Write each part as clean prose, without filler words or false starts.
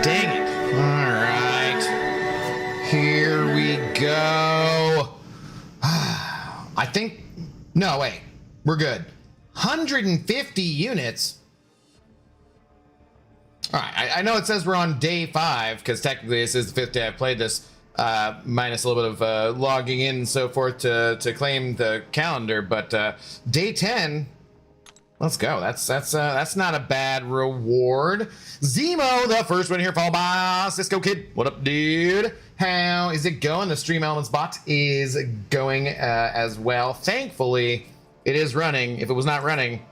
Dang it. All right. Here we go. I think... No, wait. We're good. 150 units? All right. I know it says we're on day 5, because technically this is the 5th day I've played this, minus a little bit of logging in and so forth to claim the calendar, but day 10... Let's go. That's not a bad reward. Zemo, the first one here, followed by Cisco Kid. What up, dude? How is it going? The Stream Elements bot is going as well. Thankfully, it is running. If it was not running,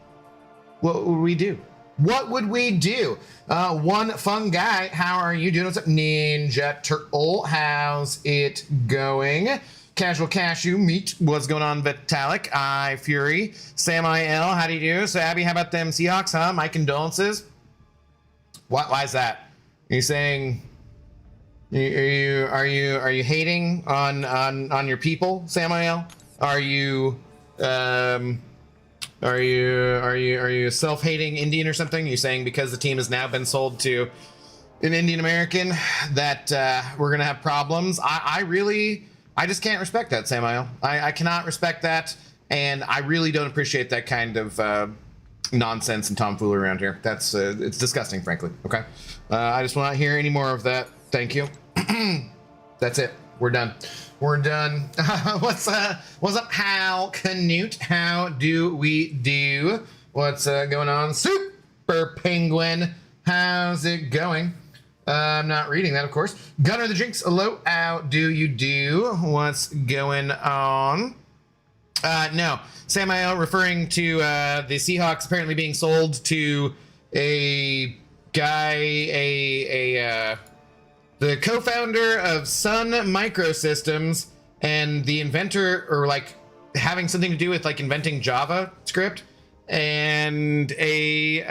what would we do? What would we do? One fun guy, how are you doing? What's up, Ninja Turtle? How's it going? Casual Cashew, Meat, what's going on, Vitalik, I Fury, Sam IL, how do you do? So Abby, how about them Seahawks, huh? My condolences. Why is that? Are you saying, are you hating on your people, Sam IL? Are you self-hating Indian or something? Are you saying because the team has now been sold to an Indian American that we're gonna have problems? I just can't respect that, Samael. I cannot respect that, and I really don't appreciate that kind of nonsense and tomfoolery around here. That's it's disgusting, frankly. Okay, I just will not hear any more of that. Thank you. That's it. We're done. We're done. What's up, Hal Canute? How do we do? What's going on, Super Penguin? How's it going? I'm not reading that, of course. Gunner the Jinx, hello, how do you do? What's going on? No, Samael referring to the Seahawks apparently being sold to a guy, the co-founder of Sun Microsystems and the inventor, or like having something to do with like inventing JavaScript, and a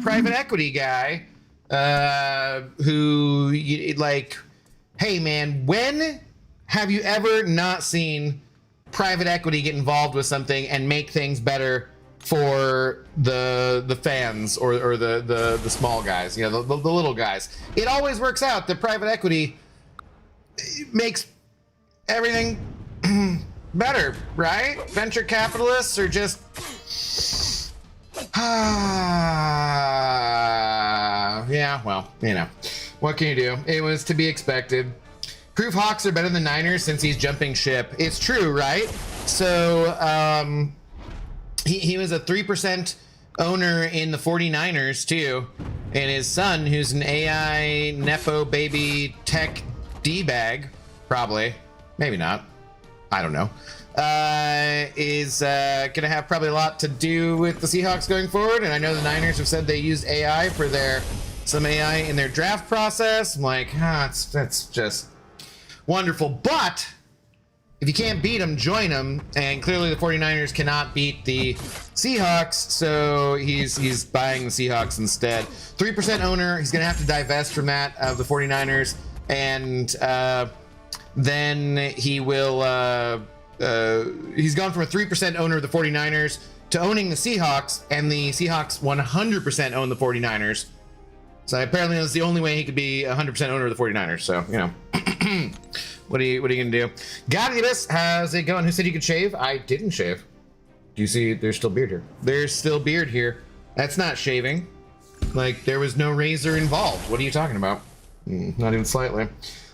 private equity guy. Who like, hey man, when have you ever not seen private equity get involved with something and make things better for the fans or the small guys, you know, the little guys? It always works out that private equity makes everything better, right? Venture capitalists are just yeah, well, you know, what can you do? It was to be expected. Proof Hawks are better than Niners since he's jumping ship. It's true, right? So, he was a 3% owner in the 49ers too, and his son, who's an AI Nepo baby tech D-bag, probably, maybe not, I don't know, is gonna have probably a lot to do with the Seahawks going forward. And I know the Niners have said they used AI for some AI in their draft process. I'm like, that's just wonderful. But if you can't beat them, join them. And clearly the 49ers cannot beat the Seahawks, so he's buying the Seahawks instead. 3% owner, he's gonna have to divest from that of the 49ers, and then he will he's gone from a 3% owner of the 49ers to owning the Seahawks, and the Seahawks 100% own the 49ers. So apparently that's the only way he could be 100% owner of the 49ers. So, you know, what are you gonna do? Godibus, how's it going? Who said you could shave? I didn't shave. Do you see there's still beard here? There's still beard here. That's not shaving. Like, there was no razor involved. What are you talking about? Not even slightly.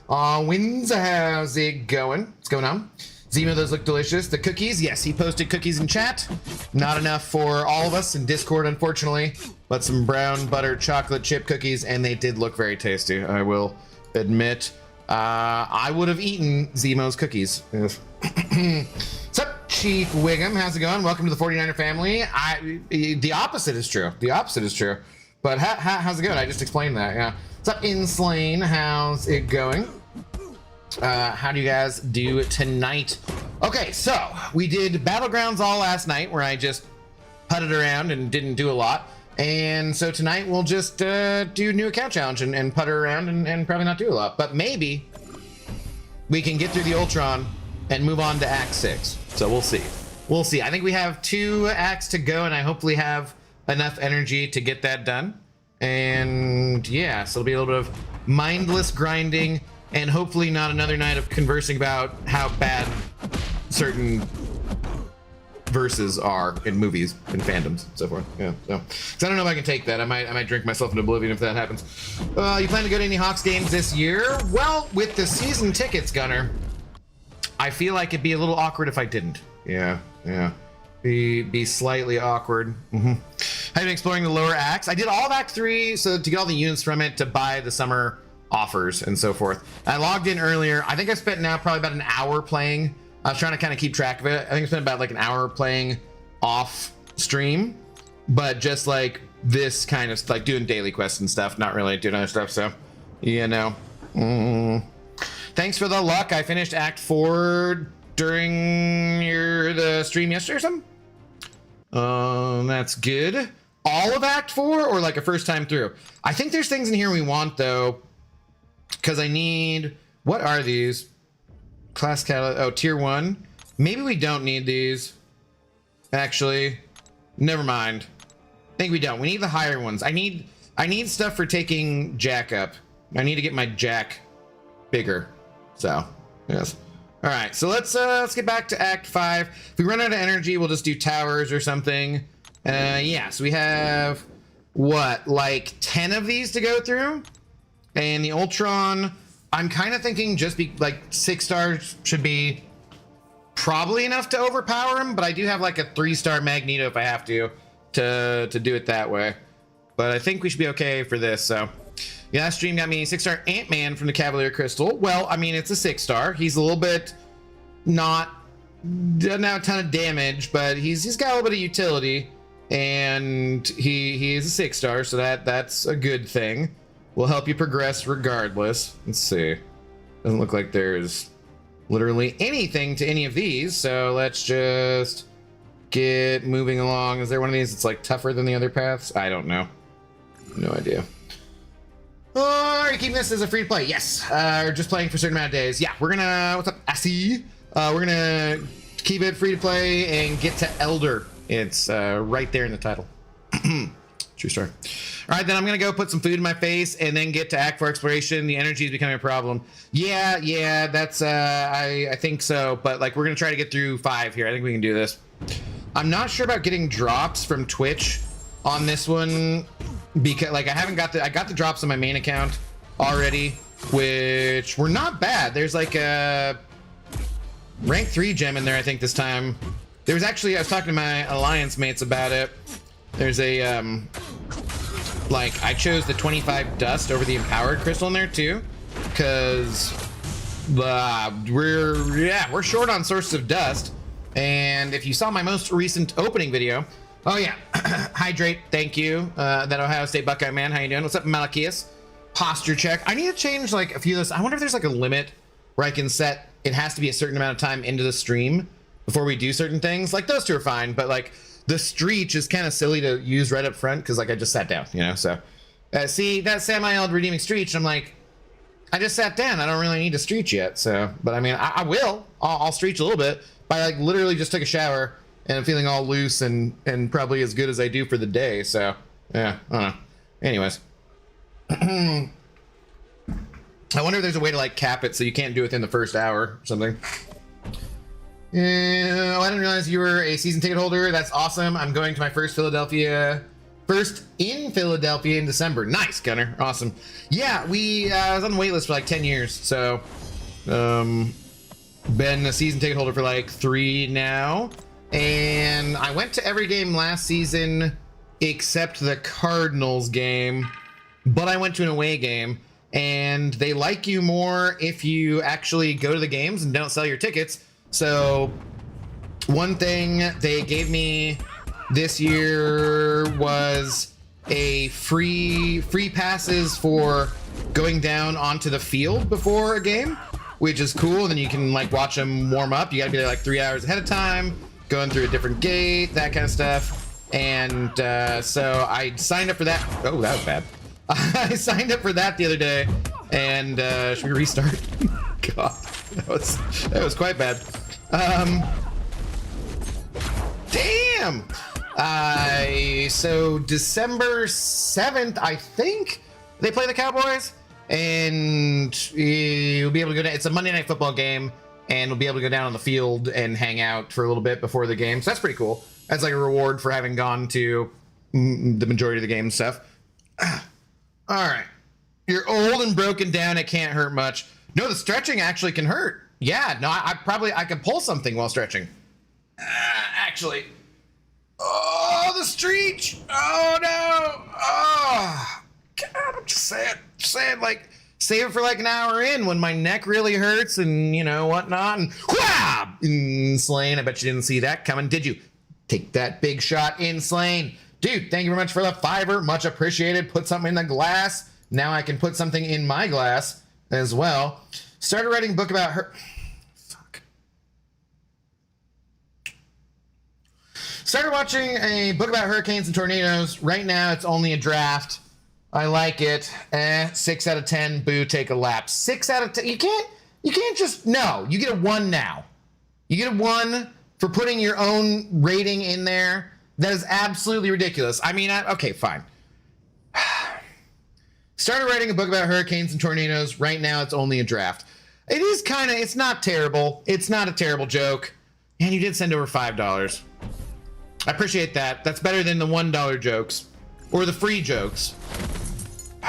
Wins, how's it going? What's going on? Zemo, those look delicious. The cookies, yes, he posted cookies in chat. Not enough for all of us in Discord, unfortunately, but some brown butter chocolate chip cookies, and they did look very tasty, I will admit. I would have eaten Zemo's cookies. What's up, Chief Wiggum? How's it going? Welcome to the 49er family. The opposite is true. The opposite is true. But how's it going? I just explained that, yeah. What's up, Inslane? How's it going? How do you guys do tonight? Okay, so we did Battlegrounds all last night, where I just putted around and didn't do a lot. And so tonight we'll just do new account challenge and putter around and probably not do a lot. But maybe we can get through the Ultron and move on to Act 6. So we'll see. We'll see. I think we have 2 acts to go, and I hopefully have enough energy to get that done. And yeah, so it'll be a little bit of mindless grinding, and hopefully not another night of conversing about how bad certain verses are in movies and fandoms and so forth. Yeah, so I don't know if I can take that. I might drink myself into oblivion if that happens. You plan to go to any Hawks games this year? Well, with the season tickets, Gunner, I feel like it'd be a little awkward if I didn't. Yeah. Be slightly awkward. I've been exploring the lower acts. I did all of Act 3 so to get all the units from it to buy the summer offers and so forth. I logged in earlier. I think I spent now probably about an hour playing. I was trying to kind of keep track of it. I think I spent about like an hour playing off stream, but just like this kind of like doing daily quests and stuff, not really doing other stuff. So, you know. Thanks for the luck. I finished Act 4 during the stream yesterday or something. That's good. All of Act 4 or like a first time through? I think there's things in here we want though, because I need, what are these? Class catalog, oh, tier 1. Maybe we don't need these. Actually, never mind. I think we don't. We need the higher ones. I need stuff for taking Jack up. I need to get my Jack bigger. So, yes. All right, so let's get back to Act 5. If we run out of energy, we'll just do towers or something. Yeah, so we have, what, like 10 of these to go through? And the Ultron, I'm kind of thinking just be like 6 stars should be probably enough to overpower him, but I do have like a 3-star Magneto if I have to do it that way. But I think we should be okay for this, so. Yeah, that stream got me 6-star Ant-Man from the Cavalier Crystal. Well, I mean, it's a 6-star. He's a little bit doesn't have a ton of damage, but he's got a little bit of utility, and he is a 6-star, so that's a good thing. Will help you progress regardless. Let's see. Doesn't look like there's literally anything to any of these, so let's just get moving along. Is there one of these that's like tougher than the other paths? I don't know. No idea. Oh, are you keeping this as a free to play? Yes. Or just playing for a certain amount of days. Yeah, we're gonna, what's up, Assy? We're gonna keep it free to play and get to Elder. It's right there in the title. True story. All right, then I'm gonna go put some food in my face and then get to Act 4 exploration. The energy is becoming a problem. Yeah, that's, I think so. But like, we're gonna try to get through 5 here. I think we can do this. I'm not sure about getting drops from Twitch on this one, because like I got the drops on my main account already, which were not bad. There's like a rank 3 gem in there, I think this time. There was actually, I was talking to my alliance mates about it. There's a like I chose the 25 dust over the empowered crystal in there too, because we're short on sources of dust. And if you saw my most recent opening video, oh yeah, hydrate, thank you. That Ohio State Buckeye man, how you doing? What's up, Malachias? Posture check. I need to change like a few of those. I wonder if there's like a limit where I can set, it has to be a certain amount of time into the stream before we do certain things. Like those two are fine, but like the Streech is kind of silly to use right up front because like I just sat down, you know? So see, that Samael redeeming Streech, I'm like, I just sat down. I don't really need to Streech yet. So, but I mean, I will. I'll Streech a little bit. But I like literally just took a shower and I'm feeling all loose and probably as good as I do for the day. So yeah, I don't know. Anyways, I wonder if there's a way to like cap it so you can't do it within the first hour or something. Yeah, I didn't realize you were a season ticket holder. That's awesome. I'm going to my first in Philadelphia in December. Nice, Gunner. Awesome. Yeah, I was on the wait list for like 10 years. So, been a season ticket holder for like 3 now. And I went to every game last season except the Cardinals game, but I went to an away game, and they like you more if you actually go to the games and don't sell your tickets. So one thing they gave me this year was a free passes for going down onto the field before a game, which is cool. And then you can like watch them warm up. You gotta be there like 3 hours ahead of time, going through a different gate, that kind of stuff. And so I signed up for that. Oh, that was bad. I signed up for that the other day. And should we restart? God, that was quite bad. Damn. So December 7th, I think they play the Cowboys. and you'll be able to go down. It's a Monday Night Football game, and we'll be able to go down on the field and hang out for a little bit before the game. So that's pretty cool. That's like a reward for having gone to the majority of the game stuff. All right. You're old and broken down. It can't hurt much. No, the stretching actually can hurt. Yeah, no, I could pull something while stretching. Actually. Oh, the stretch. Oh, no. Oh, God, I'm just saying, like, save it for like an hour in when my neck really hurts and, you know, whatnot. And whab! Insane. I bet you didn't see that coming, did you? Take that big shot, Insane. Dude, thank you very much for the $5. Much appreciated. Put something in the glass. Now I can put something in my glass as well. Started writing a book about her. Fuck. Started watching a book about hurricanes and tornadoes. Right now, it's only a draft. I like it. 6 out of 10. Boo, take a lap. 6 out of 10. You can't just, no. You get a 1 now. You get a 1 for putting your own rating in there. That is absolutely ridiculous. I mean, okay, fine. Started writing a book about hurricanes and tornadoes. Right now, it's only a draft. It is kind of, it's not terrible. It's not a terrible joke. And you did send over $5. I appreciate that. That's better than the $1 jokes or the free jokes. All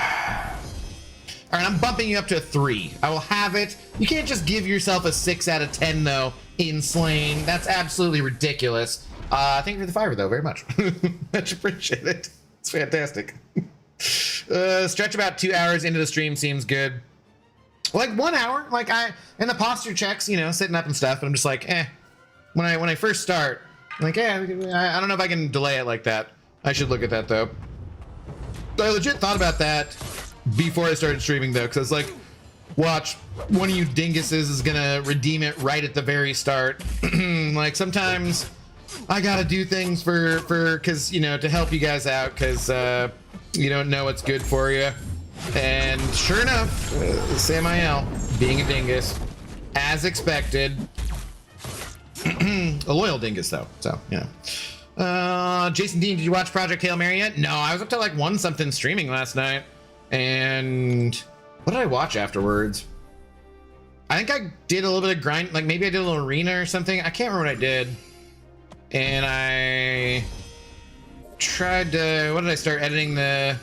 right, I'm bumping you up to a 3. I will have it. You can't just give yourself a 6 out of 10, though, Insane. That's absolutely ridiculous. Thank you for the $5, though, very much. Much appreciated. It's fantastic. Stretch about 2 hours into the stream seems good. Like 1 hour, like and the posture checks, you know, sitting up and stuff. And I'm just like, when I first start, I'm like, I don't know if I can delay it like that. I should look at that though. I legit thought about that before I started streaming though, because I was like, watch, one of you dinguses is gonna redeem it right at the very start. Like sometimes I gotta do things for cause you know, to help you guys out, cause you don't know what's good for you. And sure enough, Samael being a dingus, as expected. A loyal dingus though, so you know. Jason Dean, did you watch Project Hail Mary yet? No, I was up to like 1 something streaming last night. And what did I watch afterwards? I think I did a little bit of grind, like maybe I did a little arena or something. I can't remember what I did. And I tried to, what did I start editing the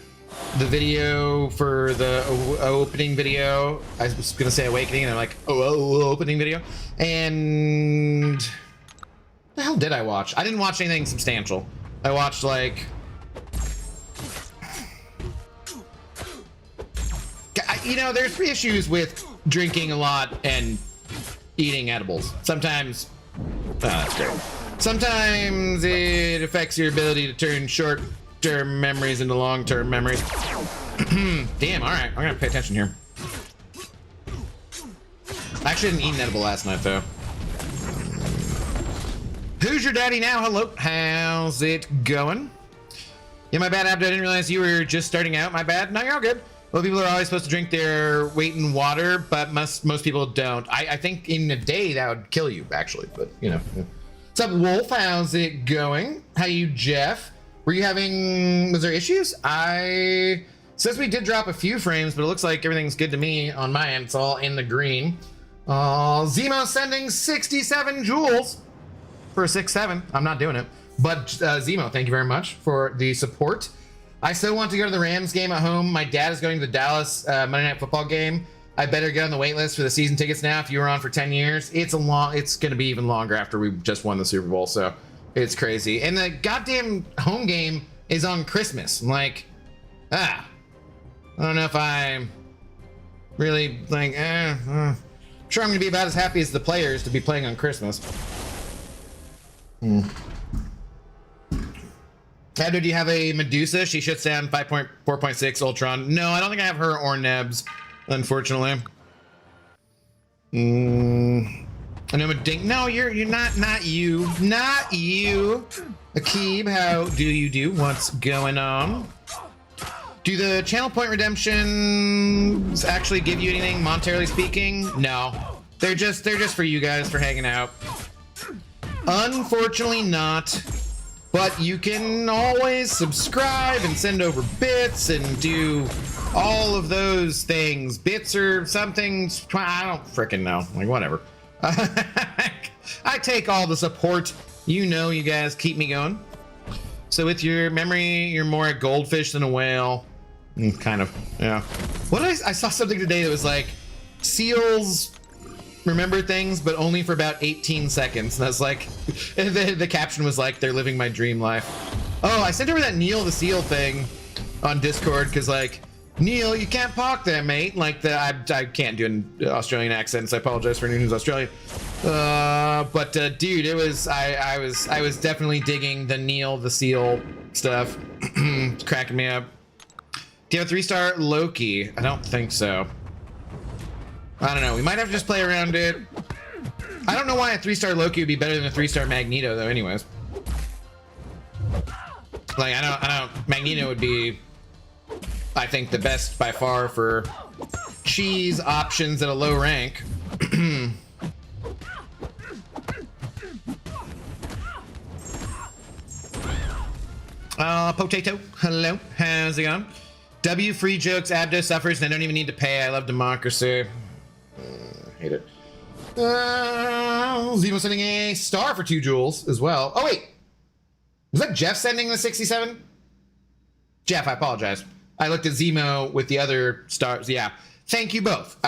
video for the opening video. I was gonna say awakening and I'm like, opening video. And what the hell did I watch? I didn't watch anything substantial. I watched like, you know, there's issues with drinking a lot and eating edibles. Sometimes, that's great. Sometimes it affects your ability to turn short-term memories into long-term memories. Damn, all right, I'm gonna pay attention here. I actually didn't eat an edible last night, though. Who's your daddy now? Hello, how's it going? Yeah, my bad, Abdo. I didn't realize you were just starting out. My bad. No, you're all good. Well, people are always supposed to drink their weight in water, but most people don't. I think in a day that would kill you, actually, but you know. What's up, Wolf? How's it going? How you, Jeff? Were you having, was there issues? Says we did drop a few frames, but it looks like everything's good to me on my end. It's all in the green. Zemo sending 67 joules for a 6-7. I'm not doing it. But Zemo, thank you very much for the support. I still want to go to the Rams game at home. My dad is going to the Dallas Monday Night Football game. I better get on the wait list for the season tickets now. If you were on for 10 years, it's going to be even longer after we just won the Super Bowl. So it's crazy. And the goddamn home game is on Christmas. I'm like, I don't know if I'm really like, I'm sure I'm going to be about as happy as the players to be playing on Christmas. Abdo, do you have a Medusa? She shuts down 5.4.6 Ultron. No, I don't think I have her or Nebs, unfortunately. I know no, you're not you. Akib, how do you do? What's going on? Do the channel point redemptions actually give you anything, monetarily speaking? No. They're just for you guys, for hanging out. Unfortunately not. But you can always subscribe and send over bits and do all of those things, bits or something. I don't freaking know. Like, whatever. I take all the support. You know, you guys keep me going. So with your memory, you're more a goldfish than a whale. Kind of, yeah. What did I saw something today that was like, seals remember things, but only for about 18 seconds. And I was like, the caption was like, they're living my dream life. Oh, I sent over that Neil the Seal thing on Discord, because like, Neil, you can't park there, mate. Like I can't do an Australian accent, so I apologize for anyone who's Australian. But dude, it was I was definitely digging the Neil the Seal stuff. It's cracking me up. Do you have a 3-star Loki? I don't think so. I don't know. We might have to just play around it. I don't know why a 3-star Loki would be better than a 3-star Magneto, though. Anyways, like I don't. Magneto would be, I think, the best by far for cheese options at a low rank. Potato, hello, how's it going? W free jokes, Abdo suffers, and I don't even need to pay. I love democracy. Hate it. Zemo sending a star for 2 jewels as well. Oh wait, was that Jeff sending the 67? Jeff, I apologize. I looked at Zemo with the other stars. Yeah, thank you both.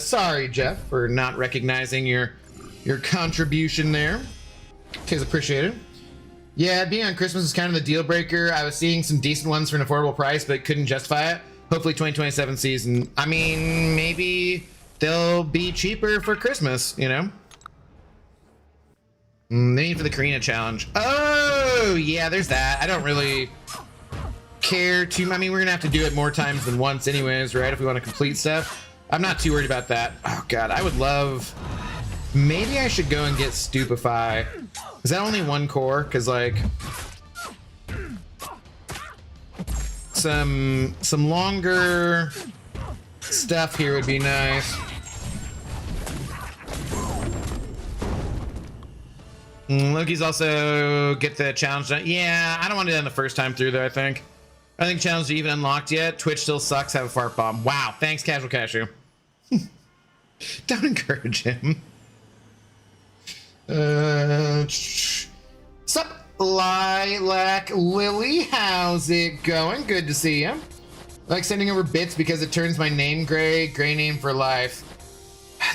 Sorry, Jeff, for not recognizing your contribution there. Tis appreciated. Yeah, being on Christmas is kind of the deal breaker. I was seeing some decent ones for an affordable price, but couldn't justify it. Hopefully 2027 season. I mean, maybe they'll be cheaper for Christmas, you know? They need for the Karina challenge. Oh, yeah, there's that. I don't really care too. I mean, we're gonna have to do it more times than once anyways, right? If we want to complete stuff. I'm not too worried about that. Oh God, I would love, maybe I should go and get Stupefy. Is that only 1 core? Because like some longer stuff here would be nice. Loki's also get the challenge done. Yeah, I don't want to do it the first time through though. I think challenge are even unlocked yet. Twitch still sucks. Have a fart bomb. Wow, thanks, Casual Cashew. Don't encourage him. Sup, Lilac Lily, how's it going? Good to see you. I like sending over bits because it turns my name gray name for life.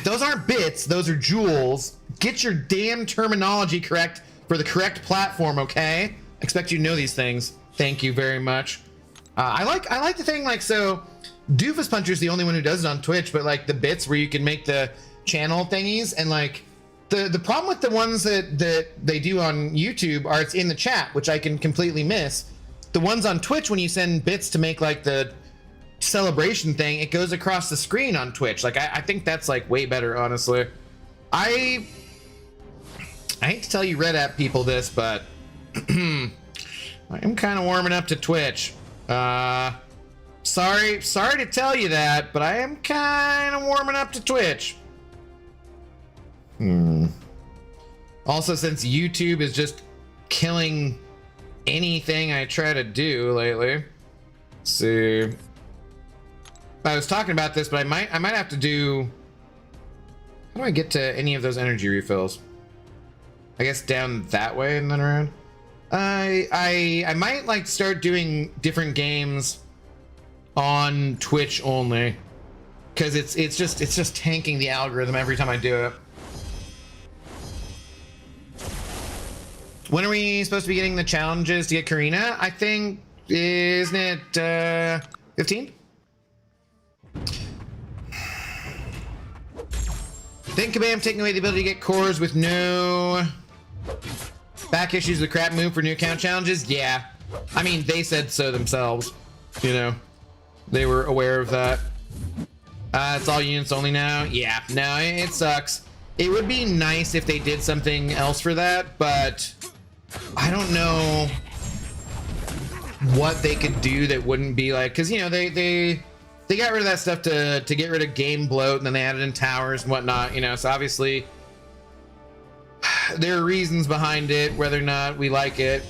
Those aren't bits, those are jewels. Get your damn terminology correct for the correct platform, okay? I expect you to know these things. Thank you very much. I like the thing, like, so Doofus Puncher's the only one who does it on Twitch, but like the bits where you can make the channel thingies, and like the problem with the ones that they do on YouTube are it's in the chat, which I can completely miss. The ones on Twitch, when you send bits to make like the celebration thing, it goes across the screen on Twitch. Like I think that's like way better, honestly. I hate to tell you Red App people this, but I am kind of warming up to Twitch. Sorry to tell you that, but I am kind of warming up to Twitch. Also, since YouTube is just killing anything I try to do lately. Let's see. I was talking about this, but I might have to do. How do I get to any of those energy refills? I guess down that way and then around. I might like start doing different games on Twitch only, because it's just tanking the algorithm every time I do it. When are we supposed to be getting the challenges to get Karina? I think, isn't it 15? Think Kabam taking away the ability to get cores with no back issues, the crap move for new account challenges? Yeah. I mean, they said so themselves. You know, they were aware of that. It's all units only now. Yeah, no, it sucks. It would be nice if they did something else for that, but I don't know what they could do that wouldn't be like, because you know they got rid of that stuff to get rid of game bloat, and then they added in towers and whatnot, you know, so obviously there are reasons behind it, whether or not we like it.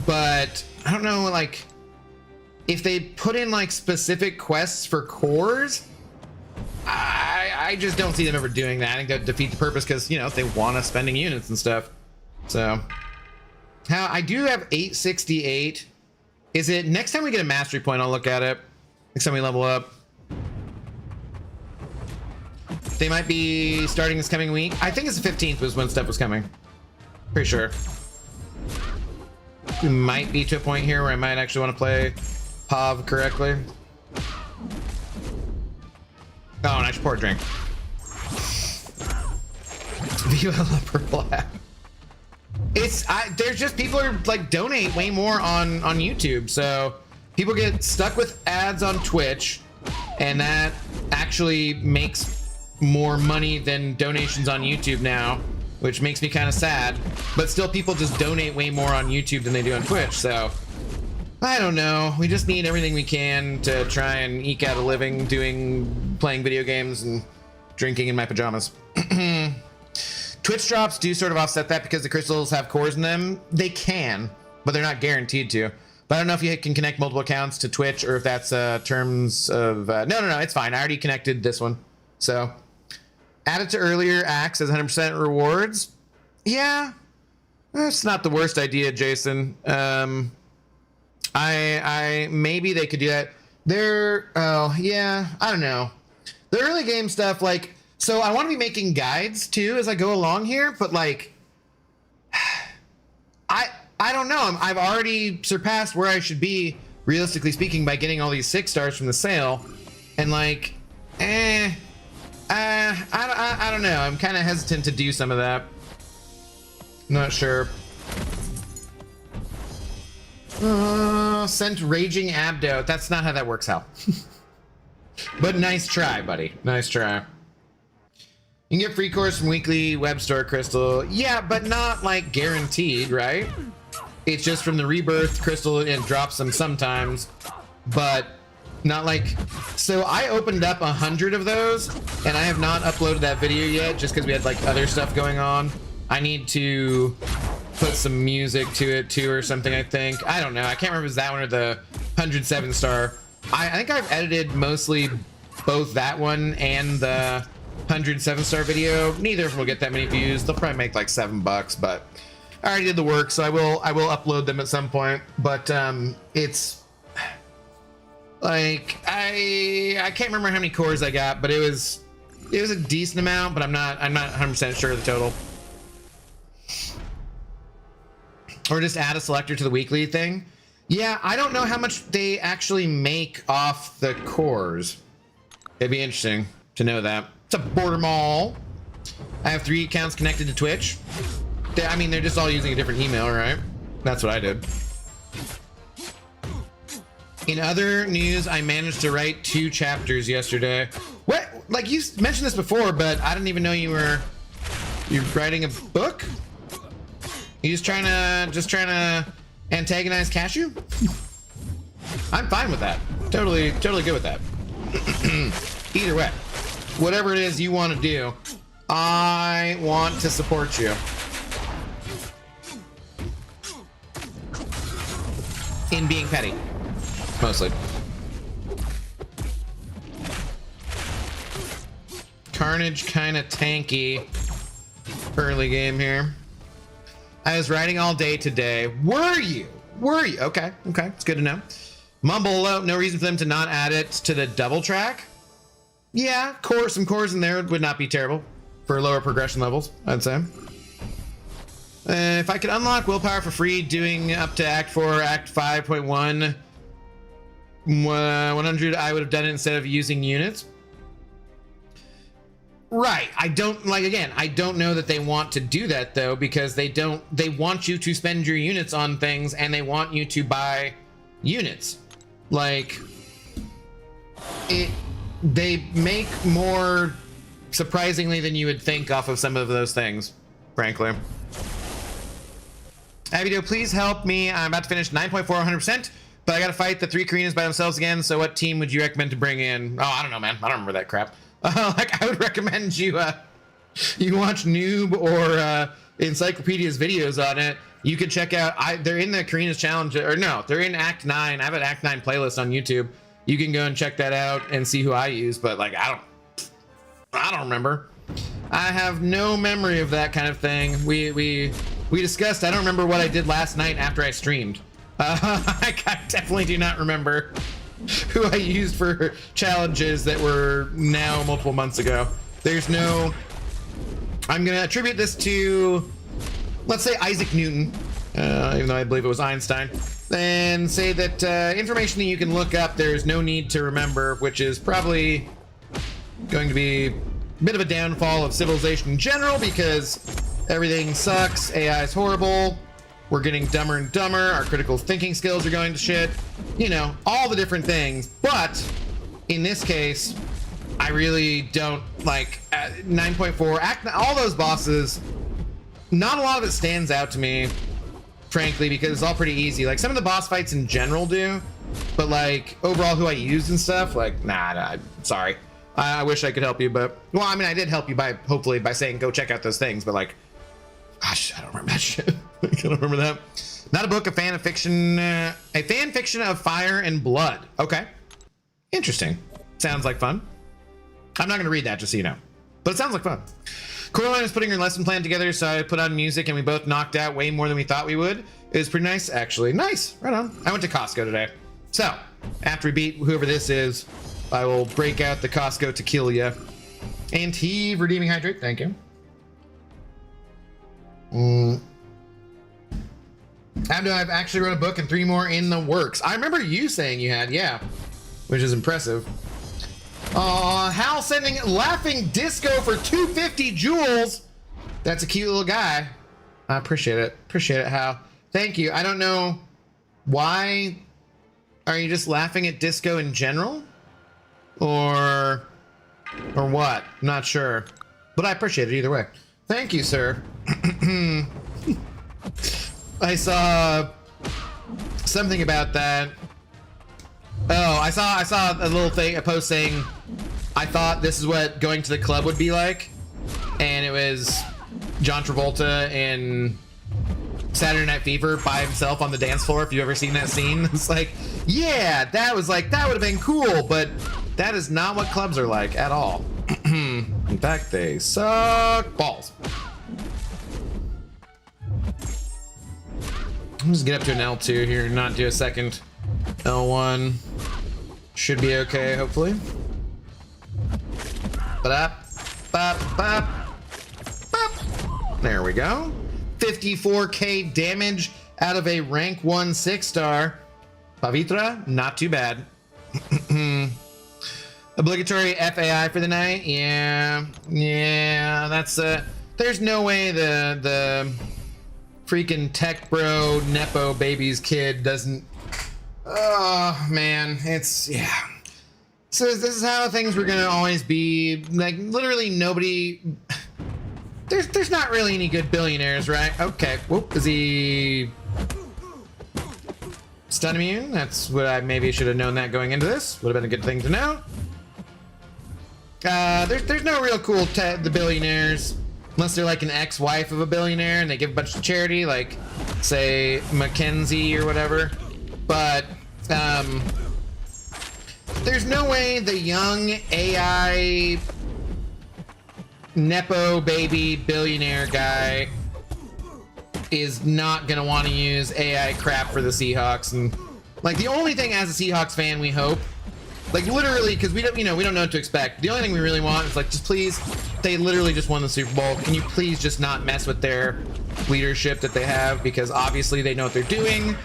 But I don't know, like, if they put in like specific quests for cores, I just don't see them ever doing that. I think that would defeat the purpose because, you know, they want us spending units and stuff. So, how I do have 868. Is it next time we get a mastery point? I'll look at it. Next time we level up. They might be starting this coming week. I think it's the 15th was when stuff was coming. Pretty sure. We might be to a point here where I might actually want to play POV correctly. Oh, and I should pour a drink. Viva la Purple app. There's just people are like donate way more on YouTube, so people get stuck with ads on Twitch, and that actually makes more money than donations on YouTube now, which makes me kind of sad. But still, people just donate way more on YouTube than they do on Twitch, so I don't know. We just need everything we can to try and eke out a living playing video games and drinking in my pajamas. Twitch drops do sort of offset that because the crystals have cores in them. They can, but they're not guaranteed to. But I don't know if you can connect multiple accounts to Twitch or if that's terms of... No, it's fine. I already connected this one. So, add it to earlier acts as 100% rewards. Yeah, that's not the worst idea, Jason. I maybe they could do that. I don't know. The early game stuff, like, so I want to be making guides too as I go along here, but like, I don't know. I've already surpassed where I should be, realistically speaking, by getting all these 6 stars from the sale, and like, I don't know. I'm kind of hesitant to do some of that. Not sure. Sent Raging Abdo. That's not how that works out. But nice try, buddy. Nice try. You can get free cores from weekly web store, Crystal. Yeah, but not like guaranteed, right? It's just from the Rebirth Crystal, and it drops them sometimes, but not like... So I opened up 100 of those, and I have not uploaded that video yet just because we had like other stuff going on. I need to put some music to it too or something, I think. I don't know. I can't remember if it was that one or the 107 star. I think I've edited mostly both that one and the 107 star video. Neither of them will get that many views. They'll probably make like $7, but I already did the work, so I will upload them at some point. But it's like I can't remember how many cores I got, but it was a decent amount, but I'm not 100% sure of the total. Or just add a selector to the weekly thing. Yeah, I don't know how much they actually make off the cores. It'd be interesting to know that. It's a border mall. I have 3 accounts connected to Twitch. They're just all using a different email, right? That's what I did. In other news, I managed to write 2 chapters yesterday. What? Like, you mentioned this before, but I didn't even know you're writing a book? You just trying to antagonize Cashew? I'm fine with that. Totally good with that. Either way, whatever it is you want to do, I want to support you. In being petty, mostly. Carnage kind of tanky early game here. I was writing all day today. Were you? Okay, it's good to know. Mumble, no reason for them to not add it to the double track. Yeah, some cores in there would not be terrible for lower progression levels, I'd say. If I could unlock willpower for free doing up to Act 4, Act 5.1, 100, I would have done it instead of using units. Right. I don't know that they want to do that though, because they want you to spend your units on things and they want you to buy units. Like, they make more surprisingly than you would think off of some of those things, frankly. Abido, please help me. I'm about to finish 9.4 100%, but I got to fight the 3 Karinas by themselves again. So what team would you recommend to bring in? Oh, I don't know, man. I don't remember that crap. Like, I would recommend you You can watch Noob or Encyclopedia's videos on it. You can check out, they're in the Karina's Challenge, or no, they're in Act 9. I have an Act 9 playlist on YouTube. You can go and check that out and see who I use, but like, I don't remember. I have no memory of that kind of thing. We discussed, I don't remember what I did last night after I streamed. I definitely do not remember who I used for challenges that were now multiple months ago. There's no, I'm gonna attribute this to, let's say Isaac Newton, even though I believe it was Einstein, and say that information that you can look up, there's no need to remember, which is probably going to be a bit of a downfall of civilization in general, because everything sucks, AI is horrible, we're getting dumber and dumber, our critical thinking skills are going to shit, you know, all the different things. But in this case, I really don't like 9.4, all those bosses, not a lot of it stands out to me, frankly, because it's all pretty easy. Like, some of the boss fights in general do, but like overall who I used and stuff, like, nah, sorry. I wish I could help you, but, well, I mean, I did help you by, hopefully, by saying go check out those things, but like, gosh, I don't remember that shit. I don't remember that. Not a book, a fan fiction of Fire and Blood. Okay. Interesting. Sounds like fun. I'm not going to read that, just so you know, but it sounds like fun. Coraline is putting her lesson plan together, so I put on music and we both knocked out way more than we thought we would. It was pretty nice, actually. Nice. Right on. I went to Costco today. So, after we beat whoever this is, I will break out the Costco tequila. And heave redeeming hydrate. Thank you. I've actually wrote a book and 3 more in the works. I remember you saying you had, yeah, which is impressive. Hal sending laughing disco for 250 jewels. That's a cute little guy. I appreciate it. Appreciate it, Hal. Thank you. I don't know why. Are you just laughing at disco in general? Or what? I'm not sure. But I appreciate it either way. Thank you, sir. I saw something about that. Oh, I saw a little thing, a post saying, I thought this is what going to the club would be like. And it was John Travolta in Saturday Night Fever by himself on the dance floor. If you've ever seen that scene, it's like, yeah, that would have been cool, but that is not what clubs are like at all. In fact, they suck balls. I'll just get up to an L2 here and not do a second L1. Should be okay, hopefully. There we go. 54k damage out of a rank 1 6-star. Pavitra, not too bad. Obligatory FAI for the night. Yeah, that's there's no way the freaking tech bro nepo baby's kid doesn't. Oh man, it's, yeah. So this is how things were gonna always be. Like, literally nobody. There's not really any good billionaires, right? Okay. Whoop. Is he stun immune? That's what I maybe should have known that going into this. Would have been a good thing to know. There's no real cool the billionaires, unless they're like an ex-wife of a billionaire and they give a bunch to charity, like say Mackenzie or whatever. But there's no way the young AI nepo baby billionaire guy is not gonna want to use AI crap for the Seahawks. And like, the only thing as a Seahawks fan we hope, like literally, because we don't know what to expect. The only thing we really want is like, just please, they literally just won the Super Bowl. Can you please just not mess with their leadership that they have? Because obviously they know what they're doing.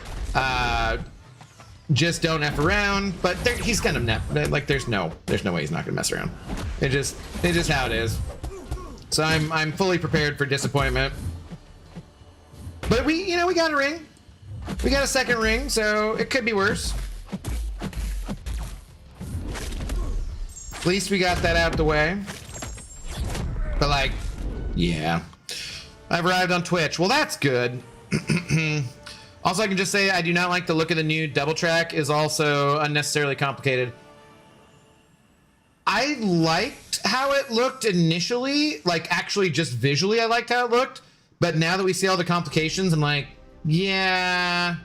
Just don't F around. But he's kind of like, there's no way he's not gonna mess around. It's just how it is. So I'm fully prepared for disappointment. But we got a ring. We got a second ring, so it could be worse. At least we got that out the way. But like, yeah. I've arrived on Twitch. Well, that's good. Also, I can just say I do not like the look of the new double track. Is also unnecessarily complicated. I liked how it looked initially, like actually just visually I liked how it looked, but now that we see all the complications, I'm like, yeah,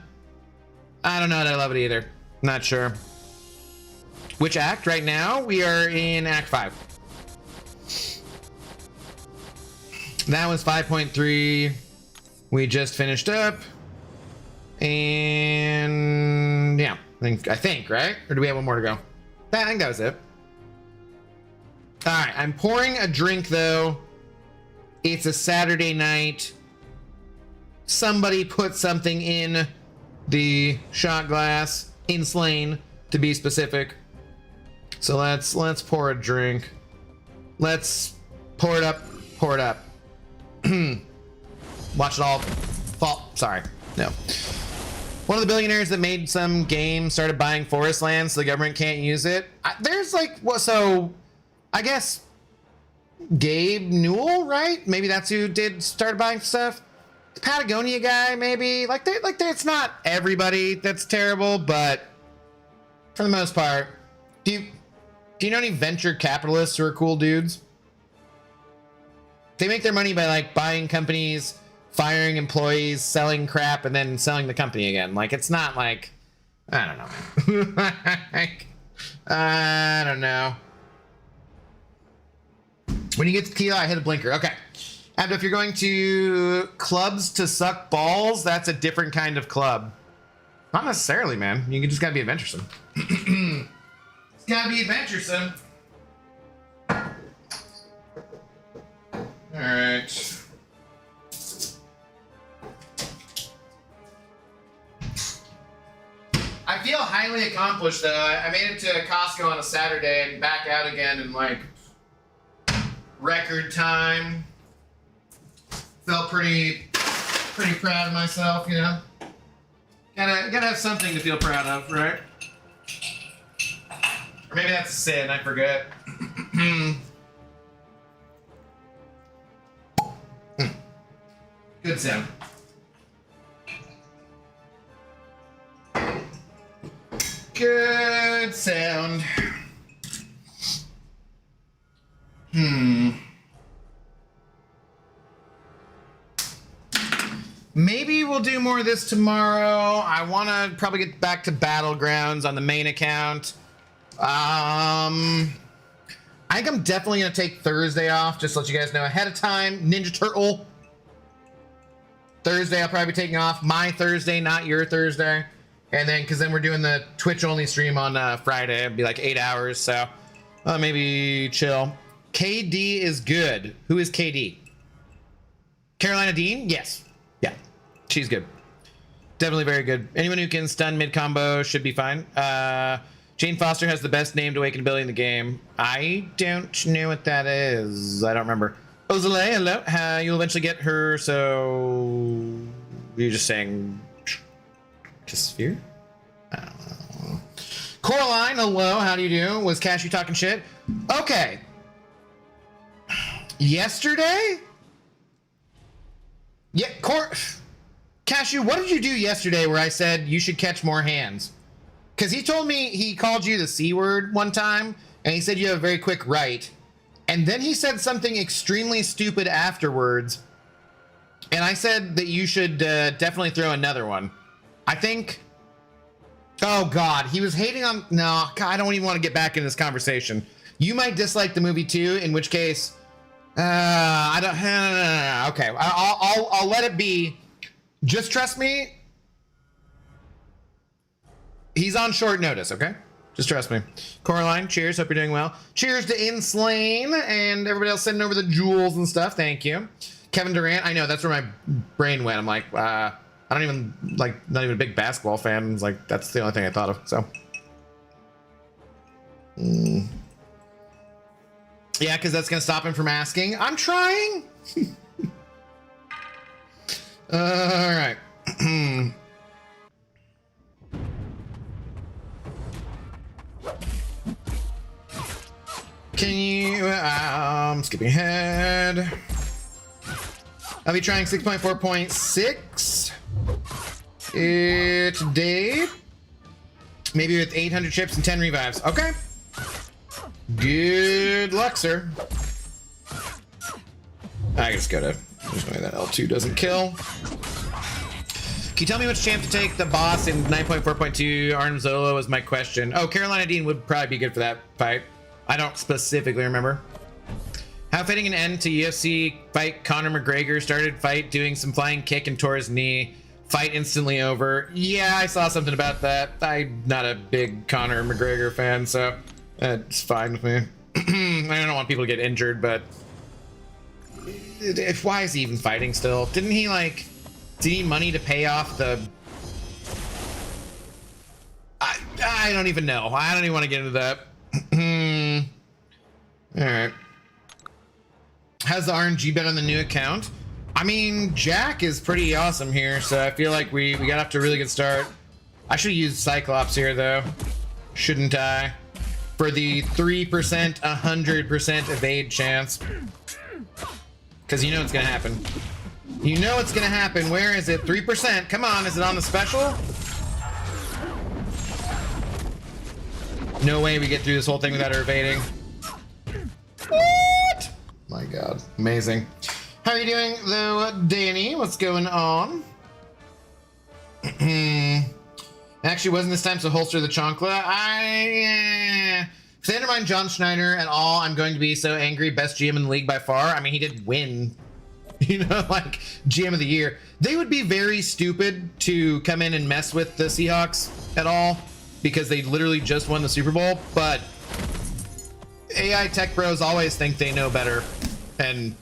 I don't know that I love it either. Not sure. Which act right now? We are in Act 5. That was 5.3. We just finished up. And yeah, I think, right? Or do we have one more to go? I think that was it. All right, I'm pouring a drink though. It's a Saturday night. Somebody put something in the shot glass, in Slain to be specific. So let's pour a drink. Let's pour it up. Pour it up. Watch it all fall. Sorry, no. One of the billionaires that made some game started buying forest land so the government can't use it. There's like, well, so I guess Gabe Newell, right? Maybe that's who started buying stuff. The Patagonia guy, maybe. Like it's not everybody that's terrible, but for the most part, do you know any venture capitalists who are cool dudes? They make their money by like buying companies, firing employees, selling crap, and then selling the company again. Like, it's not like, I don't know. I don't know. When you get to tequila, I hit a blinker. Okay. And if you're going to clubs to suck balls, that's a different kind of club. Not necessarily, man. You just gotta be adventuresome. It's gotta be adventuresome. All right. I feel highly accomplished though. I made it to Costco on a Saturday and back out again in like record time. Felt pretty proud of myself, you know. Gotta have something to feel proud of, right? Or maybe that's a sin, I forget. Good sound. Good sound. Maybe we'll do more of this tomorrow. I want to probably get back to Battlegrounds on the main account. I think I'm definitely going to take Thursday off, just to let you guys know ahead of time. Ninja Turtle. Thursday, I'll probably be taking off. My Thursday, not your Thursday. And then, because then we're doing the Twitch-only stream on Friday. It'll be like 8 hours, so maybe chill. KD is good. Who is KD? Carolina Dean? Yes. Yeah, she's good. Definitely very good. Anyone who can stun mid-combo should be fine. Jane Foster has the best named awakened ability in the game. I don't know what that is. I don't remember. Ozale, hello. You'll eventually get her, so... You're just saying... Sphere? I don't know. Coraline, hello. How do you do? Was Cashew talking shit? Okay. Yesterday? Yeah, Cashew, what did you do yesterday where I said you should catch more hands? Because he told me he called you the C word one time, and he said you have a very quick right. And then he said something extremely stupid afterwards, and I said that you should definitely throw another one. I think... Oh, God. He was hating on... No, God, I don't even want to get back in this conversation. You might dislike the movie, too, in which case... I don't... No. Okay, I'll let it be. Just trust me. He's on short notice, okay? Just trust me. Coraline, cheers. Hope you're doing well. Cheers to Inslane and everybody else sending over the jewels and stuff. Thank you. Kevin Durant. I know, that's where my brain went. I'm like, I don't even, like, not even a big basketball fan. It's like, that's the only thing I thought of, so. Yeah, because that's going to stop him from asking. I'm trying. All right. Can you, skipping ahead. I'll be trying 6.4.6 today. Maybe with 800 chips and 10 revives. Okay. Good luck, sir. I just gotta. There's no way that L2 doesn't kill. Can you tell me which champ to take? The boss in 9.4.2 Arnim Zola was my question. Oh, Carolina Dean would probably be good for that fight. I don't specifically remember. How fitting an end to UFC fight. Conor McGregor started fight doing some flying kick and tore his knee. Fight instantly over. Yeah, I saw something about that. I'm not a big Conor McGregor fan, so it's fine with me. I don't want people to get injured, but why is he even fighting still? Didn't he like? Did he need money to pay off the? I don't even know. I don't even want to get into that. All right. How's the RNG been on the new account? I mean, Jack is pretty awesome here, so I feel like we got off to a really good start. I should use Cyclops here, though. Shouldn't I? For the 3%, 100% evade chance. Because you know it's going to happen. You know it's going to happen. Where is it? 3%. Come on, is it on the special? No way we get through this whole thing without her evading. What? My God, amazing. How are you doing, though, Danny? What's going on? Actually, wasn't this time to holster the chancla? If they undermine John Schneider at all, I'm going to be so angry. Best GM in the league by far. I mean, he did win, you know, like GM of the year. They would be very stupid to come in and mess with the Seahawks at all because they literally just won the Super Bowl. But AI tech bros always think they know better, and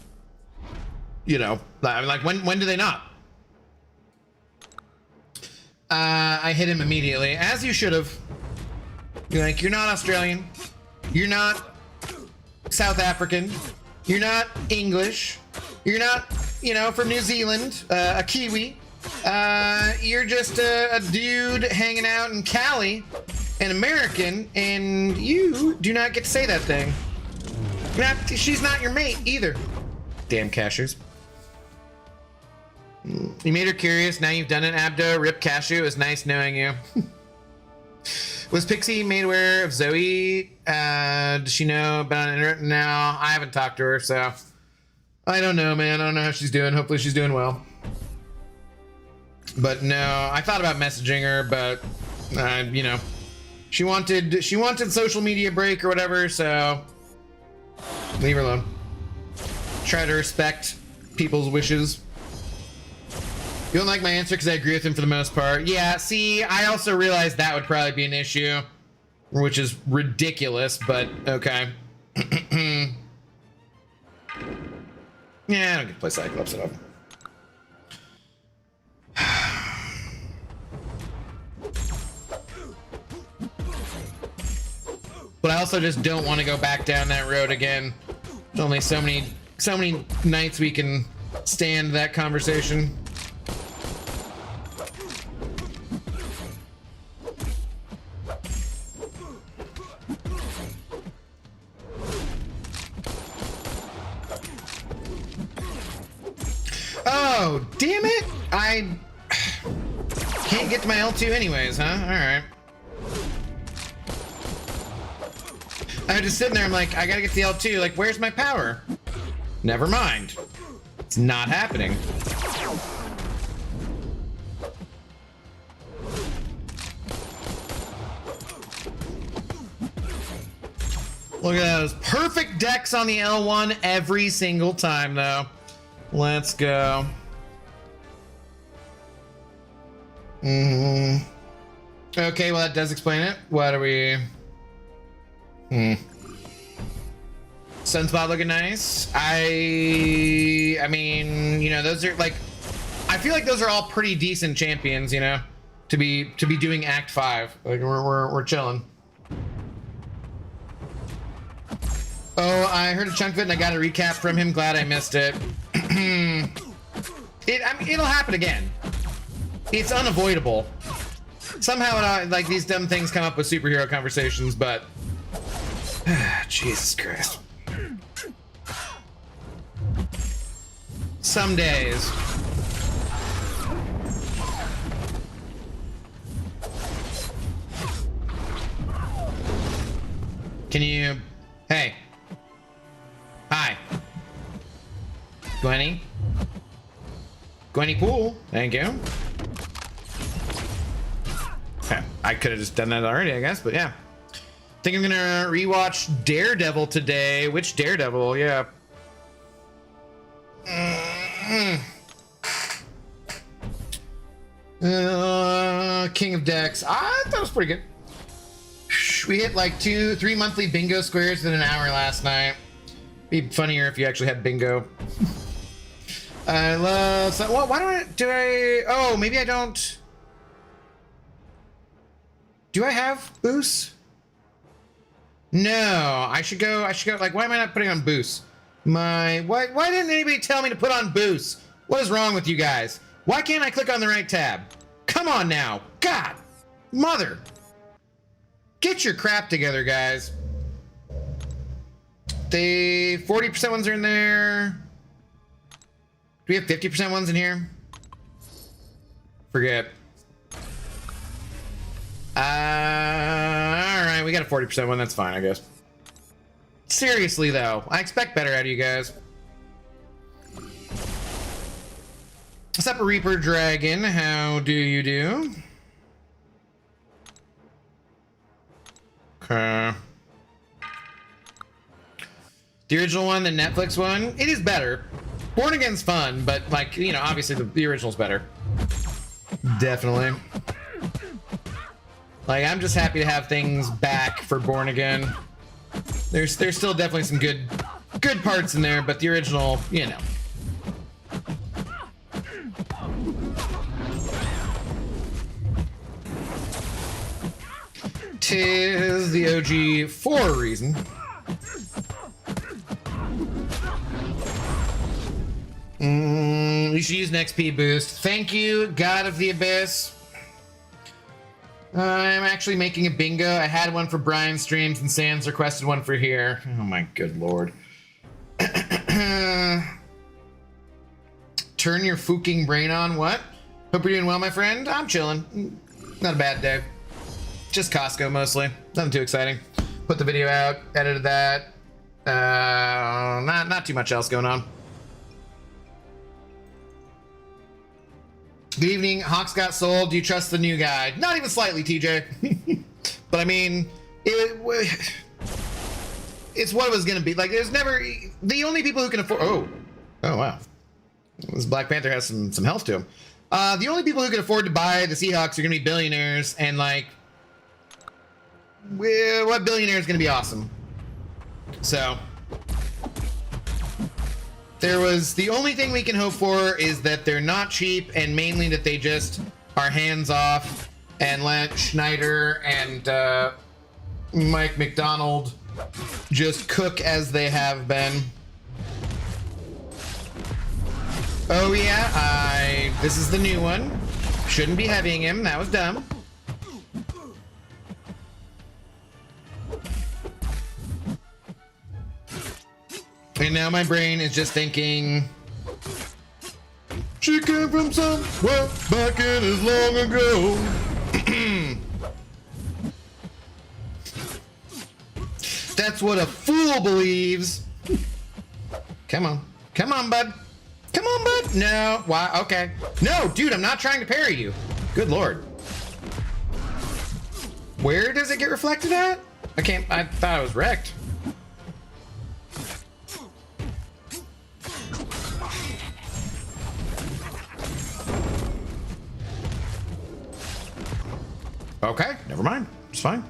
you know, I mean, like when do they not? I hit him immediately, as you should have. You're like, you're not Australian, you're not South African, you're not English, you're not, you know, from New Zealand, a Kiwi. You're just a dude hanging out in Cali, an American, and you do not get to say that thing. She's not your mate either. Damn cashews. You made her curious. Now you've done it, Abdo. Rip Cashew. It was nice knowing you. Was Pixie made aware of Zoe? Does she know about it? No, I haven't talked to her, so I don't know, man. I don't know how she's doing. Hopefully she's doing well. But no, I thought about messaging her, but you know, she wanted social media break or whatever, so leave her alone. Try to respect people's wishes. You don't like my answer because I agree with him for the most part. Yeah, see, I also realized that would probably be an issue, which is ridiculous, but okay. Yeah, I don't get to play Cyclops at all. But I also just don't want to go back down that road again. There's only so many nights we can stand that conversation. Oh, damn it! I can't get to my L2 anyways, huh? Alright. I was just sitting there, I'm like, I gotta get to the L2, like, where's my power? Never mind. It's not happening. Look at those perfect decks on the L1 every single time, though. Let's go. Okay, well, that does explain it. What are we? Sunspot looking nice. I mean, you know, those are like, I feel like those are all pretty decent champions, you know, to be doing Act 5. Like we're chilling. Oh, I heard a chunk of it and I got a recap from him. Glad I missed it. I mean, it'll happen again. It's unavoidable. Somehow, like, these dumb things come up with superhero conversations, but Jesus Christ. Some days. Can you Gwenny. Gwenny Pool. Thank you. Okay, I could have just done that already, I guess, but yeah. Think I'm gonna rewatch Daredevil today. Which Daredevil? Yeah. King of Decks. I thought it was pretty good. We hit like 2-3 monthly bingo squares in an hour last night. Be funnier if you actually had bingo. I love. So, well, why do I? Oh, maybe I don't. Do I have boost? No, I should go. Like, why am I not putting on boost? Why didn't anybody tell me to put on boost? What is wrong with you guys? Why can't I click on the right tab? Come on now. God, mother. Get your crap together, guys. The 40% ones are in there. Do we have 50% ones in here? Forget. All right, we got a 40% one. That's fine, I guess. Seriously, though, I expect better out of you guys. What's up, Reaper Dragon? How do you do? Okay. The original one, the Netflix one, it is better. Born Again's fun, but like, you know, obviously the original's better. Definitely. Like, I'm just happy to have things back for Born Again. There's still definitely some good parts in there, but the original, you know. Tis the OG for a reason. You should use an XP boost. Thank you, God of the Abyss. I'm actually making a bingo. I had one for Brian's streams and Sans requested one for here. Oh my good lord. Turn your fucking brain on. What? Hope you're doing well, my friend. I'm chilling. Not a bad day. Just Costco mostly. Nothing too exciting. Put the video out, edited that. Not too much else going on. Good evening. Hawks got sold. Do you trust the new guy? Not even slightly, TJ. But I mean, it's what it was going to be. Like, there's never... The only people who can afford... Oh, wow. This Black Panther has some health to him. The only people who can afford to buy the Seahawks are going to be billionaires. And, like... What billionaire is going to be awesome? So... There was the only thing we can hope for is that they're not cheap and mainly that they just are hands off and let Schneider and Mike McDonald just cook as they have been. Oh yeah, this is the new one. Shouldn't be heavying him. That was dumb. And now my brain is just thinking, she came from somewhere back in as long ago. That's what a fool believes. Come on. Come on, bud. Come on, bud. No. Why? Okay. No, dude, I'm not trying to parry you. Good lord. Where does it get reflected at? I thought I was wrecked. Okay, never mind. It's fine.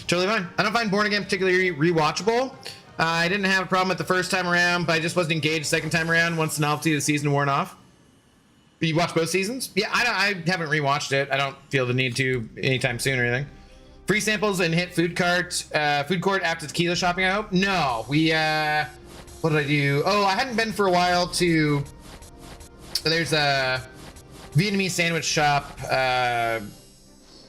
Totally fine. I don't find Born Again particularly rewatchable. I didn't have a problem with the first time around, but I just wasn't engaged the second time around once the novelty of the season wore off. You watched both seasons? Yeah, I haven't rewatched it. I don't feel the need to anytime soon or anything. Free samples and hit food court after tequila shopping, I hope? No, we, what did I do? Oh, I hadn't been for a while to, there's a Vietnamese sandwich shop,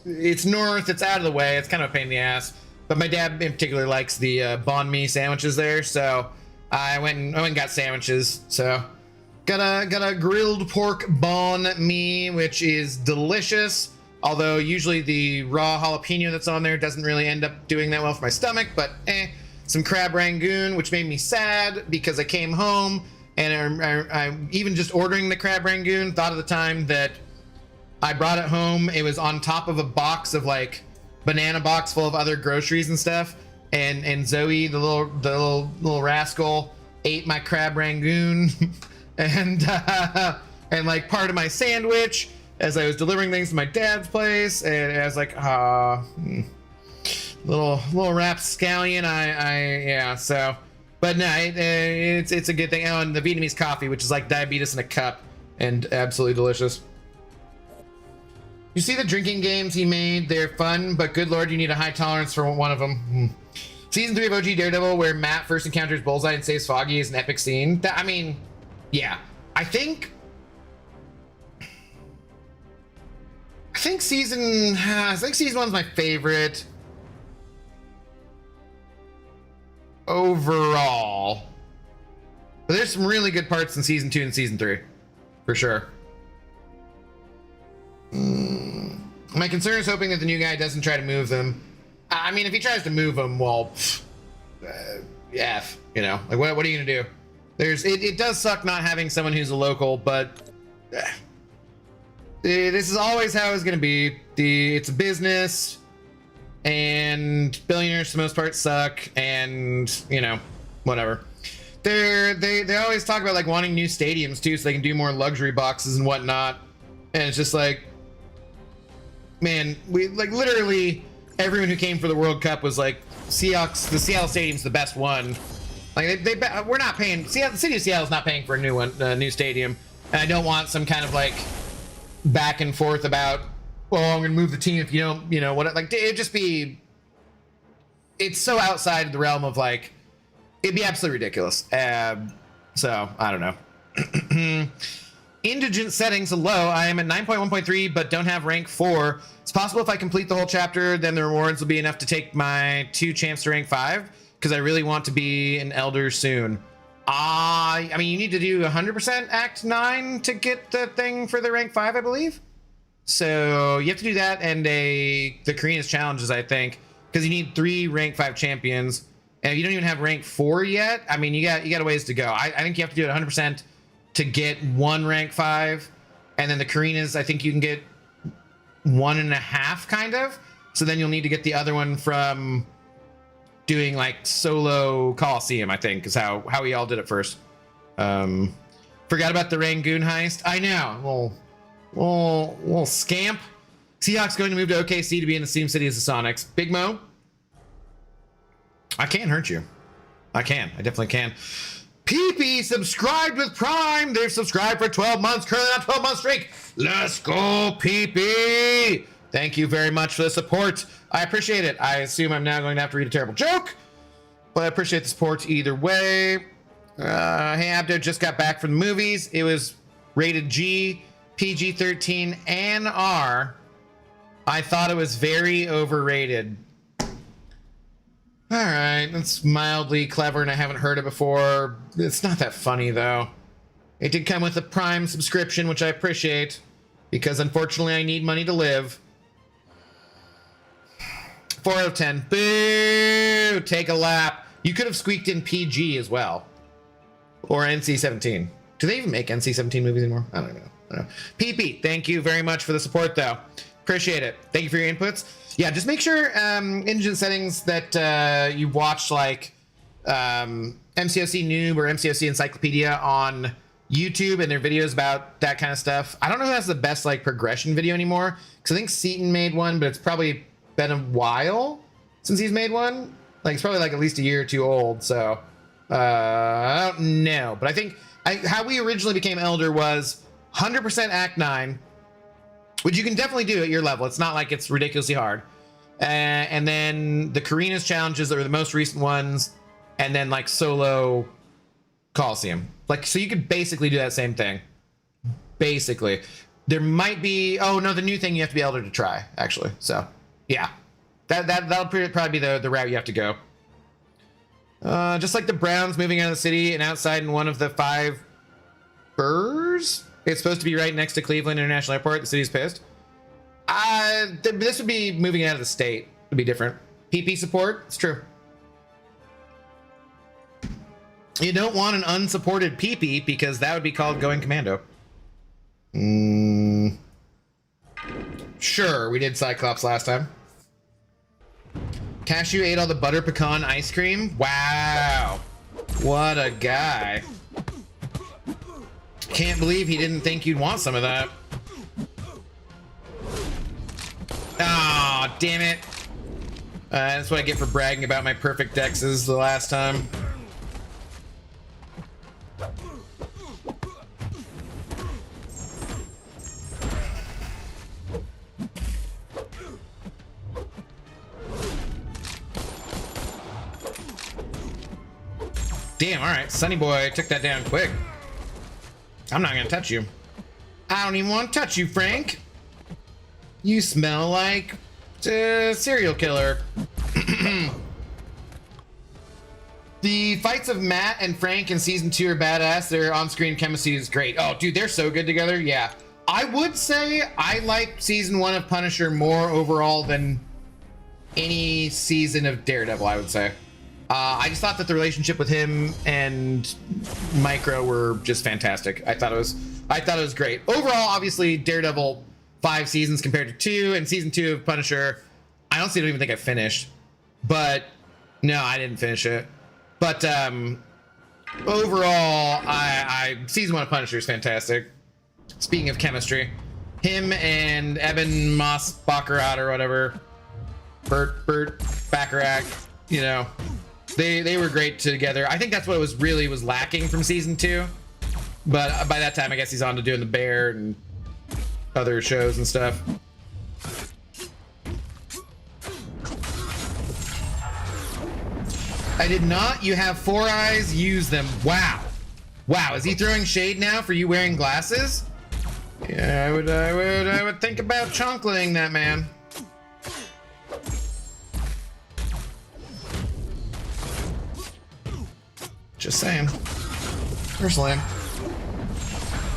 it's north, it's out of the way, it's kind of a pain in the ass, but my dad in particular likes the banh mi sandwiches there, so I went and got sandwiches. So got a grilled pork banh mi, which is delicious, although usually the raw jalapeno that's on there doesn't really end up doing that well for my stomach, but some crab rangoon, which made me sad because I came home And I even just ordering the crab rangoon, thought of the time that I brought it home. It was on top of a box of like banana box full of other groceries and stuff. And Zoe, the little rascal, ate my crab rangoon and like part of my sandwich as I was delivering things to my dad's place. And I was like, little rapscallion. Yeah. So, but no, it's a good thing. Oh, and the Vietnamese coffee, which is like diabetes in a cup and absolutely delicious. You see the drinking games he made? They're fun, but good lord, you need a high tolerance for one of them. Season 3 of OG Daredevil, where Matt first encounters Bullseye and saves Foggy, is an epic scene. I mean, yeah. I think season 1's my favorite overall. But there's some really good parts in season 2 and season 3, for sure. My concern is hoping that the new guy doesn't try to move them. I mean, if he tries to move them, well, yeah, you know, like what are you gonna do? It does suck not having someone who's a local, but this is always how it's gonna be. It's a business, and billionaires for the most part suck, and you know, whatever. They always talk about like wanting new stadiums too, so they can do more luxury boxes and whatnot. And it's just like, man, we like literally everyone who came for the World Cup was like, the Seattle Stadium's the best one. Like we're not paying. The city of Seattle's not paying for a new stadium, and I don't want some kind of like back and forth about, well, I'm gonna move the team if you don't, you know what? Like it'd just be, it's so outside the realm of like, it'd be absolutely ridiculous. So I don't know. Indigent settings, hello. I am at 9.1.3, but don't have rank 4. It's possible if I complete the whole chapter, then the rewards will be enough to take my 2 champs to rank 5, because I really want to be an elder soon. I mean, you need to do 100% Act 9 to get the thing for the rank 5, I believe. So you have to do that and the Korean's challenges, I think, because you need 3 rank 5 champions, and if you don't even have rank 4 yet, I mean, you got a ways to go. I think you have to do it 100% to get 1 rank 5, and then the Karenas, I think you can get 1.5 kind of. So then you'll need to get the other one from doing like solo Coliseum, I think is how we all did it first. Forgot about the Rangoon heist. I know, little scamp. Seahawks going to move to OKC to be in the same city as the Sonics. Big Mo, I can't hurt you. I definitely can. PP subscribed with Prime. They've subscribed for 12 months, currently on 12 month streak. Let's go, PP. Thank you very much for the support. I appreciate it. I assume I'm now going to have to read a terrible joke, but I appreciate the support either way. Hey, Abdo just got back from the movies. It was rated G, PG-13, and R. I thought it was very overrated. All right, that's mildly clever, and I haven't heard it before. It's not that funny, though. It did come with a Prime subscription, which I appreciate, because unfortunately I need money to live. 4 out of 10. Boo! Take a lap. You could have squeaked in PG as well. Or NC-17. Do they even make NC-17 movies anymore? I don't know. PP, thank you very much for the support, though. Appreciate it. Thank you for your inputs. Yeah, just make sure engine settings that you watch like MCOC Noob or MCOC Encyclopedia on YouTube and their videos about that kind of stuff. I don't know who has the best like progression video anymore, because I think Seaton made one, but it's probably been a while since he's made one. Like it's probably like at least a year or 2 old. So I don't know, but I think how we originally became Elder was 100% Act 9. Which you can definitely do at your level. It's not like it's ridiculously hard. And then the Karena's challenges that were the most recent ones, and then like solo Coliseum. Like, so you could basically do that same thing. Basically. There might be, oh no, the new thing you have to be able to try, actually. So, yeah. That'll probably be the route you have to go. Just like the Browns moving out of the city and outside in one of the 5 burrs. It's supposed to be right next to Cleveland International Airport. The city's pissed. This would be moving out of the state. It would be different. PP support. It's true. You don't want an unsupported PP because that would be called going commando. Sure, we did Cyclops last time. Cashew ate all the butter pecan ice cream. Wow. What a guy. Can't believe he didn't think you'd want some of that. Oh, damn it. That's what I get for bragging about my perfect dexes the last time. Damn, alright. Sunny Boy took that down quick. I'm not gonna touch you. I don't even want to touch you, Frank. You smell like a serial killer. The fights of Matt and Frank in season 2 are badass. Their on-screen chemistry is great. Oh, dude, they're so good together. Yeah. I would say I like season 1 of Punisher more overall than any season of Daredevil, I would say. I just thought that the relationship with him and Micro were just fantastic. I thought it was great. Overall, obviously, Daredevil 5 seasons compared to 2, and season 2 of Punisher, I don't even think I finished. But no, I didn't finish it. But overall, season 1 of Punisher is fantastic. Speaking of chemistry, him and Eben Moss Baccarat or whatever, Bert Baccarat, you know. They were great together. I think that's what was lacking from season 2. But by that time, I guess he's on to doing the Bear and other shows and stuff. I did not. You have 4 eyes. Use them. Wow. Wow. Is he throwing shade now for you wearing glasses? Yeah, I would think about chonkling that man. Just saying. Personally,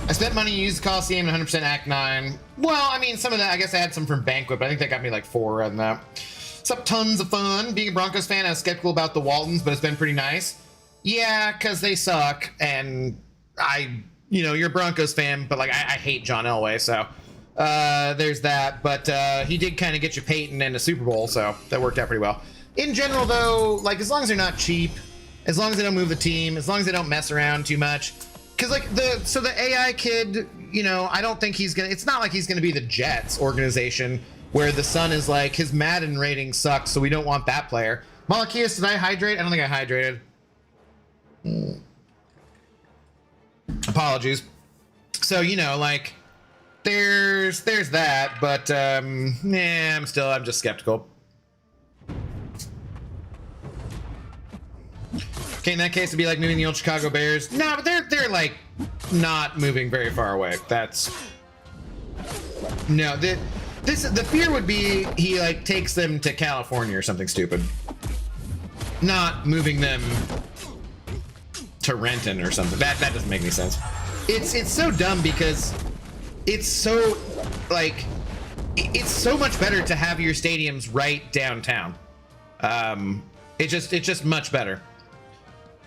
I spent money to use Coliseum and 100% Act 9. Well, I mean, some of that, I guess I had some from Banquet, but I think that got me like 4 rather than that. It's up tons of fun. Being a Broncos fan, I was skeptical about the Waltons, but it's been pretty nice. Yeah, because they suck, and you're a Broncos fan, but like, I hate John Elway, so there's that. But he did kind of get you Peyton and a Super Bowl, so that worked out pretty well. In general, though, like, as long as they're not cheap, as long as they don't move the team, as long as they don't mess around too much. Because, like, the AI kid, I don't think it's not like he's going to be the Jets organization where the Sun is like, his Madden rating sucks, so we don't want that player. Malachias, did I hydrate? I don't think I hydrated. Apologies. So, like, there's that, but, I'm just skeptical. Okay, in that case, it'd be like moving the old Chicago Bears. No, but they're like not moving very far away. The fear would be he like takes them to California or something stupid. Not moving them to Renton or something. That doesn't make any sense. It's so dumb because it's so like it's so much better to have your stadiums right downtown. It's just much better.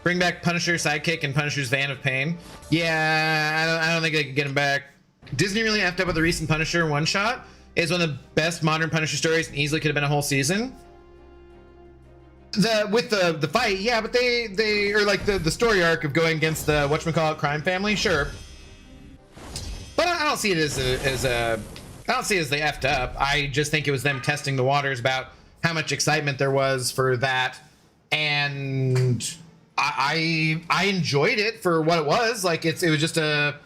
Bring back Punisher Sidekick and Punisher's Van of Pain. Yeah, I don't think they could get him back. Disney really effed up with the recent Punisher one-shot. It's one of the best modern Punisher stories and easily could have been a whole season. With the fight, yeah, but they are like the story arc of going against the whatchamacallit crime family, sure. But I don't see it as I don't see it as they effed up. I just think it was them testing the waters about how much excitement there was for that, and I enjoyed it for what it was. Like it was just a,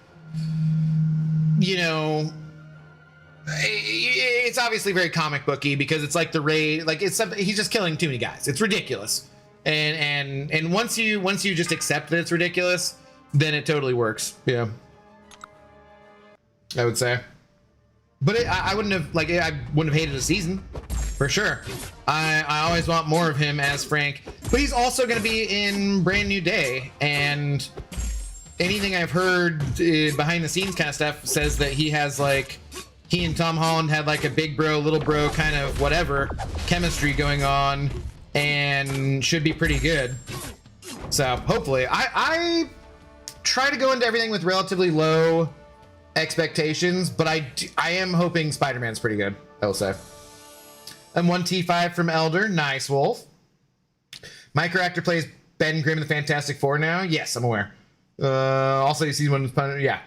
it's obviously very comic booky because it's like the raid, like it's something, he's just killing too many guys. It's ridiculous, and once you just accept that it's ridiculous, then it totally works. Yeah, I would say. But I wouldn't have hated a season for sure. I always want more of him as Frank, but he's also going to be in Brand New Day, and anything I've heard behind the scenes kind of stuff says that he and Tom Holland had like a big bro, little bro kind of whatever chemistry going on, and should be pretty good. So hopefully, I try to go into everything with relatively low expectations, but I am hoping Spider-Man's pretty good, I will say. And 1 T5 from Elder. Nice, Wolf. Microactor plays Ben Grimm in the Fantastic Four now. Yes, I'm aware. Also, you see one. Yeah.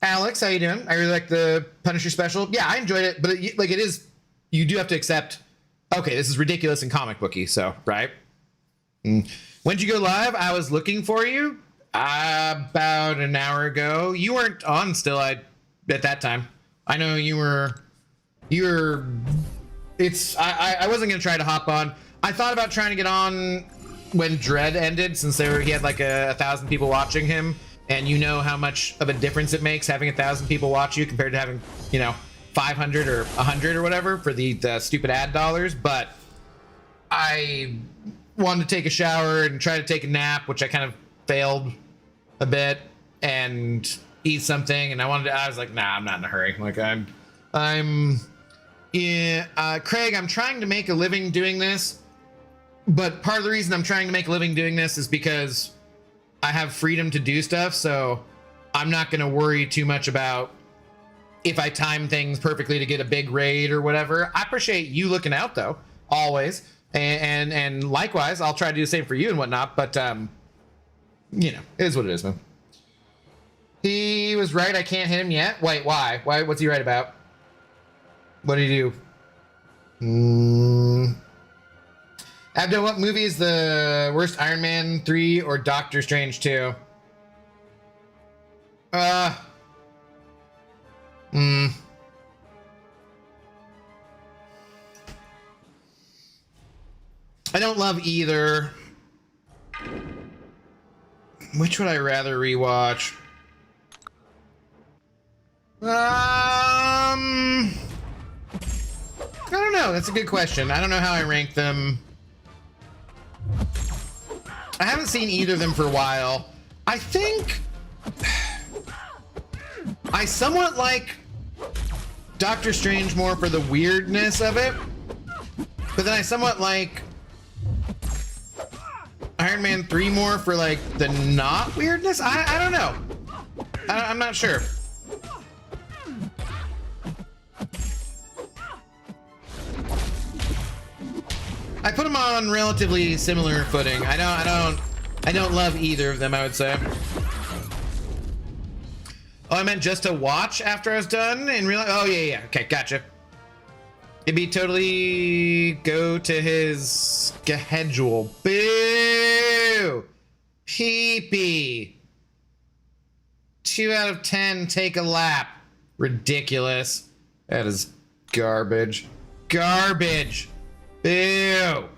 Alex, how you doing? I really like the Punisher special. Yeah, I enjoyed it, but it is. You do have to accept. Okay, this is ridiculous and comic booky. So right. When'd you go live? I was looking for you about an hour ago. You weren't on still. At that time. I know you were. It's. I wasn't gonna try to hop on. I thought about trying to get on when Dread ended, since he had like 1,000 people watching him, and you know how much of a difference it makes having 1,000 people watch you compared to having 500 or 100 or whatever for the stupid ad dollars. But I wanted to take a shower and try to take a nap, which I kind of failed a bit, and eat something, and I was like, nah, I'm not in a hurry. Like Craig, I'm trying to make a living doing this. But part of the reason I'm trying to make a living doing this is because I have freedom to do stuff, so I'm not going to worry too much about if I time things perfectly to get a big raid or whatever. I appreciate you looking out, though, always. And likewise, I'll try to do the same for you and whatnot, but, it is what it is, man. He was right, I can't hit him yet. Wait, why? What's he right about? What did he do? Abdo, what movie is the worst? Iron Man 3 or Doctor Strange 2? I don't love either. Which would I rather rewatch? I don't know. That's a good question. I don't know how I rank them. I haven't seen either of them for a while. I think I somewhat like Doctor Strange more for the weirdness of it, but then I somewhat like Iron Man 3 more for like the not weirdness. I don't know. I'm not sure. I put them on relatively similar footing. I don't love either of them, I would say. Oh, I meant just to watch after I was done and realize. Oh yeah. Okay, gotcha. It'd be totally go to his schedule. Boo! Pee-pee. 2 out of 10, take a lap. Ridiculous. That is garbage. Garbage. Ew.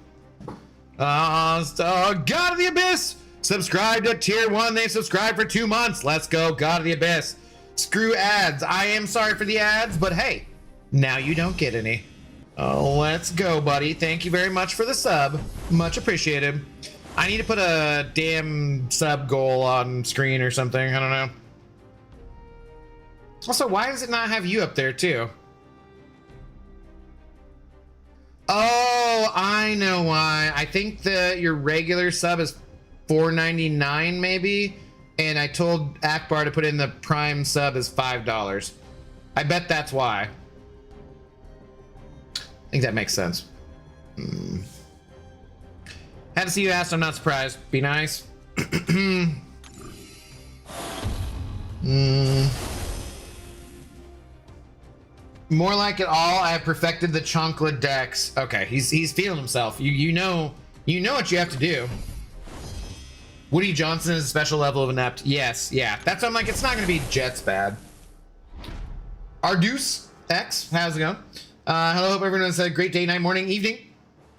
God of the Abyss. Subscribe to tier 1. They subscribed for 2 months. Let's go, God of the Abyss. Screw ads. I am sorry for the ads, but hey, now you don't get any. Oh, let's go, buddy. Thank you very much for the sub. Much appreciated. I need to put a damn sub goal on screen or something. I don't know. Also, why does it not have you up there too? Oh, I know why. I think your regular sub is $4.99 maybe, and I told Akbar to put in the Prime sub as $5. I bet that's why. I think that makes sense. Had to see you asked. I'm not surprised. Be nice. More like it all. I have perfected the Chonkla Dex. Okay, he's feeling himself. You know what you have to do. Woody Johnson is a special level of inept. Yes, yeah. That's why I'm like, it's not gonna be Jets bad. Arduce X, how's it going? Hello, hope everyone has a great day, night, morning, evening.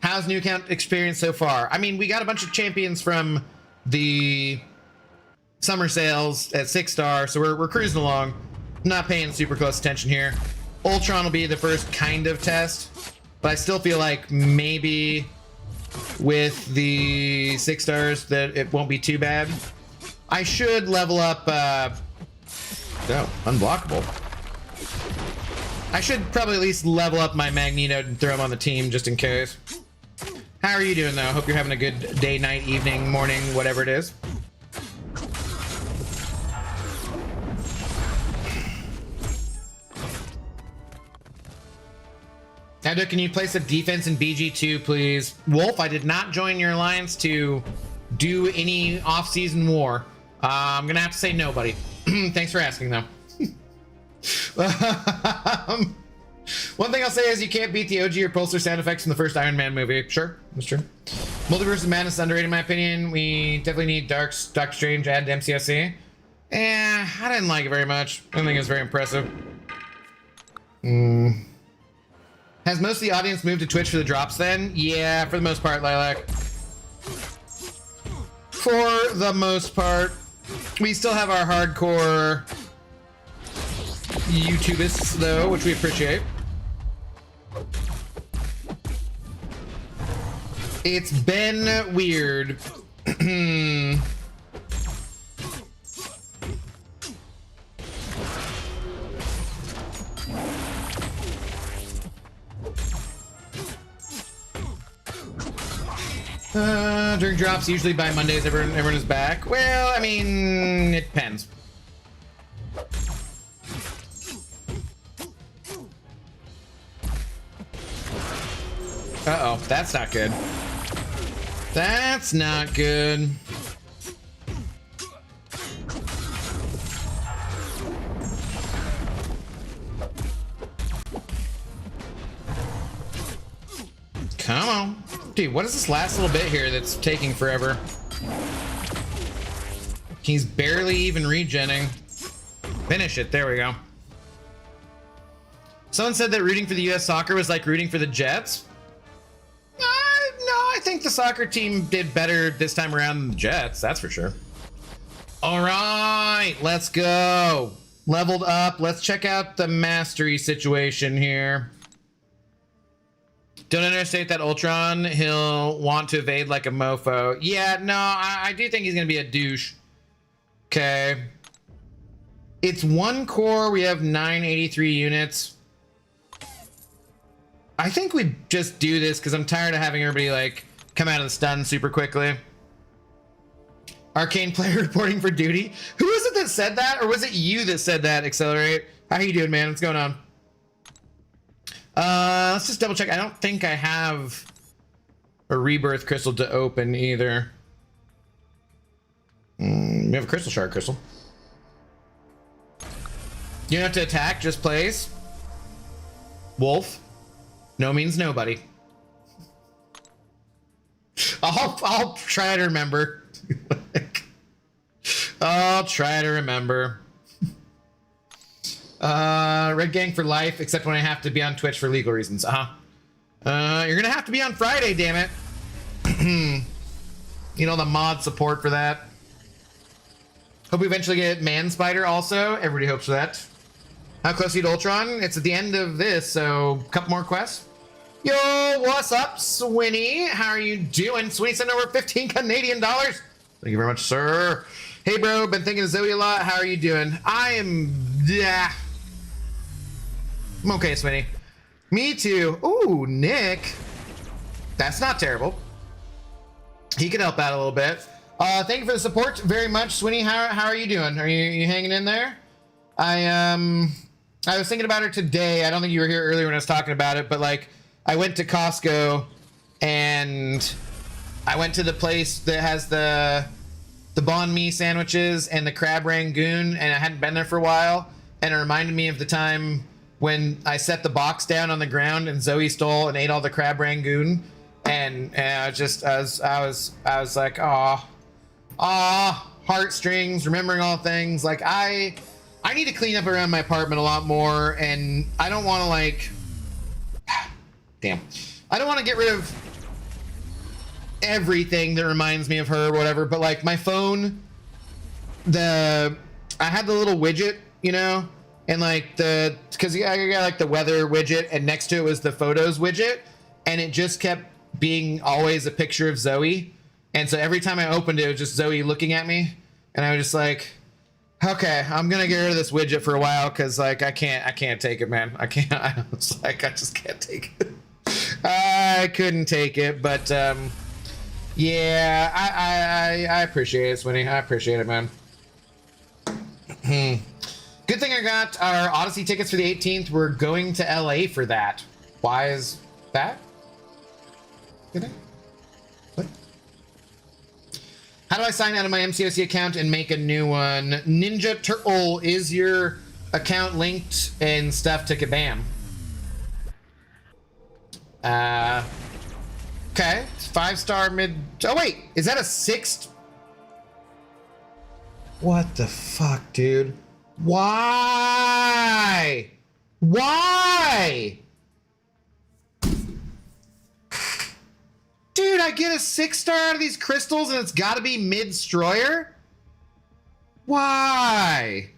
How's new account experience so far? I mean, we got a bunch of champions from the summer sales at 6-star, so we're cruising along. Not paying super close attention here. Ultron will be the first kind of test, but I still feel like maybe with the 6 stars that it won't be too bad. I should level up unblockable. I should probably at least level up my Magneto and throw him on the team just in case. How are you doing, though? Hope you're having a good day, night, evening, morning, whatever it is. Ado, can you place a defense in BG2, please? Wolf, I did not join your alliance to do any off-season war. I'm gonna have to say no, buddy. Thanks for asking, though. One thing I'll say is you can't beat the OG or Pulsar sound effects from the first Iron Man movie. Sure, that's true. Multiverse of Madness is underrated in my opinion. We definitely need Doctor Strange added to MCSC. I didn't like it very much. I don't think it was very impressive. Has most of the audience moved to Twitch for the drops then? Yeah, for the most part, Lilac. For the most part. We still have our hardcore YouTubists, though, which we appreciate. It's been weird. During drops, usually by Mondays, everyone is back. Well, I mean, it depends. Uh-oh, that's not good. That's not good. Come on. Dude, what is this last little bit here that's taking forever? He's barely even regenning. Finish it. There we go. Someone said that rooting for the US soccer was like rooting for the Jets. No, I think the soccer team did better this time around than the Jets. That's for sure. All right, let's go. Leveled up. Let's check out the mastery situation here. Don't understate that Ultron. He'll want to evade like a mofo. Yeah, no, I do think he's going to be a douche. Okay. It's one core. We have 983 units. I think we just do this because I'm tired of having everybody like come out of the stun super quickly. Arcane player reporting for duty. Who is it that said that? Or was it you that said that, Accelerate? How you doing, man? What's going on? Let's just double check. I don't think I have a rebirth crystal to open either. We have a crystal shard crystal. You don't have to attack, just plays. Wolf. No means nobody. I'll try to remember. I'll try to remember. Red Gang for life, except when I have to be on Twitch for legal reasons. You're gonna have to be on Friday, damn it. You know, the mod support for that. Hope we eventually get Man Spider also. Everybody hopes for that. How close are you to Ultron? It's at the end of this, so a couple more quests. Yo, what's up, Swinny? How are you doing? Swinny sent over 15 Canadian dollars. Thank you very much, sir. Hey, bro, been thinking of Zoe a lot. How are you doing? I'm okay, Swinny. Me too. Ooh, Nick. That's not terrible. He could help out a little bit. Thank you for the support very much, Swinny. How are you doing? Are you hanging in there? I was thinking about her today. I don't think you were here earlier when I was talking about it, but like I went to Costco and I went to the place that has the banh mi sandwiches and the crab rangoon, and I hadn't been there for a while, and it reminded me of the time when I set the box down on the ground and Zoe stole and ate all the crab rangoon, and I was like, heartstrings, remembering all things. Like I need to clean up around my apartment a lot more, and I don't want to like, damn, I don't want to get rid of everything that reminds me of her or whatever, but like my phone, I had the little widget, you know, and like because I got like the weather widget, and next to it was the photos widget, and it just kept being always a picture of Zoe, and so every time I opened it, it was just Zoe looking at me, and I was just like, okay, I'm gonna get rid of this widget for a while because like I can't take it, man. I just can't take it. I couldn't take it, but yeah, I appreciate it, Swinny. I appreciate it, man. Good thing I got our Odyssey tickets for the 18th. We're going to LA for that. Why is that? Did I? What? How do I sign out of my MCOC account and make a new one? Ninja Turtle, is your account linked and stuff to Kabam? Okay, 5-star mid. Oh wait, is that a 6th? What the fuck, dude? Why? Why? Dude, I get a 6-star out of these crystals and it's gotta be mid-stroyer? Why?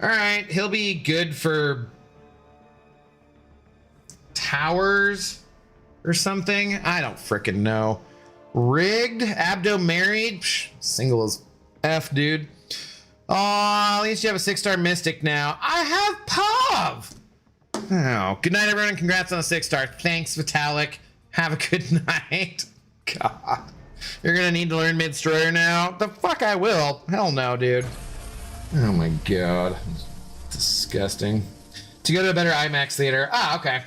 Alright, he'll be good for towers or something. I don't frickin' know. Rigged, Abdo married, psh, single as F, dude. Oh, at least you have a 6-star Mystic now. I have Pav. Oh, good night, everyone, and congrats on a 6-star. Thanks, Vitalik. Have a good night. God, you're gonna need to learn mid-stroyer now. The fuck I will. Hell no, dude. Oh my god, disgusting. To go to a better IMAX theater. Ah, okay.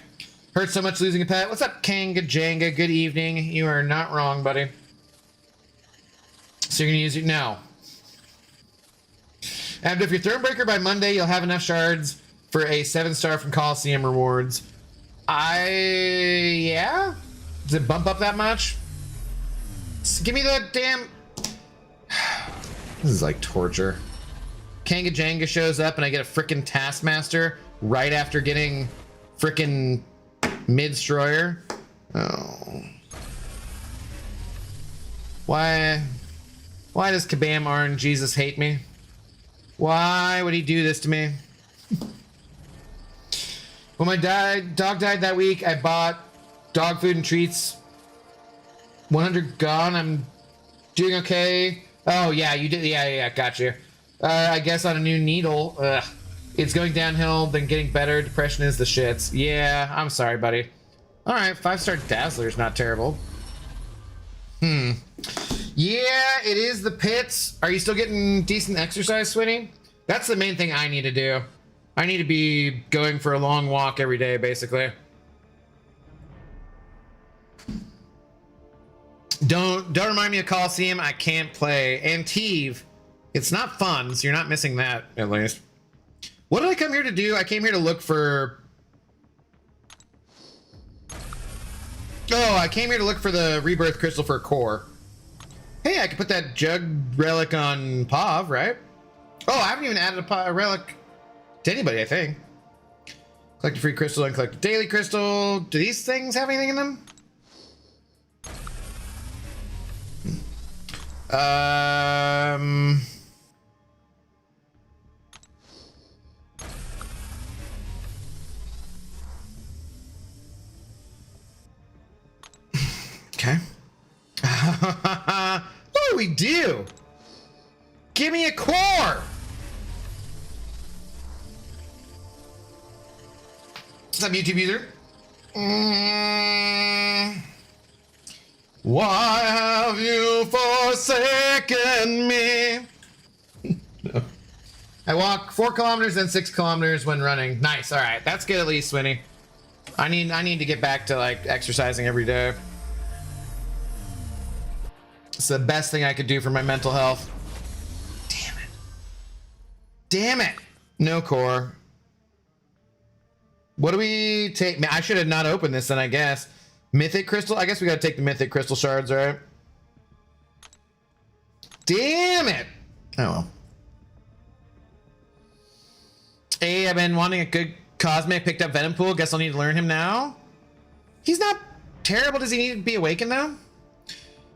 Hurt so much losing a pet. What's up, Kanga Janga? Good evening. You are not wrong, buddy. So you're gonna use it? No. And if you're Thronebreaker by Monday, you'll have enough shards for a 7-star from Coliseum rewards. Yeah? Does it bump up that much? Give me the damn... This is like torture. Kanga Janga shows up and I get a frickin' Taskmaster right after getting frickin' mid-stroyer. Oh. Why does Kabam RNGesus hate me? Why would he do this to me? When my dog died that week, I bought dog food and treats. 100 gone. I'm doing okay. Oh yeah, you did. Yeah, got you. I guess on a new needle. Ugh. It's going downhill, then getting better. Depression is the shits. Yeah, I'm sorry, buddy. All right, 5-star Dazzler's not terrible. Yeah, it is the pits. Are you still getting decent exercise, Swinny? That's the main thing I need to do. I need to be going for a long walk every day, basically. Don't remind me of Coliseum. I can't play. And Teve, it's not fun, so you're not missing that, at least. What did I come here to do? I came here to look for... Oh, I came here to look for the Rebirth Crystal for a core. Hey, I could put that Jug relic on Pav, right? Oh, I haven't even added a relic to anybody, I think. Collect a free crystal and collect a daily crystal. Do these things have anything in them? Okay. What do we do? Give me a core! What's up, YouTube user? Why have you forsaken me? No. I walk 4 kilometers and 6 kilometers when running. Nice, all right. That's good at least, Swinny. I need to get back to like exercising every day. It's the best thing I could do for my mental health. Damn it. Damn it. No core. What do we take? I should have not opened this then, I guess. Mythic Crystal? I guess we gotta take the Mythic Crystal shards, right? Damn it! Oh well. Hey, I've been wanting a good Cosmic. Picked up Venompool. Guess I'll need to learn him now. He's not terrible. Does he need to be awakened though?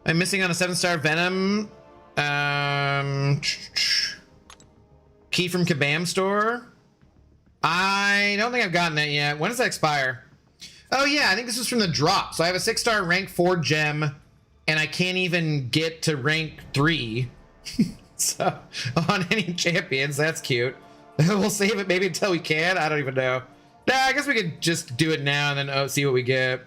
I'm missing on a 7-star Venom. Key from Kabam store. I don't think I've gotten that yet. When does that expire? Oh yeah, I think this is from the drop. So I have a 6-star rank 4 gem, and I can't even get to rank 3. So on any champions, that's cute. We'll save it maybe until we can. I don't even know. Nah, I guess we could just do it now and then see what we get.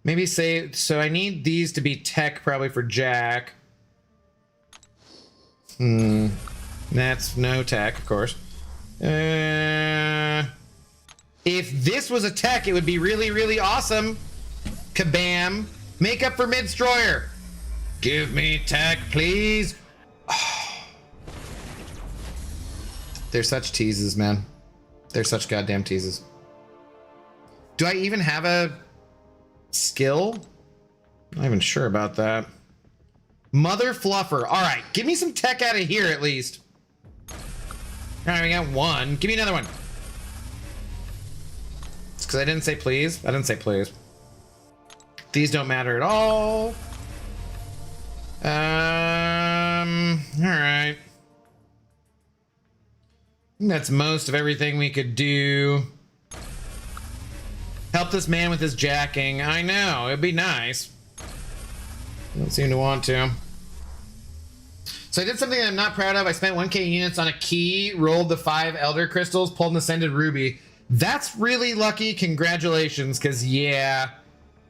Maybe save. So I need these to be tech probably for Jack. That's no tech, of course. If this was a tech, it would be really, really awesome. Kabam. Makeup for Mid-Stroyer. Give me tech, please. Oh. They're such teases, man. They're such goddamn teases. Do I even have a skill? I'm not even sure about that. Mother Fluffer. All right, give me some tech out of here at least. All right, we got one. Give me another one. It's because I didn't say please. I didn't say please. These don't matter at all. All right. I think that's most of everything we could do. Help this man with his jacking. I know, it'd be nice. Don't seem to want to. So I did something that I'm not proud of. I spent 1k units on a key, rolled the 5 Elder Crystals, pulled an Ascended Ruby. That's really lucky. Congratulations, because yeah,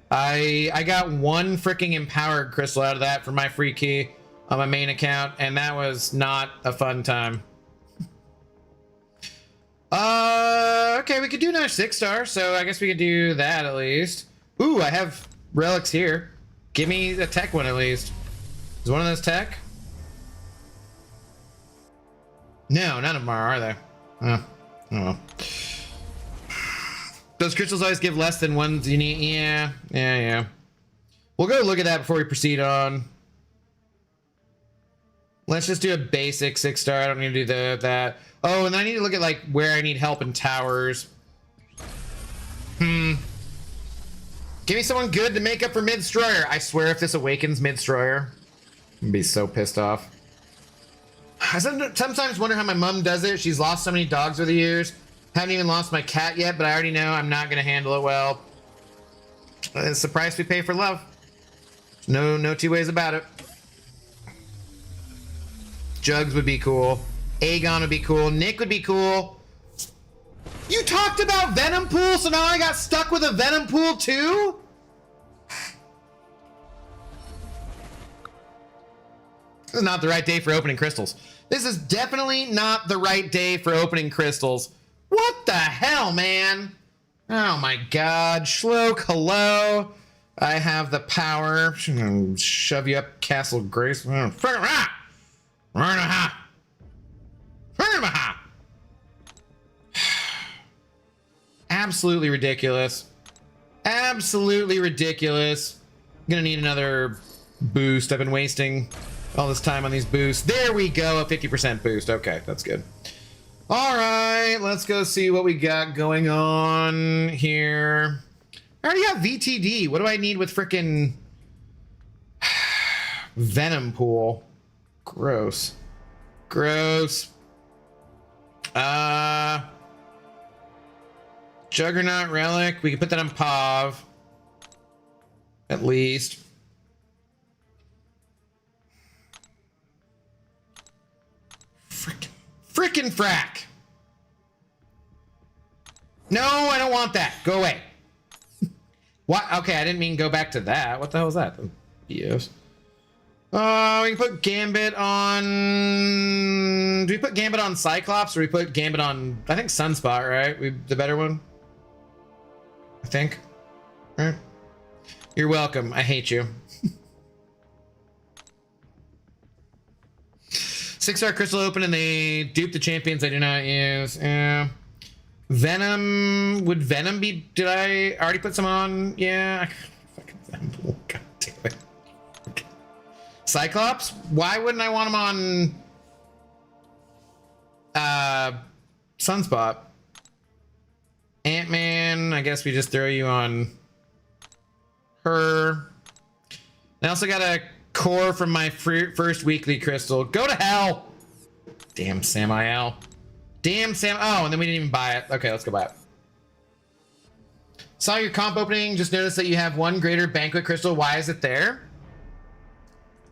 I got 1 freaking Empowered Crystal out of that for my free key on my main account, and that was not a fun time. Okay, we could do another 6-star, so I guess we could do that at least. Ooh, I have relics here. Give me a tech one at least. Is one of those tech? No, none of them are they? Oh well. Those crystals always give less than ones you need. Yeah. We'll go look at that before we proceed on. Let's just do a basic 6-star. I don't need to do that. Oh, and I need to look at like where I need help in towers. Give me someone good to make up for Mid-Stroyer. I swear if this awakens Mid-Stroyer, I'm gonna be so pissed off. I sometimes wonder how my mom does it. She's lost so many dogs over the years. Haven't even lost my cat yet, but I already know I'm not gonna handle it well. It's the price we pay for love. No two ways about it. Jugs would be cool. Aegon would be cool. Nick would be cool. You talked about Venom Pool, so now I got stuck with a Venom Pool too? This is not the right day for opening crystals. This is definitely not the right day for opening crystals. What the hell, man? Oh my god. Shloak, hello. I have the power. Shove you up Castle Grace. Absolutely ridiculous. Absolutely ridiculous. I'm gonna need another boost. I've been wasting all this time on these boosts. There we go, a 50% boost. Okay, that's good. All right, let's go see what we got going on here. I already have VTD. What do I need with frickin' Venom Pool? Gross. Gross. Juggernaut Relic. We can put that on Pav. At least. Frickin' frack. No, I don't want that. Go away. What? Okay, I didn't mean go back to that. What the hell was that? Yes. We can put Gambit on... Do we put Gambit on Cyclops, or we put Gambit on... I think Sunspot, right? The better one? I think. All right. You're welcome. I hate you. 6-star crystal open and they dupe the champions I do not use. Venom. Would Venom be... Did I already put some on? Yeah. Fucking Venom Pool. God damn it. Okay. Cyclops? Why wouldn't I want him on... Sunspot? Ant-Man. I guess we just throw you on... her. I also got a core from my first weekly crystal. Go to hell! Damn Samael. Damn Sam. Oh, and then we didn't even buy it. Okay, let's go buy it. Saw your comp opening. Just noticed that you have 1 greater banquet crystal. Why is it there?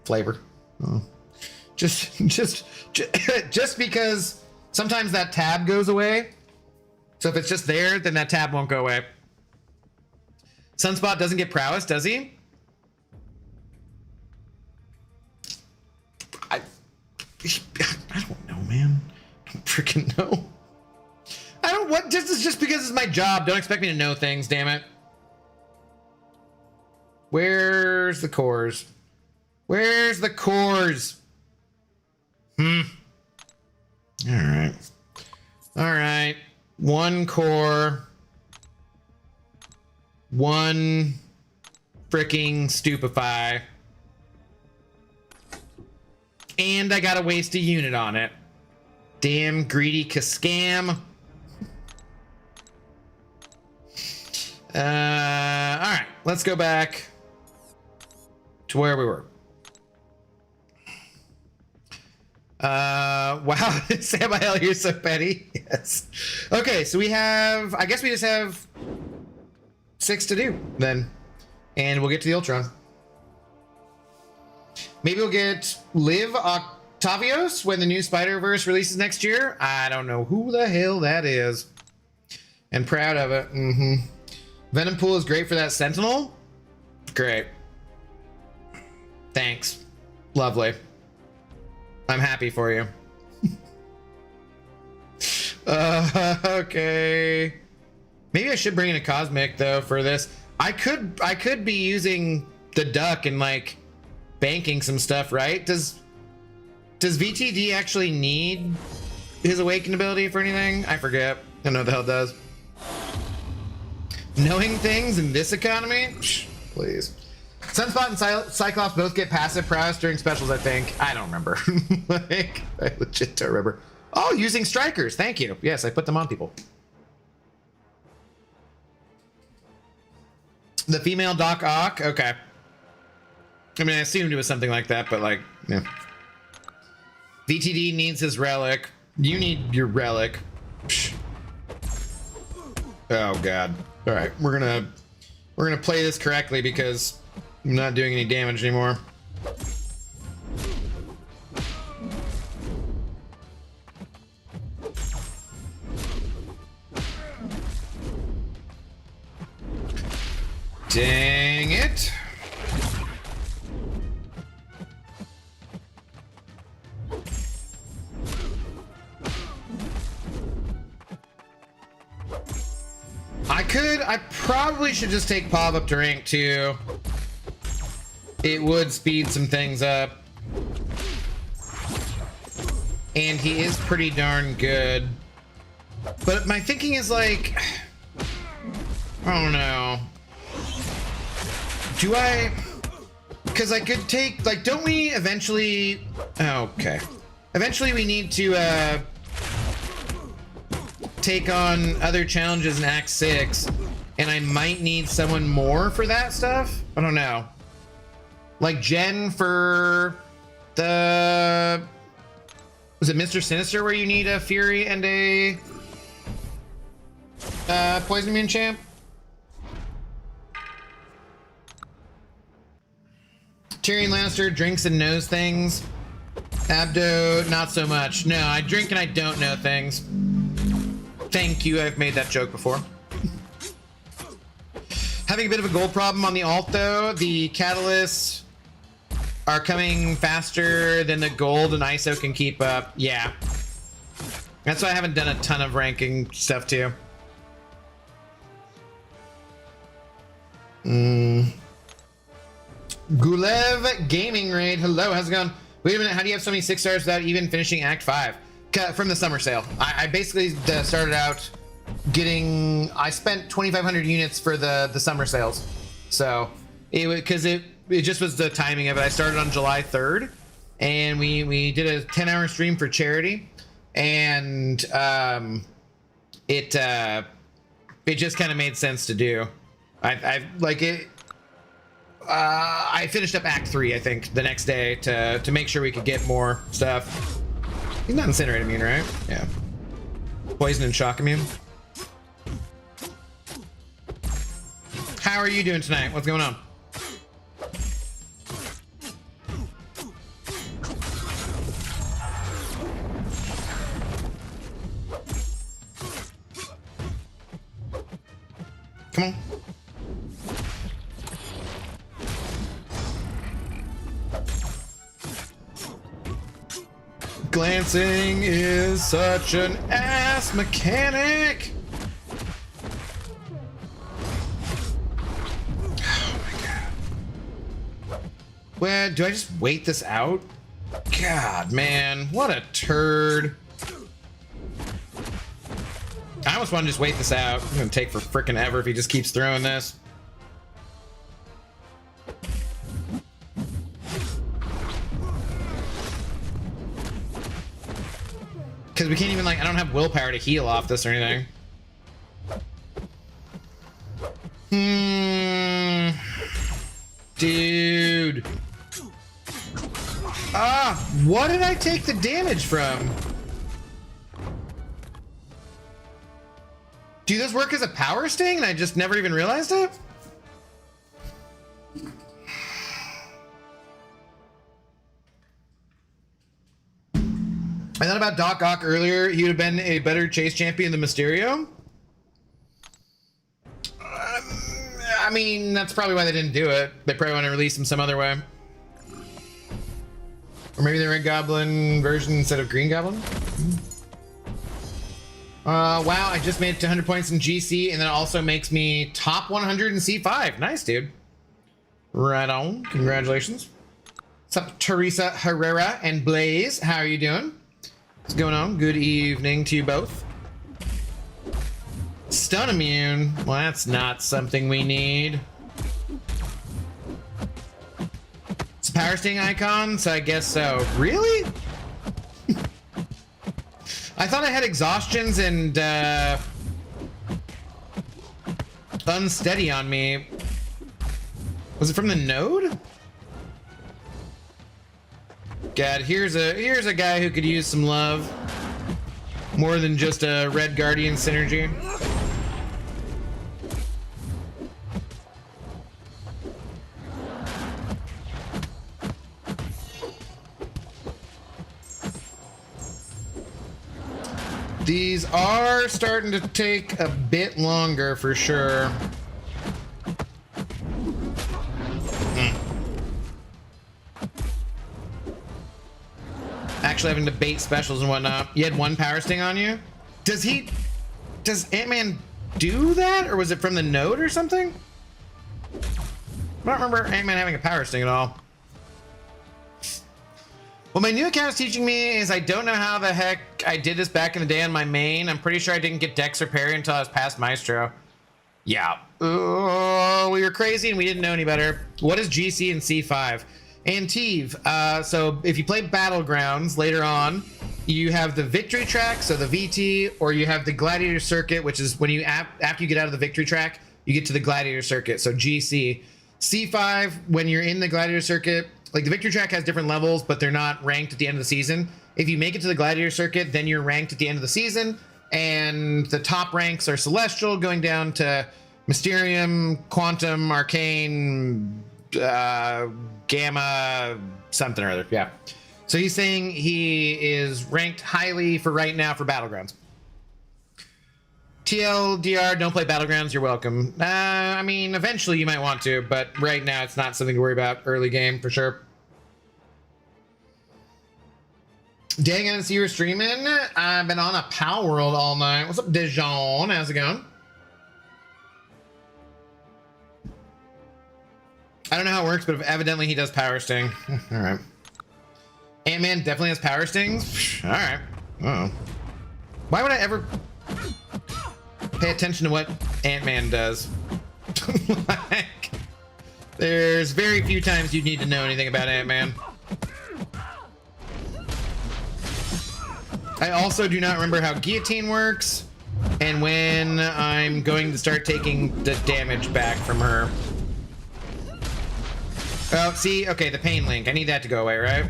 Flavor. Oh. Just because Sometimes that tab goes away. So if it's just there, then that tab won't go away. Sunspot doesn't get prowess, does he? I don't know, man. I don't freaking know. I don't what just because it's my job. Don't expect me to know things, damn it. Where's the cores? Where's the cores? All right. All right. One core. One freaking stupefy. And I gotta waste a unit on it. Damn greedy Cascam. All right, let's go back to where we were. Wow, Samuel, you're so petty. Yes. Okay, so we have, I guess we just have 6 to do then, and we'll get to the Ultron. Maybe we'll get Liv Octavios when the new Spider-Verse releases next year. I don't know who the hell that is, and proud of it. Venom Pool is great for that Sentinel. Great. Thanks. Lovely. I'm happy for you. Okay. Maybe I should bring in a Cosmic though for this. I could be using the duck and like banking some stuff, right? Does VTD actually need his awakened ability for anything? I forget. I don't know what the hell it does. Knowing things in this economy? Psh, please. Sunspot and Cyclops both get passive prowess during specials, I think. I don't remember. Like, I legit don't remember. Oh, using strikers. Thank you. Yes, I put them on people. The female Doc Ock? Okay. I mean, I assumed it was something like that, but like, yeah. VTD needs his relic. You need your relic. Psh. Oh, God. All right, we're gonna play this correctly because I'm not doing any damage anymore. Dang it. I probably should just take Pav up to rank 2. It would speed some things up. And he is pretty darn good. But my thinking is like, I don't know. Do I, because I could take, like, don't we eventually, okay. Eventually we need to take on other challenges in Act 6. And I might need someone more for that stuff. I don't know. Like Jen for the... Was it Mr. Sinister where you need a Fury and a Poison Immune champ? Tyrion Lannister drinks and knows things. Abdo, not so much. No, I drink and I don't know things. Thank you, I've made that joke before. Having a bit of a gold problem on the alt though. The catalysts are coming faster than the gold and ISO can keep up. Yeah. That's why I haven't done a ton of ranking stuff too. Gulev Gaming Raid. Hello, how's it going? Wait a minute, how do you have so many 6 stars without even finishing Act 5? From the summer sale. I basically started out getting, I spent 2,500 units for the summer sales. So because it just was the timing of it. I started on July 3rd and we did a 10-hour stream for charity, and it just kind of made sense to do. I like it. I finished up Act 3, I think, the next day to make sure we could get more stuff. He's not Incinerate immune, right? Yeah. Poison and shock immune. How are you doing tonight? What's going on? Come on. Glancing is such an ass mechanic. Oh my god. Well, do I just wait this out? God, man, what a turd. I almost want to just wait this out. It's gonna take for frickin' ever if he just keeps throwing this. Because we can't even, like, I don't have willpower to heal off this or anything. Dude. Ah, what did I take the damage from? Do this work as a power sting and I just never even realized it? I thought about Doc Ock earlier. He would have been a better chase champion than Mysterio. I mean, that's probably why they didn't do it. They probably want to release him some other way. Or maybe the Red Goblin version instead of Green Goblin. Wow, I just made it to 100 points in GC, and that also makes me top 100 in C5. Nice, dude. Right on. Congratulations. What's up, Teresa Herrera and Blaze? How are you doing? What's going on? Good evening to you both. Stun immune. Well, that's not something we need. It's a power sting icon, so I guess so. Really? I thought I had exhaustions and unsteady on me. Was it from the node? God, here's a guy who could use some love. More than just a Red Guardian synergy. These are starting to take a bit longer for sure. Actually having to bait specials and whatnot. You had one power sting on you? Does Ant-Man do that? Or was it from the node or something? I don't remember Ant-Man having a power sting at all. What my new account is teaching me is I don't know how the heck I did this back in the day on my main. I'm pretty sure I didn't get Dex or Parry until I was past Maestro. Yeah. We were crazy and we didn't know any better. What is GC and C5? Antive. So if you play Battlegrounds later on, you have the victory track, so the VT, or you have the gladiator circuit, which is when you after you get out of the victory track, you get to the gladiator circuit, so GC. C5, when you're in the gladiator circuit, like the victory track has different levels, but they're not ranked at the end of the season. If you make it to the gladiator circuit, then you're ranked at the end of the season, and the top ranks are Celestial, going down to Mysterium, Quantum, Arcane, Gamma, something or other. Yeah. So he's saying he is ranked highly for right now for Battlegrounds. TLDR, don't play Battlegrounds, you're welcome. I mean, eventually you might want to, but right now it's not something to worry about. Early game, for sure. Dang, I didn't see you were streaming. I've been on a Pal World all night. What's up, Dijon? How's it going? I don't know how it works, but evidently he does power sting. All right. Ant-Man definitely has power stings. All right. Uh-oh. Why would I ever pay attention to what Ant-Man does? Like, there's very few times you need to know anything about Ant-Man. I also do not remember how guillotine works and when I'm going to start taking the damage back from her. Oh, see? Okay, the pain link. I need that to go away, right?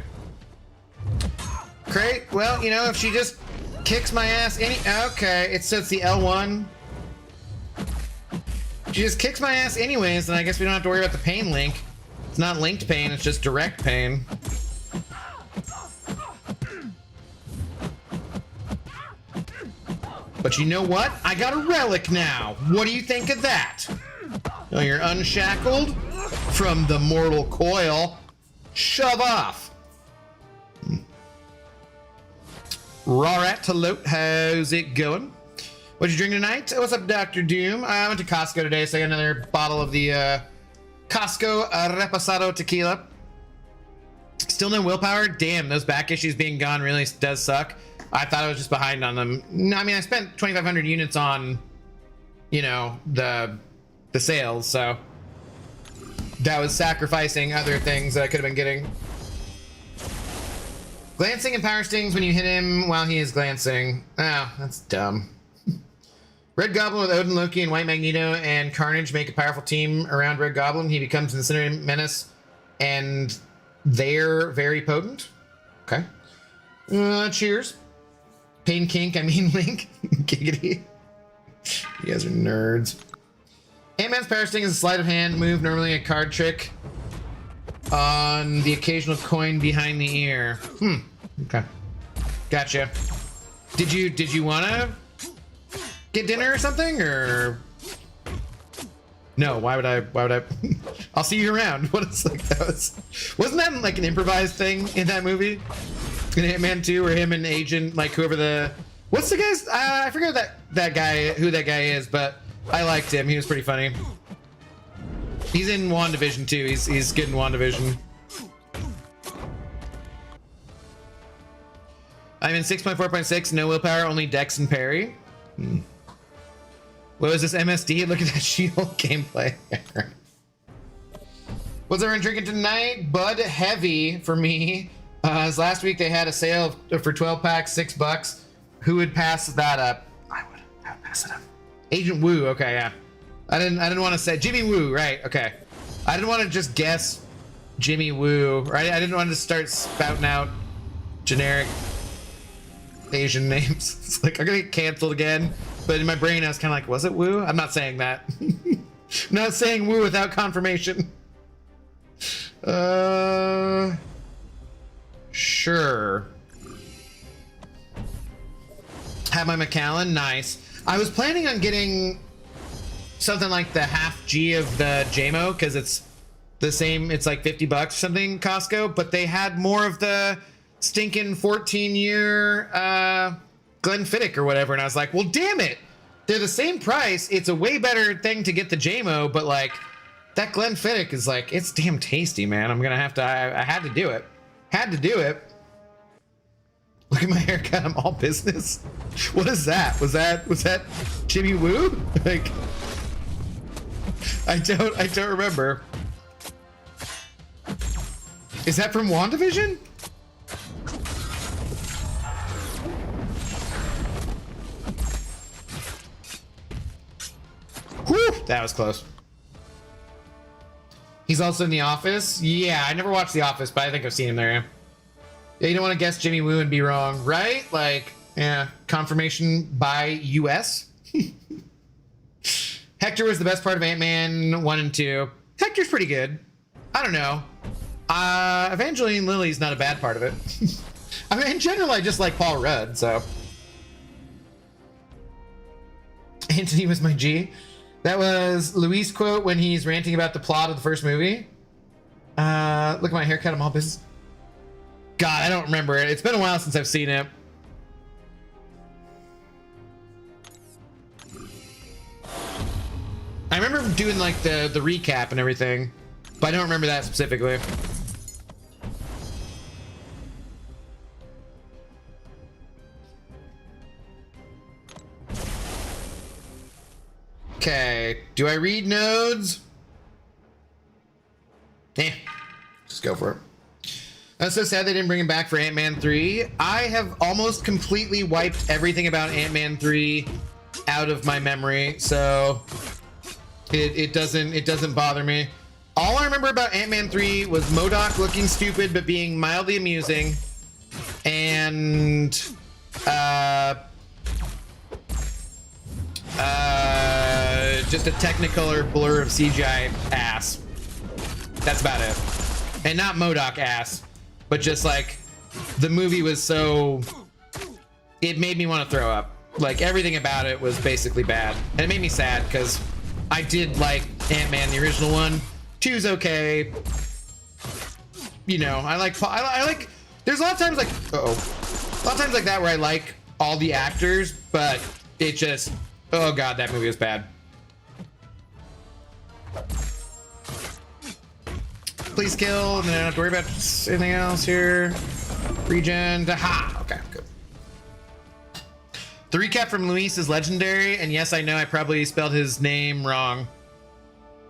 Great. Well, you know, if she just kicks my ass okay, it's the L1. She just kicks my ass anyways, then I guess we don't have to worry about the pain link. It's not linked pain, it's just direct pain. But you know what? I got a relic now. What do you think of that? Now you're unshackled from the mortal coil. Shove off. Rawrat to Lote, how's it going? What'd you drink tonight? What's up, Dr. Doom? I went to Costco today, so I got another bottle of the Costco Reposado tequila. Still no willpower? Damn, those back issues being gone really does suck. I thought I was just behind on them. No, I mean, I spent 2,500 units on, you know, the sales, so that was sacrificing other things that I could have been getting. Glancing and power stings when you hit him while he is glancing. Oh, that's dumb. Red Goblin with Odin, Loki, and White Magneto and Carnage make a powerful team around Red Goblin. He becomes an incendiary menace, and they're very potent. Okay. Cheers. Pain Kink, I mean Link. Giggity. You guys are nerds. Ant-Man's Power Sting is a sleight of hand move, normally a card trick on the occasional coin behind the ear. Okay. Gotcha. Did you wanna get dinner or something, or no? Why would I I'll see you around. What is like that wasn't that like an improvised thing in that movie in Ant-Man 2, or him and Agent, like whoever the what's the guy's I forget that guy who that guy is, but I liked him. He was pretty funny. He's in WandaVision too. He's good in WandaVision. I'm in 6.4.6, no willpower, only Dex and parry. What was this MSD? Look at that She-Hulk gameplay. What's everyone drinking tonight? Bud Heavy for me. As last week they had a sale for 12 packs, $6. Who would pass that up? I would. Pass it up. Agent Woo. Okay, yeah. I didn't want to say Jimmy Woo. Right. Okay. I didn't want to just guess Jimmy Woo. Right. I didn't want to start spouting out generic Asian names. It's like I'm gonna get canceled again. But in my brain, I was kind of like, was it Woo? I'm not saying that. I'm not saying Woo without confirmation. Sure. Have my Macallan, nice. I was planning on getting something like the half G of the JMO because it's the same. It's like $50 or something, Costco, but they had more of the stinking 14-year Glenfiddich or whatever, and I was like, well, damn it, they're the same price. It's a way better thing to get the JMO, but like that Glenfiddich is like, it's damn tasty, man. I'm gonna have to. I had to do it. Had to do it. Look at my haircut. I'm all business. What is that? Was that Jimmy Woo? Like, I don't remember. Is that from WandaVision? Whew, that was close. He's also in The Office. Yeah, I never watched The Office, but I think I've seen him there. Yeah, you don't want to guess Jimmy Woo and be wrong, right? Like, yeah, confirmation by US. Hector was the best part of Ant-Man 1 and 2. Hector's pretty good. I don't know. Evangeline Lilly's not a bad part of it. I mean, in general, I just like Paul Rudd, so. Anthony was my G. That was Luis' quote when he's ranting about the plot of the first movie. Look at my haircut, I'm all business. God, I don't remember it. It's been a while since I've seen it. I remember doing like the recap and everything, but I don't remember that specifically. Okay, do I read nodes? Eh, just go for it. I'm so sad they didn't bring him back for Ant-Man 3. I have almost completely wiped everything about Ant-Man 3 out of my memory, so it doesn't bother me. All I remember about Ant-Man 3 was MODOK looking stupid but being mildly amusing, and just a Technicolor blur of CGI ass. That's about it. And not MODOK ass, but just like the movie was so, it made me want to throw up. Like everything about it was basically bad, and it made me sad because I did like Ant-Man, the original one. 2's okay. You know, I like. There's a lot of times like, a lot of times like that where I like all the actors, but it just, oh god, that movie was bad. Please kill, and then I don't have to worry about anything else here. Regen, ha, okay, good. The recap from Luis is legendary, and yes, I know I probably spelled his name wrong.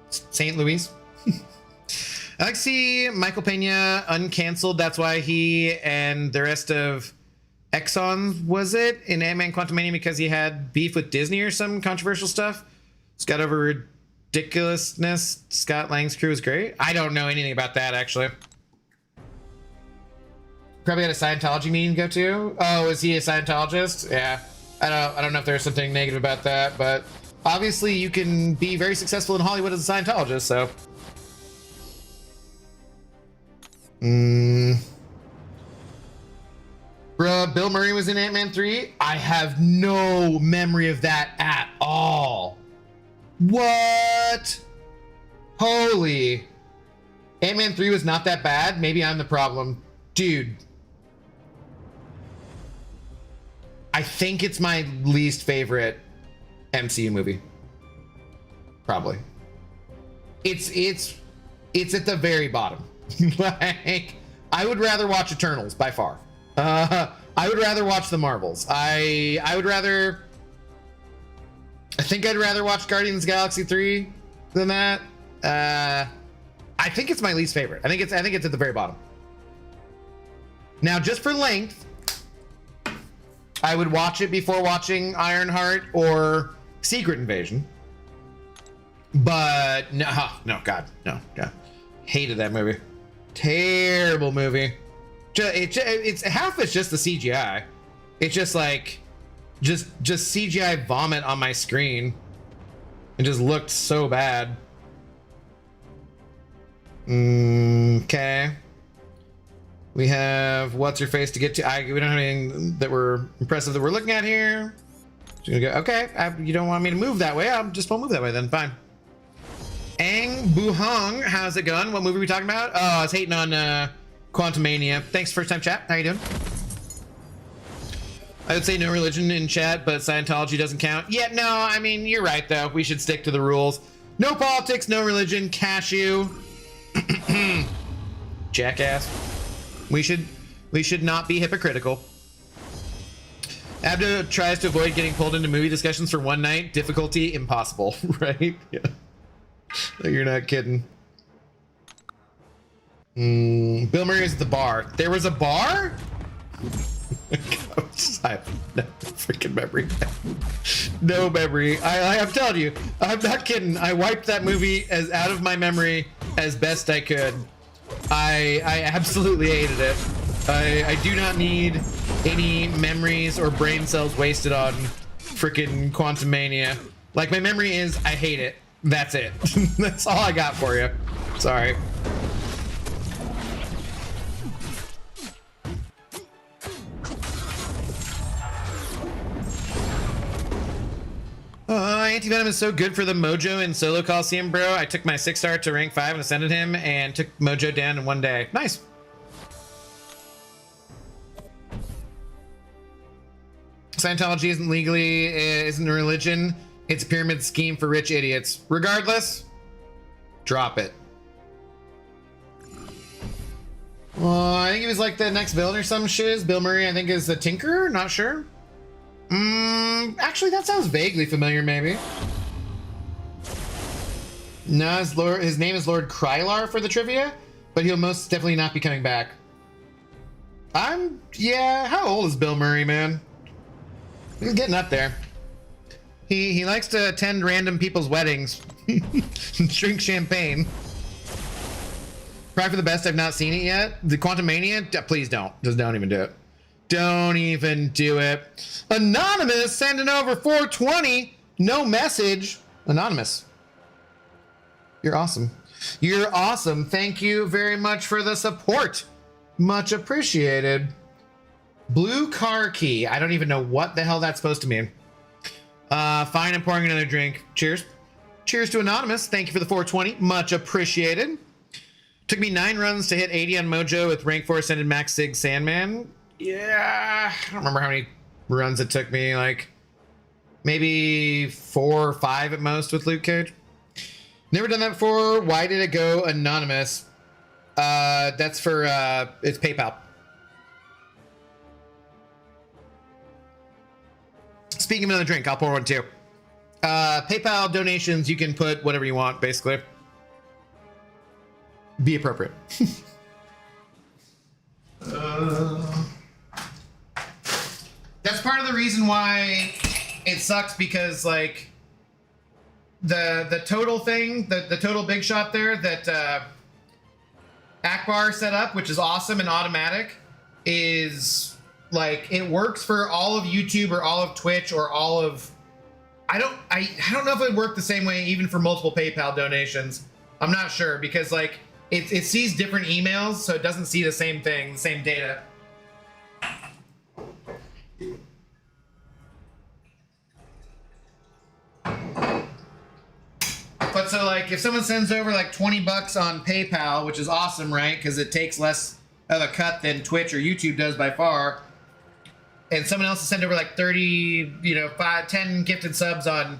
Saint Luis. I like to see Michael Pena uncanceled. That's why he and the rest of Exxon, was it, in Ant-Man Quantumania, because he had beef with Disney or some controversial stuff. Scott over ridiculousness. Scott Lang's crew is great. I don't know anything about that, actually. Probably had a Scientology meeting to go to. Oh, is he a Scientologist? Yeah. I don't know if there's something negative about that, but obviously you can be very successful in Hollywood as a Scientologist, so. Bruh, Bill Murray was in Ant-Man 3? I have no memory of that at all. What? Holy. Ant-Man 3 was not that bad? Maybe I'm the problem. Dude. I think it's my least favorite MCU movie. Probably. It's at the very bottom. Like, I would rather watch Eternals by far. I would rather watch the Marvels. I think I'd rather watch Guardians of the Galaxy 3 than that. I think it's my least favorite. I think it's at the very bottom. Now, just for length, I would watch it before watching Ironheart or Secret Invasion. But no, God, hated that movie. Terrible movie. It's half it's just the CGI. It's just like, just CGI vomit on my screen. It just looked so bad. Okay. We have what's your face to get to. We don't have anything that we're impressive that we're looking at here. So you're gonna go, okay, you don't want me to move that way. I just won't move that way then. Fine. Ang Buhong, how's it going? What movie are we talking about? Oh, I was hating on Quantumania. Thanks, first time chat. How you doing? I would say no religion in chat, but Scientology doesn't count. Yeah, no, I mean, you're right, though. We should stick to the rules. No politics, no religion, cashew. Jackass. We should not be hypocritical. Abdo tries to avoid getting pulled into movie discussions for one night. Difficulty, impossible, right? Yeah. You're not kidding. Bill Murray is at the bar. There was a bar? I have no freaking memory. No memory. I'm telling you, I'm not kidding. I wiped that movie as out of my memory as best I could. I absolutely hated it. I do not need any memories or brain cells wasted on freaking Quantumania. Like, my memory is, I hate it. That's it. That's all I got for you. Sorry. Anti-Venom is so good for the Mojo in Solo Coliseum, bro. I took my 6-star to rank 5 and ascended him and took Mojo down in one day. Nice. Scientology isn't a religion. It's a pyramid scheme for rich idiots. Regardless, drop it. Well, I think he was like the next villain or some shiz. Bill Murray, I think, is the Tinkerer. Not sure. Actually, that sounds vaguely familiar, maybe. No, his name is Lord Krylar for the trivia, but he'll most definitely not be coming back. Yeah, how old is Bill Murray, man? He's getting up there. He likes to attend random people's weddings and drink champagne. Probably for the best, I've not seen it yet. The Quantumania, please don't. Just don't even do it. Don't even do it. Anonymous sending over 420. No message. Anonymous. You're awesome. You're awesome. Thank you very much for the support. Much appreciated. Blue car key. I don't even know what the hell that's supposed to mean. Fine, I'm pouring another drink. Cheers. Cheers to Anonymous. Thank you for the 420. Much appreciated. Took me 9 runs to hit 80 on Mojo with rank 4 ascended max sig Sandman. Yeah, I don't remember how many runs it took me. Like maybe 4 or 5 at most with Luke Cage. Never done that before. Why did it go anonymous? That's for it's PayPal. Speaking of another drink, I'll pour one too. PayPal donations, you can put whatever you want, basically. Be appropriate. That's part of the reason why it sucks, because like the total thing, the total big shot there that Akbar set up, which is awesome and automatic, is like it works for all of YouTube or all of Twitch or all of I don't know if it would work the same way even for multiple PayPal donations. I'm not sure, because like it sees different emails, so it doesn't see the same thing, the same data. But so like if someone sends over like 20 bucks on PayPal, which is awesome, right? Because it takes less of a cut than Twitch or YouTube does by far. And someone else will send over like 30, 5, 10 gifted subs on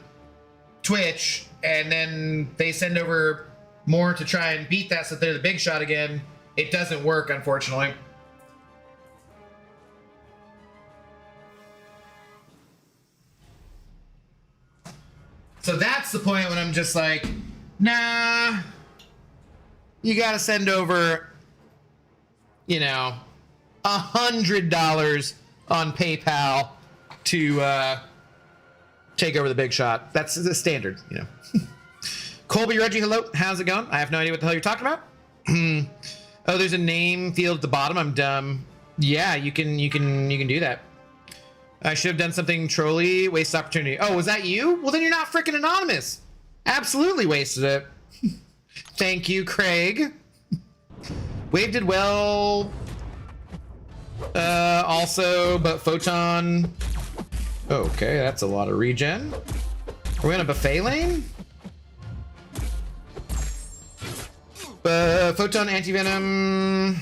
Twitch, and then they send over more to try and beat that so they're the big shot again. It doesn't work, unfortunately. So that's the point when I'm just like, nah, you gotta send over, $100 on PayPal to take over the big shot. That's the standard, Colby Reggie, hello. How's it going? I have no idea what the hell you're talking about. Oh, there's a name field at the bottom. I'm dumb. Yeah, you can do that. I should have done something trolly. Waste opportunity. Oh, was that you? Well, then you're not freaking anonymous. Absolutely wasted it. Thank you, Craig. Wave did well. Also, but Photon. Okay, that's a lot of regen. Are we on a buffet lane? Photon anti-venom.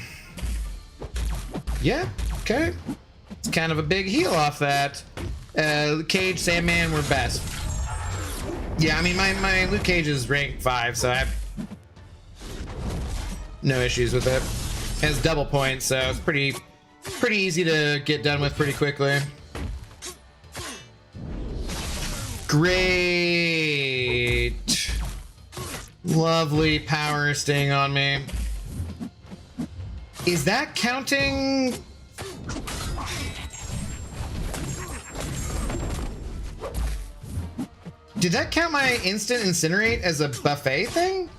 Yeah, okay. It's kind of a big heal off that. Cage, Sandman were best. Yeah, I mean, my Luke Cage is rank 5, so I have no issues with it. It has double points, so it's pretty easy to get done with pretty quickly. Great. Lovely power sting on me. Is that counting? Did that count my instant incinerate as a buffet thing?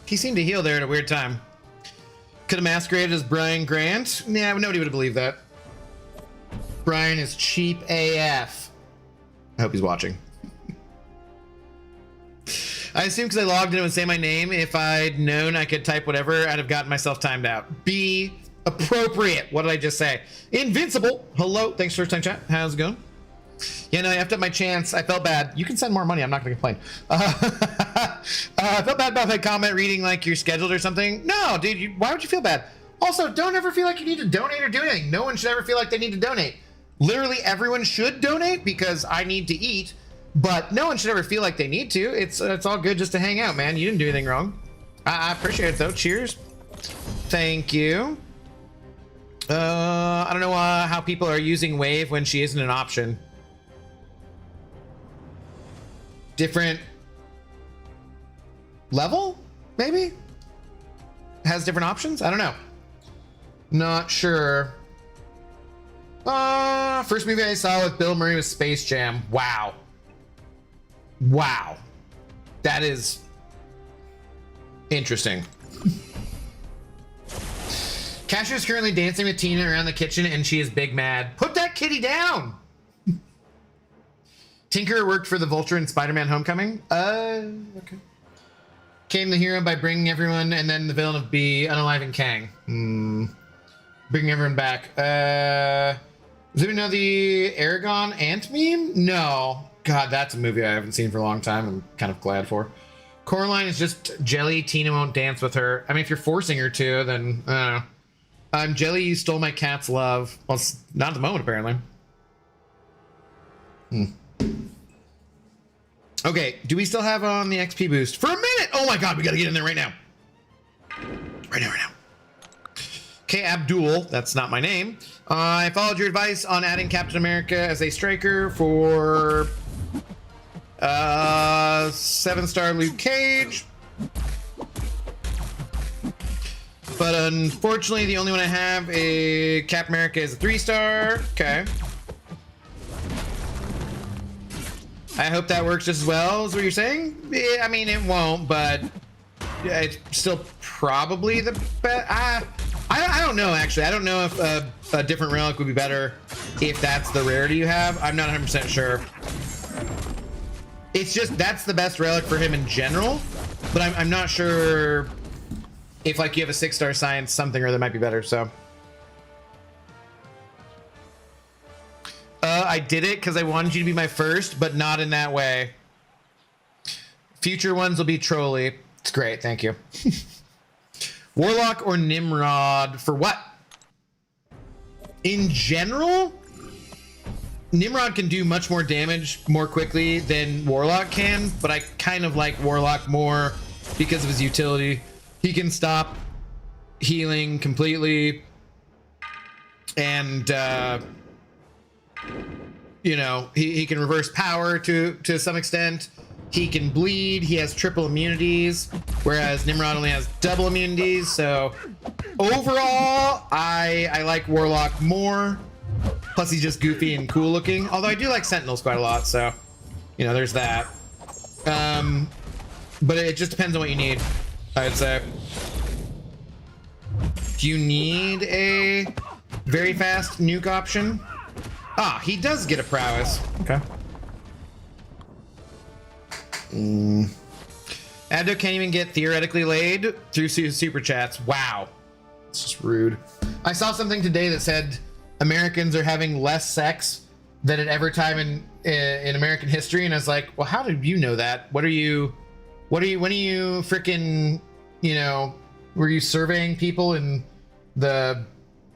He seemed to heal there at a weird time. Could have masqueraded as Brian Grant? Yeah, nobody would have believed that. Brian is cheap AF. I hope he's watching. I assume because I logged in and would say my name, if I'd known I could type whatever, I'd have gotten myself timed out. Be appropriate. What did I just say? Invincible. Hello. Thanks for first time chat. How's it going? Yeah, no, I effed up my chance. I felt bad. You can send more money. I'm not going to complain. I felt bad about that comment reading like you're scheduled or something. No, dude, why would you feel bad? Also, don't ever feel like you need to donate or do anything. No one should ever feel like they need to donate. Literally everyone should donate because I need to eat, but no one should ever feel like they need to. It's all good just to hang out, man. You didn't do anything wrong. I appreciate it though. Cheers. Thank you. I don't know how people are using Wave when she isn't an option. Different level, maybe? Has different options? I don't know. Not sure. First movie I saw with Bill Murray was Space Jam. Wow. Wow. That is interesting. Cashew is currently dancing with Tina around the kitchen and she is big mad. Put that kitty down! Tinker worked for the Vulture in Spider-Man Homecoming. Okay. Came the hero by bringing everyone, and then the villain of B, unaliving Kang. Bringing everyone back. Does anyone know the Aragon Ant meme? No. God, that's a movie I haven't seen for a long time. I'm kind of glad for. Coraline is just Jelly. Tina won't dance with her. I mean, if you're forcing her to, then I don't know. I'm Jelly. You stole my cat's love. Well, it's not at the moment, apparently. Okay, do we still have on the XP boost for a minute? Oh my God, we gotta get in there right now. Right now. Okay, Abdul, that's not my name. I followed your advice on adding Captain America as a striker for 7-star Luke Cage. But unfortunately, the only one I have is Cap America is a 3-star. Okay. I hope that works just as well as what you're saying. I mean, it won't, but it's still probably the best. I don't know, actually. I don't know if a different relic would be better if that's the rarity you have. I'm not 100% sure. It's just, that's the best relic for him in general, but I'm not sure if, like, you have a 6-star science something or other might be better, so. I did it because I wanted you to be my first, but not in that way. Future ones will be Trolley. It's great, thank you. Warlock or Nimrod for what? In general, Nimrod can do much more damage more quickly than Warlock can, but I kind of like Warlock more because of his utility. He can stop healing completely, and you know, he can reverse power to some extent. He can bleed. He has triple immunities, whereas Nimrod only has double immunities. So overall, I like Warlock more. Plus, he's just goofy and cool looking. Although I do like Sentinels quite a lot, so you know, there's that. But it just depends on what you need, I'd say. Do you need a very fast nuke option? Ah, he does get a prowess. Okay. Abdo can't even get theoretically laid through super chats. Wow. It's just rude. I saw something today that said Americans are having less sex than at every time in American history, and I was like, well, how did you know that? When are you freaking, you know, were you surveying people in the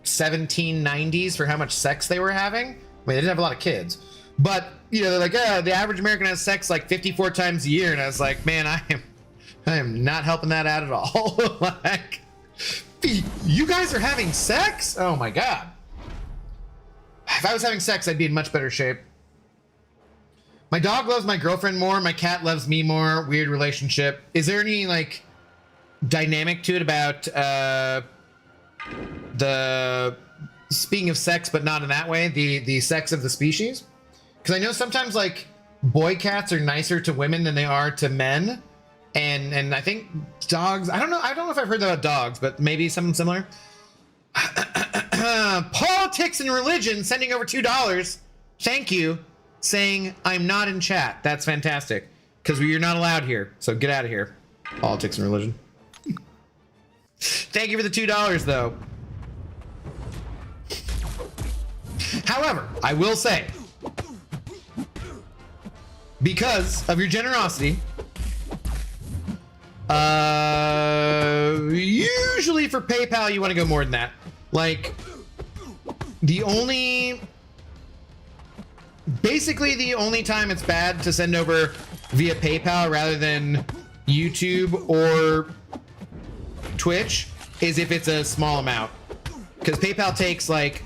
1790s for how much sex they were having? I mean, they didn't have a lot of kids, but you know, they're like, the average American has sex like 54 times a year, and I was like, man, I am not helping that out at all. Like, you guys are having sex? Oh my God. If I was having sex, I'd be in much better shape. My dog loves my girlfriend more. My cat loves me more. Weird relationship. Is there any like dynamic to it about the, speaking of sex, but not in that way, the sex of the species? Because I know sometimes like boy cats are nicer to women than they are to men, and I think dogs. I don't know if I've heard that about dogs, but maybe something similar. Politics and religion sending over $2. Thank you, saying I'm not in chat. That's fantastic because you're not allowed here. So get out of here. Politics and religion. Thank you for the $2 though. However, I will say, because of your generosity, usually for PayPal you want to go more than that. Like, basically the only time it's bad to send over via PayPal rather than YouTube or Twitch is if it's a small amount, because PayPal takes like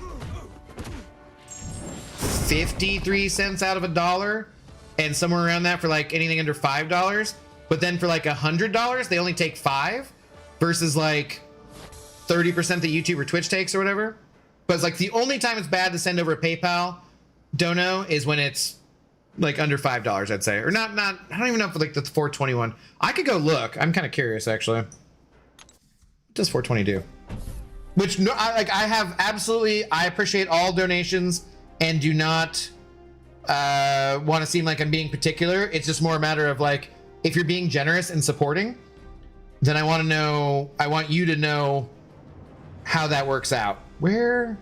53 cents out of $1 and somewhere around that for like anything under $5. But then for like $100, they only take 5 versus like 30% that YouTube or Twitch takes or whatever. But it's like the only time it's bad to send over a PayPal dono is when it's like under $5, I'd say. Or not, I don't even know if like the 421. I could go look. I'm kind of curious actually. What does 420 do? Which no, I appreciate all donations and do not want to seem like I'm being particular. It's just more a matter of like, if you're being generous and supporting, then I want you to know how that works out. Where?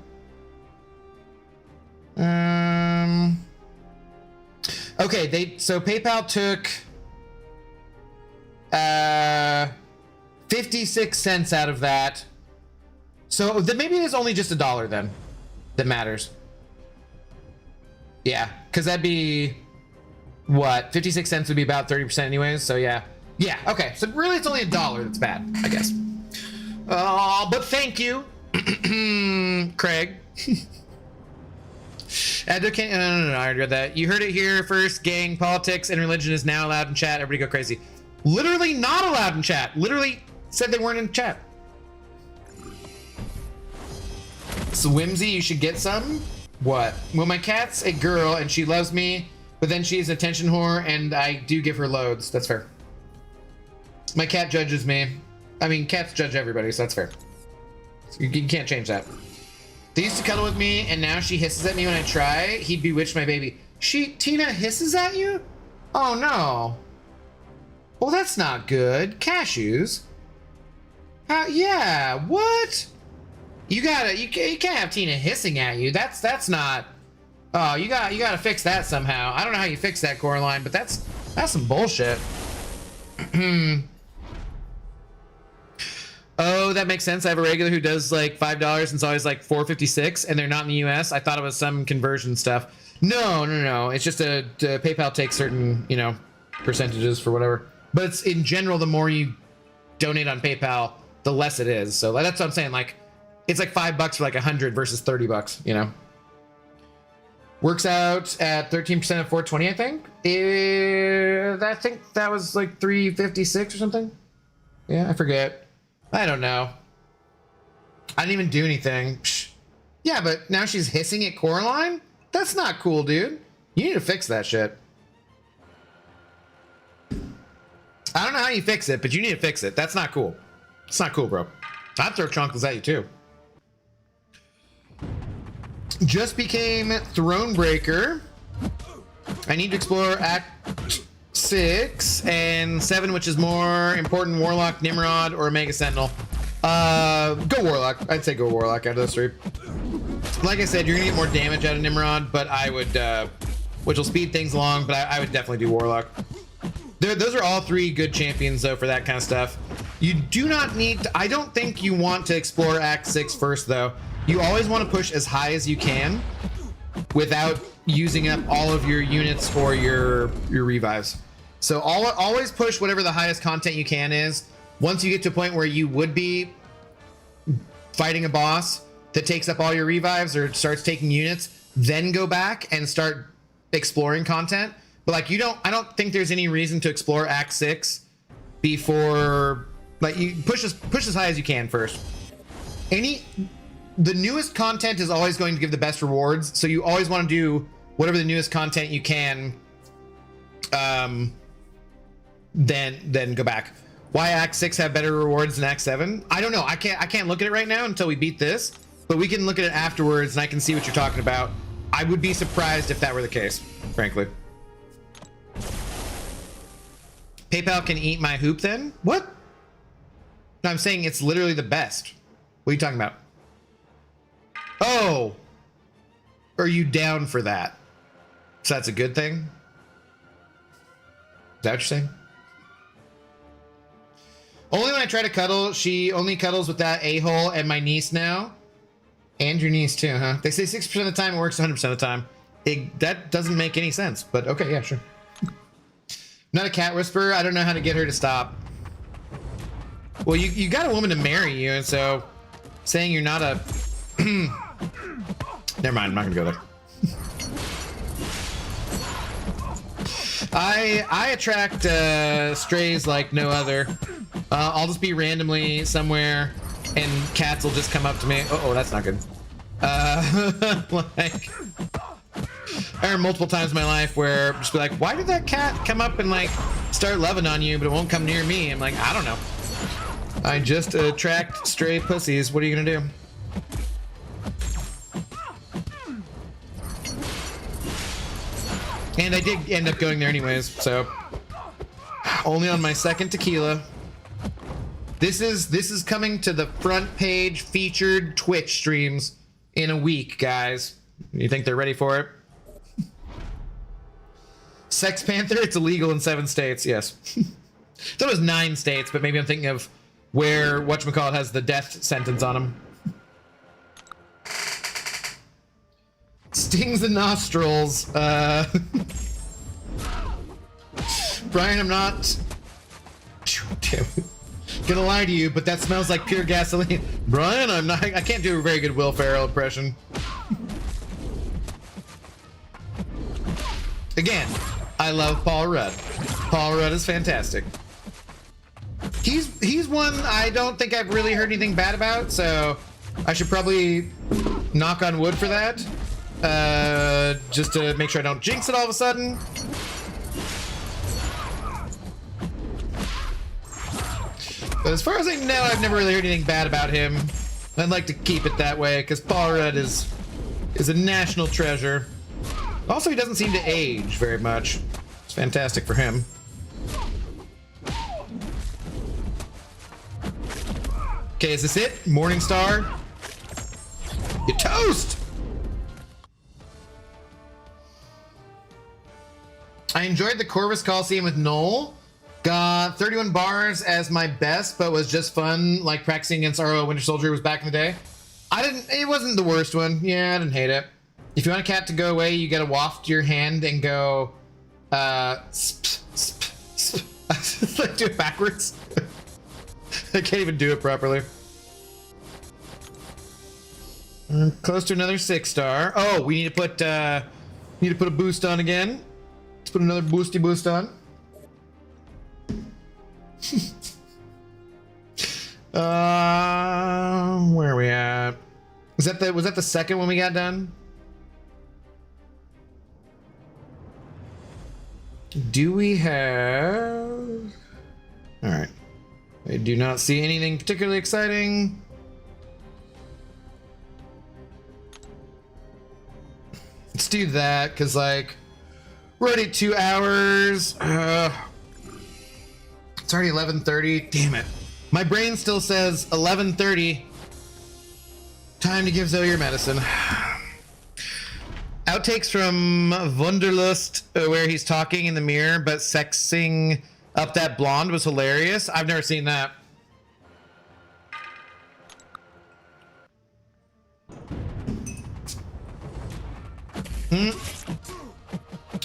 Okay, so PayPal took 56 cents out of that. So then maybe it is only just $1 then that matters. Yeah, because that'd be what? 56 cents would be about 30% anyways. So yeah. Yeah, okay. So really it's only $1 that's bad, I guess. But thank you, Craig. Advocate, no, I already read that. You heard it here first, gang. Politics and religion is now allowed in chat. Everybody go crazy. Literally not allowed in chat. Literally said they weren't in chat. Swimsy, you should get some. What? Well, my cat's a girl and she loves me, but then she's an attention whore and I do give her loads. That's fair. My cat judges me. I mean, cats judge everybody, so that's fair. You can't change that. They used to cuddle with me, and now she hisses at me when I try. He bewitched my baby. Tina hisses at you? Oh no. Well, that's not good. Cashews. Yeah. What? You can't have Tina hissing at you. That's not. Oh, you gotta fix that somehow. I don't know how you fix that, Coraline, but that's some bullshit. Oh, that makes sense. I have a regular who does like $5 and it's always like $4.56 and they're not in the US. I thought it was some conversion stuff. No. It's just PayPal takes certain, percentages for whatever. But it's in general, the more you donate on PayPal, the less it is. So that's what I'm saying. Like, it's like $5 for like 100 versus $30, Works out at 13% of 420, I think. I think that was like 356 or something. Yeah, I forget. I don't know. I didn't even do anything. Psh. Yeah, but now she's hissing at Coraline? That's not cool, dude. You need to fix that shit. I don't know how you fix it, but you need to fix it. That's not cool. It's not cool, bro. I'd throw Chunkles at you, too. Just became Thronebreaker. I need to explore Act 6 and 7, which is more important, Warlock, Nimrod, or Omega Sentinel. Go Warlock. I'd say go Warlock out of those three. Like I said, you're gonna get more damage out of Nimrod, but I would, which will speed things along, but I would definitely do Warlock. Those are all three good champions, though, for that kind of stuff. You do not need to, I don't think you want to explore Act 6 first, though. You always want to push as high as you can without using up all of your units or your revives. So always push whatever the highest content you can is. Once you get to a point where you would be fighting a boss that takes up all your revives or starts taking units, then go back and start exploring content. But like I don't think there's any reason to explore Act 6 before, like, you push as high as you can first. The newest content is always going to give the best rewards, so you always want to do whatever the newest content you can, then go back. Why Act 6 have better rewards than Act 7? I don't know. I can't look at it right now until we beat this, but we can look at it afterwards and I can see what you're talking about. I would be surprised if that were the case, frankly. PayPal can eat my hoop then? What? No, I'm saying it's literally the best. What are you talking about? Oh, are you down for that? So that's a good thing? Is that what you're saying? Only when I try to cuddle, she only cuddles with that a-hole and my niece now. And your niece too, huh? They say 60% of the time it works 100% of the time. That doesn't make any sense, but okay, yeah, sure. Not a cat whisperer. I don't know how to get her to stop. Well, you got a woman to marry you, and so saying you're not a... Never mind, I'm not gonna go there. I attract strays like no other. I'll just be randomly somewhere and cats will just come up to me. Oh, that's not good. Like, I heard multiple times in my life where just be like, why did that cat come up and like start loving on you, but it won't come near me? I'm like, I don't know. I just attract stray pussies. What are you gonna do? And I did end up going there anyways, so only on my second tequila. This is coming to the front page featured Twitch streams in a week, guys. You think they're ready for it? Sex Panther, it's illegal in 7 states, yes. That was 9 states, but maybe I'm thinking of where whatchamacallit has the death sentence on him. Stings the nostrils. Brian, I'm not gonna lie to you, but that smells like pure gasoline. Brian, I can't do a very good Will Ferrell impression. Again, I love Paul Rudd. Paul Rudd is fantastic. He's one I don't think I've really heard anything bad about, so I should probably knock on wood for that. Just to make sure I don't jinx it all of a sudden. But as far as I know, I've never really heard anything bad about him. I'd like to keep it that way, because Paul Rudd is a national treasure. Also, he doesn't seem to age very much. It's fantastic for him. Okay, is this it? Morningstar? You toast! I enjoyed the Corvus Coliseum with Noel. Got 31 bars as my best, but was just fun, like practicing against RO Winter Soldier was back in the day. It wasn't the worst one. Yeah, I didn't hate it. If you want a cat to go away, you gotta waft your hand and go, sp, sp, sp. Like, do it backwards. I can't even do it properly. Close to another 6-star. Oh, we need to put a boost on again. Let's put another boosty boost on. Where are we at? Was that the second one we got done? Do we have... All right. I do not see anything particularly exciting. Let's do that, because, like, we're already 2 hours. It's already 11:30. Damn it. My brain still says 11:30. Time to give Zoe your medicine. Outtakes from Wunderlust, where he's talking in the mirror but sexing up that blonde was hilarious. I've never seen that.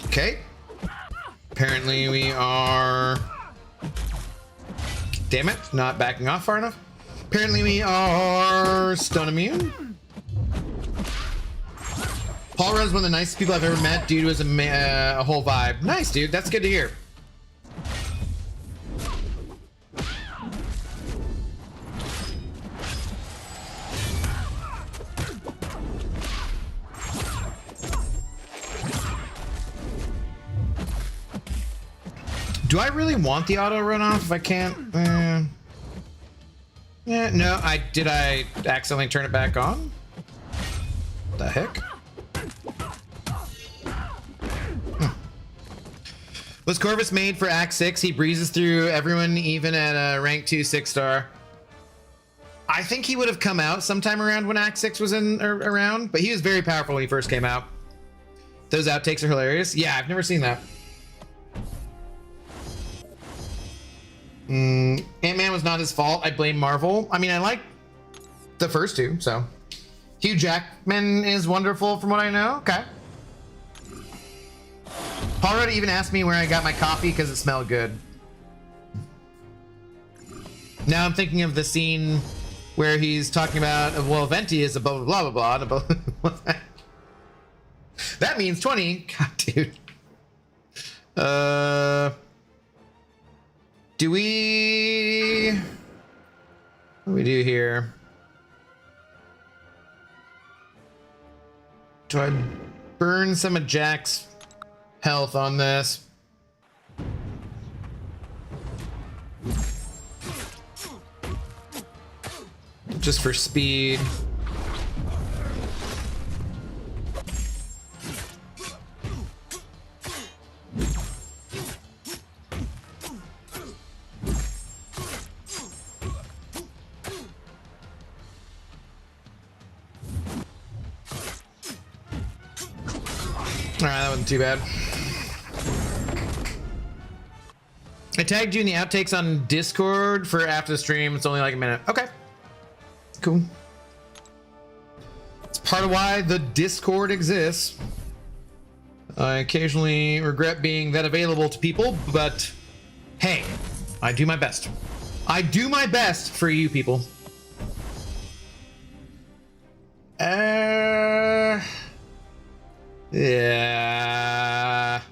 Okay. Apparently we are... Damn it, not backing off far enough. Apparently we are stun immune. Paul Rudd's one of the nicest people I've ever met. Dude was a whole vibe. Nice, dude. That's good to hear. Do I really want the auto runoff if I can't? Yeah, no, did I accidentally turn it back on? The heck? Was Corvus made for Act 6? He breezes through everyone, even at a rank 2 6-star. I think he would have come out sometime around when Act 6 was around, but he was very powerful when he first came out. Those outtakes are hilarious. Yeah, I've never seen that. Ant-Man was not his fault. I blame Marvel. I mean, I like the first two, so. Hugh Jackman is wonderful from what I know. Okay. Paul Rudd even asked me where I got my coffee because it smelled good. Now I'm thinking of the scene where he's talking about, well, Venti is a blah, blah, blah, blah, blah, blah. That means 20. God, dude. What do we do here? Do I burn some of Jack's health on this? Just for speed. that wasn't too bad. I tagged you in the outtakes on Discord for after the stream. It's only like a minute. Okay. Cool. It's part of why the Discord exists. I occasionally regret being that available to people, but hey, I do my best. I do my best for you people. Yeah.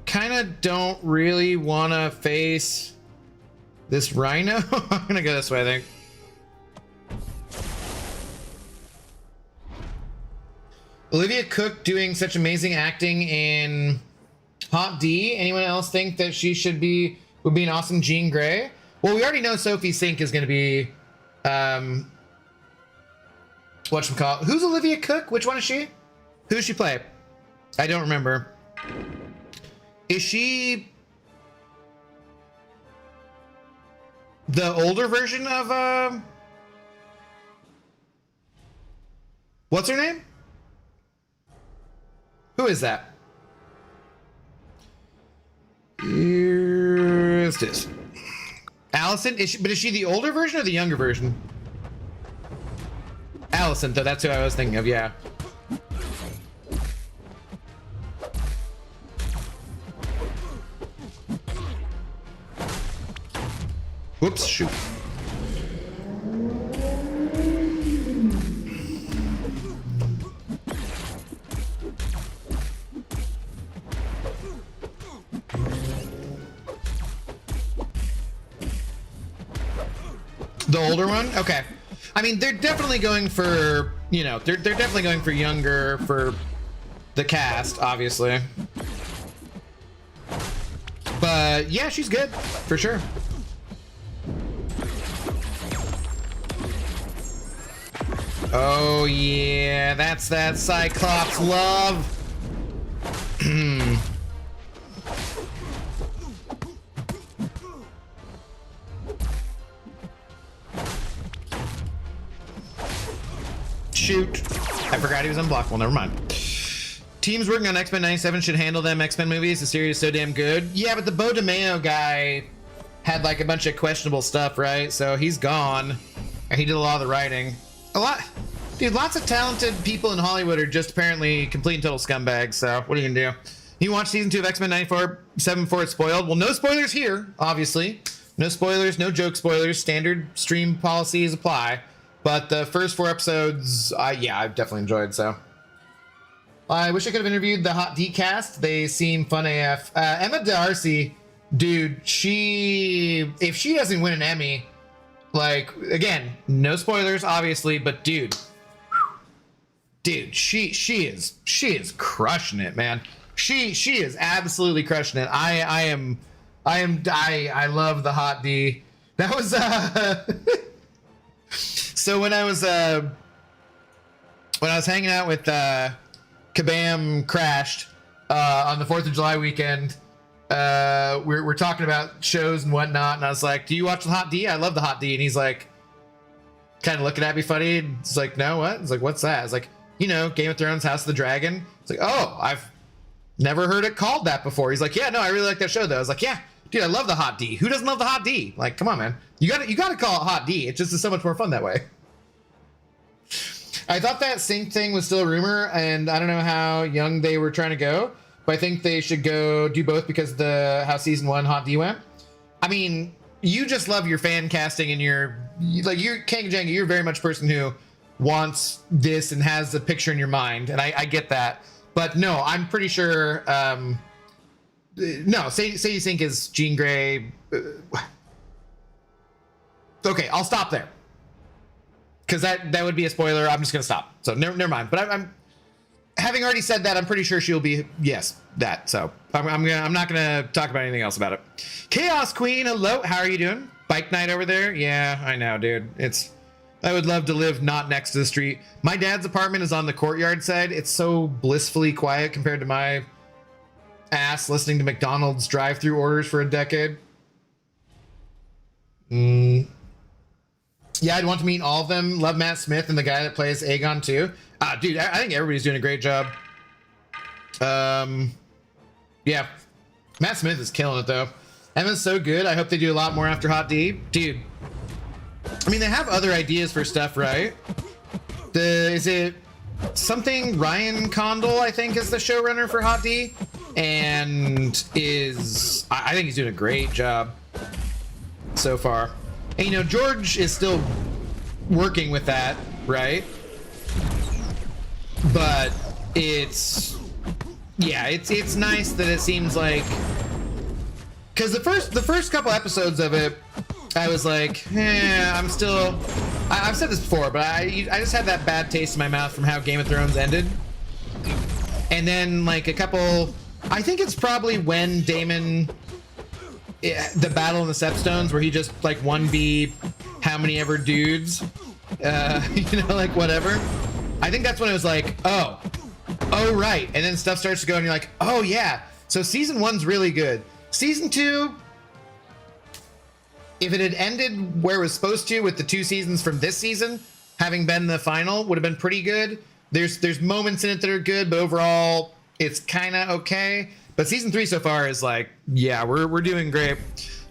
Kind of don't really want to face this rhino. I'm gonna go this way, I think. Olivia Cooke doing such amazing acting in Hot D. Anyone else think that she would be an awesome Jean Grey? Well, we already know Sophie Sink is gonna be whatchamacallit. Who's Olivia Cooke? Which one is she? Who does she play? I don't remember. Is she the older version of what's her name? Who is that? Here's this. Allison? Is she the older version or the younger version? Allison, though, that's who I was thinking of, yeah. Whoops, shoot. The older one? Okay. I mean, they're definitely going for, you know, they're definitely going for younger for the cast, obviously. But yeah, she's good, for sure. Oh yeah, that's that Cyclops love. Shoot. I forgot he was unblockable, never mind. Teams working on X-Men 97 should handle them X-Men movies. The series is so damn good. Yeah, but the Beau DeMayo guy had like a bunch of questionable stuff, right? So he's gone. And he did a lot of the writing. Dude, lots of talented people in Hollywood are just apparently complete and total scumbags, so what are you gonna do? You watch season 2 of X-Men 97 before it's spoiled? Well, no spoilers here, obviously. No spoilers, no joke spoilers. Standard stream policies apply. But the first 4 episodes, yeah, I've definitely enjoyed, so. I wish I could have interviewed the Hot D cast. They seem fun AF. Emma D'Arcy, dude, if she doesn't win an Emmy, like, again, no spoilers, obviously, but dude, she is crushing it, man. She is absolutely crushing it. I love the Hot D. That was so when I was hanging out with Kabam Crashed on the 4th of July weekend, we're talking about shows and whatnot, and I was like, do you watch the Hot D? I love the Hot D. And he's like, kind of looking at me funny. It's like, no, what? It's like, what's that? It's like, you know, Game of Thrones, House of the Dragon. It's like, oh, I've never heard it called that before. He's like, yeah, no, I really like that show though. I was like, yeah, dude, I love the Hot D. Who doesn't love the Hot D? Like, come on, man. You gotta call it Hot D. It just is so much more fun that way. I thought that Sync thing was still a rumor, and I don't know how young they were trying to go, but I think they should go do both because of how season 1 Hot D went. I mean, you just love your fan casting, and you're Kang Jenga, you're very much a person who wants this and has the picture in your mind, and I get that. But no, I'm pretty sure. No, Sadie Sink is Jean Grey. Okay, I'll stop there because that would be a spoiler. I'm just gonna stop. So never mind. But I'm having already said that. I'm pretty sure she'll be that. So I'm not gonna talk about anything else about it. Chaos Queen, hello. How are you doing? Bike night over there? Yeah, I know, dude. I would love to live not next to the street. My dad's apartment is on the courtyard side. It's so blissfully quiet compared to my ass listening to McDonald's drive-through orders for a decade. Yeah, I'd want to meet all of them. Love Matt Smith and the guy that plays Aegon too. Dude, I think everybody's doing a great job. Yeah, Matt Smith is killing it though. Emma's so good. I hope they do a lot more after Hot D, dude. I mean, they have other ideas for stuff, right? Is it something Ryan Condal, I think, is the showrunner for Hot D, and I think he's doing a great job so far. And you know, George is still working with that, right? But it's nice that it seems like, because the first couple episodes of it, I was like, I've said this before, but I just had that bad taste in my mouth from how Game of Thrones ended. And then like I think it's probably when Daemon, the battle in the Stepstones, where he just like 1v how many ever dudes, you know, like whatever. I think that's when it was like, oh right. And then stuff starts to go and you're like, oh yeah. So season 1's really good. Season 2, if it had ended where it was supposed to, with the 2 seasons from this season having been the final, would have been pretty good. There's moments in it that are good, but overall it's kind of okay. But season 3 so far is like, yeah, we're doing great.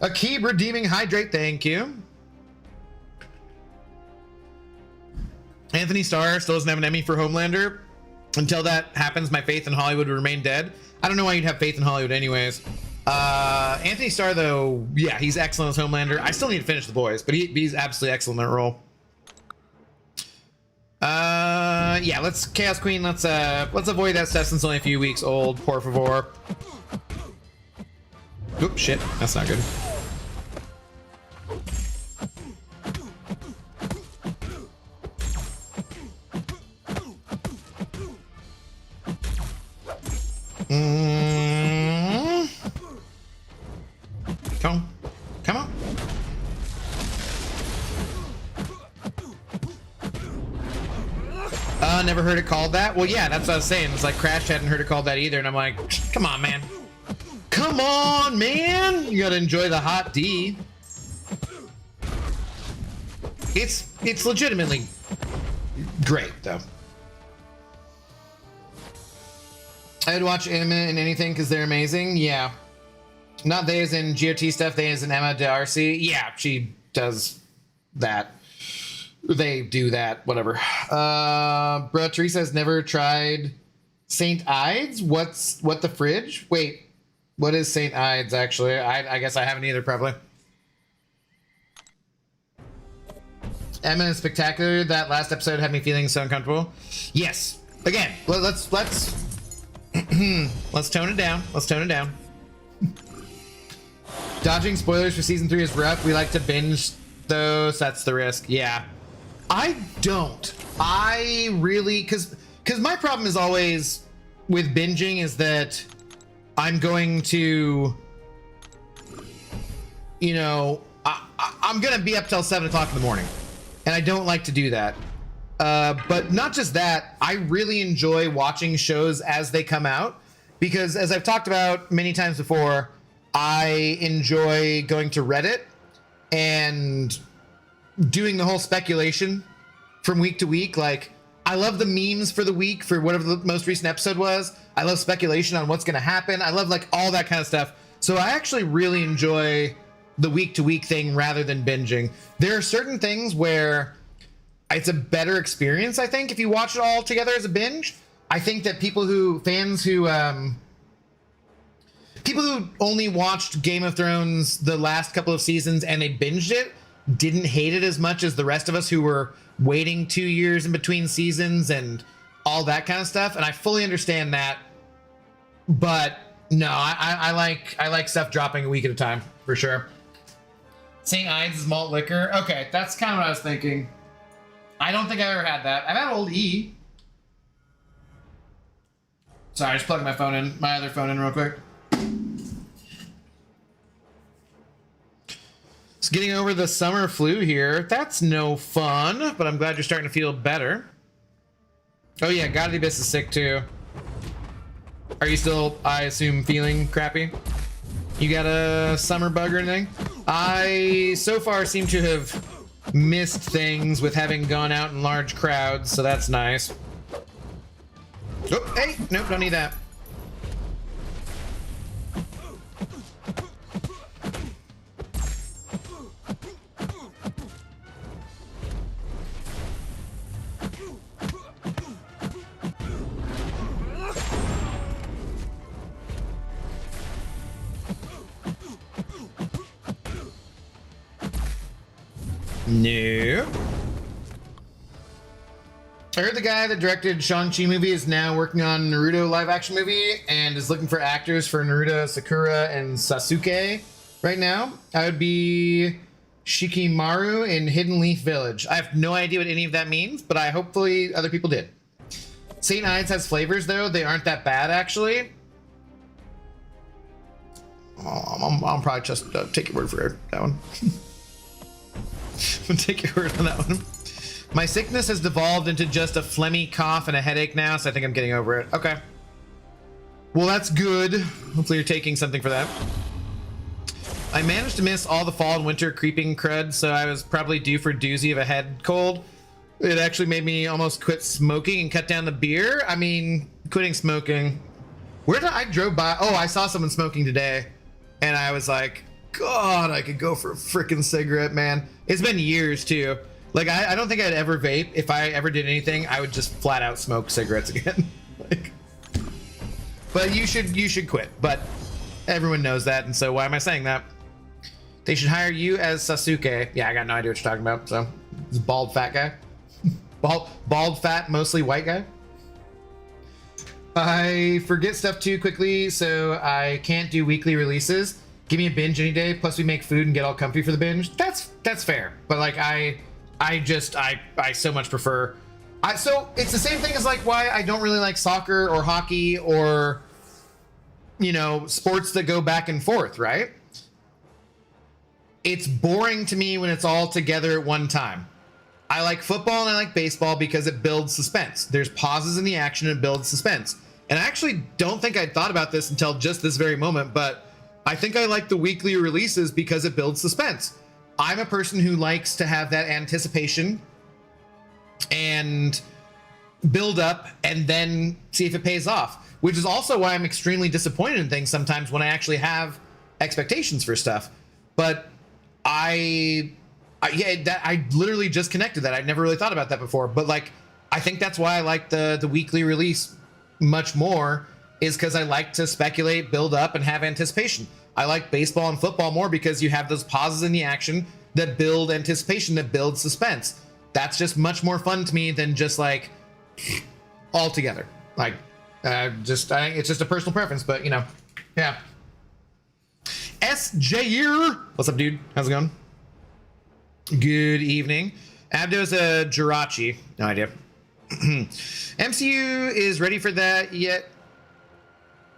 Akib redeeming hydrate, thank you. Anthony Starr still doesn't have an Emmy for Homelander. Until that happens, my faith in Hollywood will remain dead. I don't know why you'd have faith in Hollywood anyways. Anthony Starr, though, yeah, he's excellent as Homelander. I still need to finish The Boys, but he's absolutely excellent in that role. Yeah, let's Chaos Queen. Let's avoid that stuff since it's only a few weeks old. Por favor. Oop, shit, that's not good. Come on. Never heard it called that. Well, yeah, that's what I was saying. It's like Crash hadn't heard it called that either, and I'm like, come on, man. Come on, man. You gotta enjoy the Hot D. It's legitimately great, though. I'd watch Emma in anything because they're amazing. Yeah. Not they as in GOT stuff, they as in Emma D'Arcy. Yeah, she does that. They do that, whatever. Bro, Teresa has never tried St. Ides? What the fridge? Wait, what is St. Ides actually? I guess I haven't either, probably. Emma is spectacular. That last episode had me feeling so uncomfortable. Yes. Again, let's let's tone it down. Let's tone it down. Dodging spoilers for season 3 is rough. We like to binge those. That's the risk. Yeah. I don't. I really, because my problem is always with binging is that I'm going to, you know, I'm going to be up till 7 o'clock in the morning. And I don't like to do that. But not just that, I really enjoy watching shows as they come out. Because as I've talked about many times before, I enjoy going to Reddit and doing the whole speculation from week to week. Like, I love the memes for the week for whatever the most recent episode was. I love speculation on what's going to happen. I love like all that kind of stuff. So I actually really enjoy the week to week thing rather than binging. There are certain things where it's a better experience, I think, if you watch it all together as a binge. I think that people who only watched Game of Thrones the last couple of seasons and they binged it didn't hate it as much as the rest of us who were waiting 2 years in between seasons and all that kind of stuff. And I fully understand that. But no, I like stuff dropping a week at a time for sure. St. Ides is malt liquor. Okay, that's kind of what I was thinking. I don't think I've ever had that. I've had Old E. Sorry, I just plugged my other phone in real quick. Just getting over the summer flu here. That's no fun, but I'm glad you're starting to feel better. Oh yeah, God of the Abyss is sick too. Are you still, I assume, feeling crappy? You got a summer bug or anything? I, so far, seem to have missed things with having gone out in large crowds, so that's nice. Oh, hey, nope, don't need that. No. I heard the guy that directed Shang-Chi movie is now working on Naruto live action movie and is looking for actors for Naruto, Sakura, and Sasuke right now. I would be Shikimaru in Hidden Leaf Village. I have no idea what any of that means, but hopefully other people did. St. Ides has flavors though. They aren't that bad actually. I'll probably just take your word for that one. I'll take your word on that one. My sickness has devolved into just a phlegmy cough and a headache now, so I think I'm getting over it. Okay. Well, that's good. Hopefully you're taking something for that. I managed to miss all the fall and winter creeping crud, so I was probably due for a doozy of a head cold. It actually made me almost quit smoking and cut down the beer. I mean, quitting smoking. Where did I drove by? Oh, I saw someone smoking today, and I was like, God, I could go for a freaking cigarette, man. It's been years too. Like, I don't think I'd ever vape. If I ever did anything, I would just flat out smoke cigarettes again. Like, but you should quit. But everyone knows that, and so why am I saying that? They should hire you as Sasuke. Yeah, I got no idea what you're talking about. So, this bald fat guy, bald fat, mostly white guy. I forget stuff too quickly, so I can't do weekly releases. Give me a binge any day. Plus, we make food and get all comfy for the binge. That's fair. But like, I so much prefer. So it's the same thing as like why I don't really like soccer or hockey or, you know, sports that go back and forth, right? It's boring to me when it's all together at one time. I like football and I like baseball because it builds suspense. There's pauses in the action and it builds suspense. And I actually don't think I'd thought about this until just this very moment, but I think I like the weekly releases because it builds suspense. I'm a person who likes to have that anticipation and build up and then see if it pays off, which is also why I'm extremely disappointed in things sometimes when I actually have expectations for stuff. But I literally just connected that. I'd never really thought about that before, but like, I think that's why I like the weekly release much more, is because I like to speculate, build up, and have anticipation. I like baseball and football more because you have those pauses in the action that build anticipation, that build suspense. That's just much more fun to me than just like all together. Like, I think it's just a personal preference, but you know, yeah. SJer, what's up, dude? How's it going? Good evening. Abdo's a Jirachi. No idea. MCU is ready for that yet,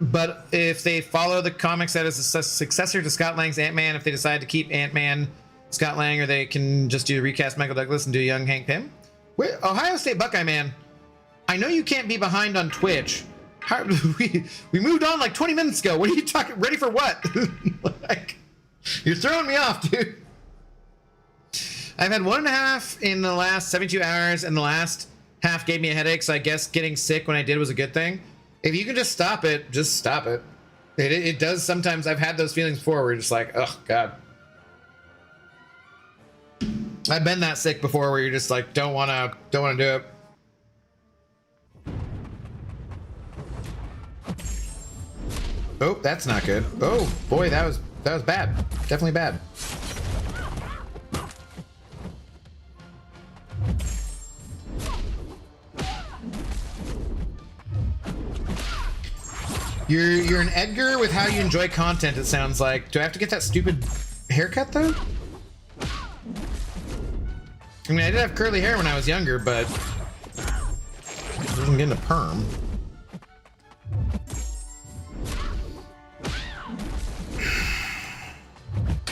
but if they follow the comics that is a successor to Scott Lang's Ant-Man, if they decide to keep Ant-Man Scott Lang, or they can just do recast Michael Douglas and do young Hank Pym. Wait, Ohio State Buckeye man, I know you can't be behind on Twitch. How, we moved on like 20 minutes ago. What are you talking? Ready for what? Like, you're throwing me off, dude. I've had 1.5 in the last 72 hours, and the last half gave me a headache, so I guess getting sick when I did was a good thing. If you can just stop it, just stop it. It does sometimes. I've had those feelings before where you're just like, oh, God. I've been that sick before where you're just like, don't want to do it. Oh, that's not good. Oh, boy, that was bad. Definitely bad. You're an Edgar with how you enjoy content, it sounds like. Do I have to get that stupid haircut, though? I mean, I did have curly hair when I was younger, but I wasn't getting a perm.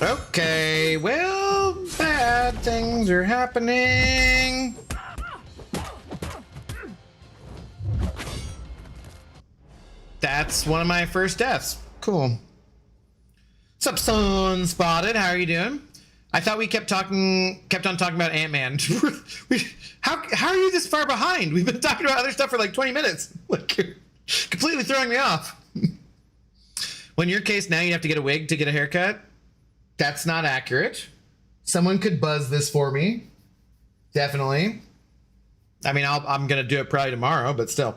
Okay, well, bad things are happening. That's one of my first deaths. Cool. What's up, Sunspotted? How are you doing? I thought we kept on talking about Ant-Man. How are you this far behind? We've been talking about other stuff for like 20 minutes. Like, you're completely throwing me off. Well, in your case, now you have to get a wig to get a haircut. That's not accurate. Someone could buzz this for me. Definitely. I mean, I'm gonna do it probably tomorrow, but still.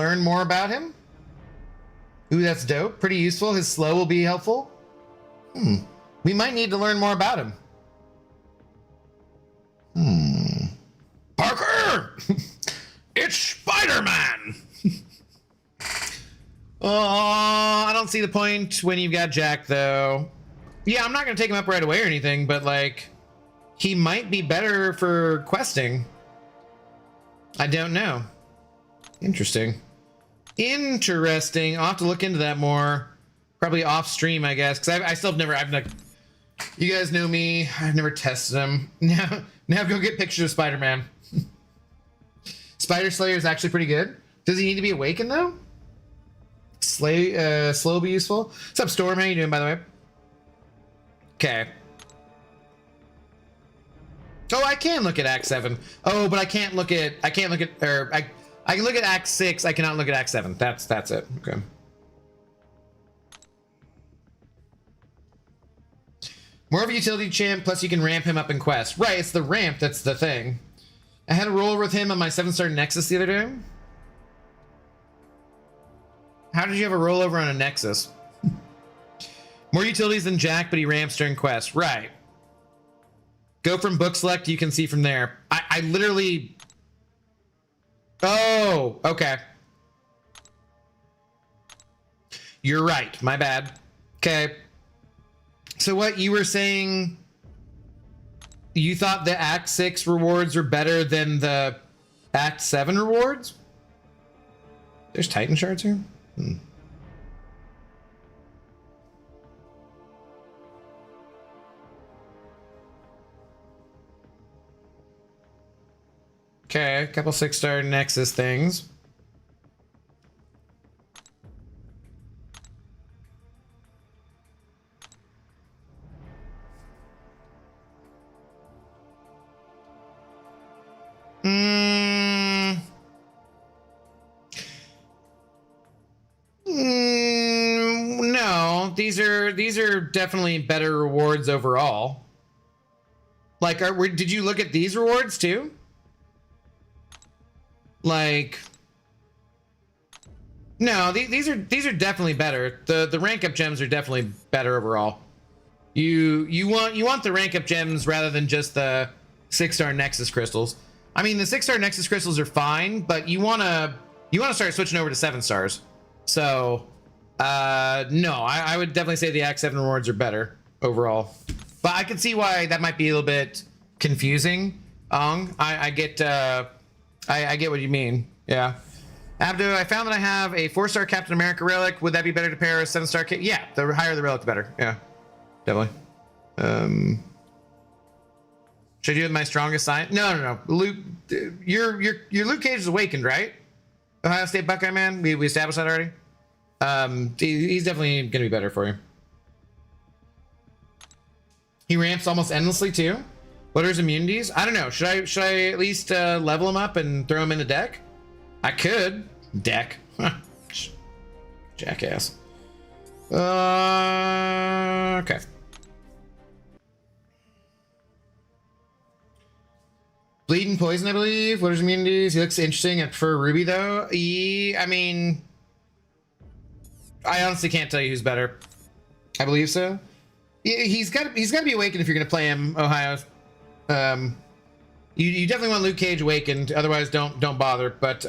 learn more about him. Ooh, that's dope. Pretty useful. His slow will be helpful. We might need to learn more about him. Parker! It's Spider-Man! Oh, I don't see the point when you've got Jack, though. Yeah, I'm not going to take him up right away or anything, but, like, he might be better for questing. I don't know. Interesting. Interesting. I'll have to look into that more. Probably off stream, I guess, because I still have never, I've like, you guys know me, I've never tested him. Now go get pictures of Spider-Man. Spider Slayer is actually pretty good. Does he need to be awakened, though? Slow be useful. What's up, Storm? How you doing, by the way? Okay. Oh, I can look at Act 7. Oh, but I can look at, I can look at Act 6. I cannot look at Act 7. That's it. Okay. More of a utility champ, plus you can ramp him up in quest. Right, it's the ramp that's the thing. I had a roll with him on my 7-star Nexus the other day. How did you have a rollover on a Nexus? More utilities than Jack, but he ramps during quests. Right. Go from book select, you can see from there. I literally... Oh, okay. You're right. My bad. Okay. So what you were saying... You thought the Act 6 rewards are better than the Act 7 rewards? There's Titan shards here? Hmm. Okay, a couple 6-star Nexus things. No, these are definitely better rewards overall. Like, did you look at these rewards too? Like, no, these are definitely better. The rank up gems are definitely better overall. You want the rank up gems rather than just the 6-star Nexus crystals. I mean, the 6-star Nexus crystals are fine, but you wanna start switching over to 7 stars. So, no, I would definitely say the Act 7 rewards are better overall. But I can see why that might be a little bit confusing. I get what you mean. Yeah. Abdo, I found that I have a 4-star Captain America relic. Would that be better to pair a 7-star kit? Yeah, the higher the relic, the better. Yeah, definitely. Should I do my strongest sign? No. Luke, your Luke Cage is awakened, right? Ohio State Buckeye man. We established that already. He's definitely gonna be better for you. He ramps almost endlessly too. What are his immunities? I don't know. Should I at least level him up and throw him in the deck? I could. Deck. Jackass. Okay. Bleeding Poison, I believe. What are his immunities? He looks interesting. I prefer Ruby though. I mean, I honestly can't tell you who's better. I believe so. He's got to be awakened if you're gonna play him, Ohio. You definitely want Luke Cage awakened. Otherwise, don't bother. But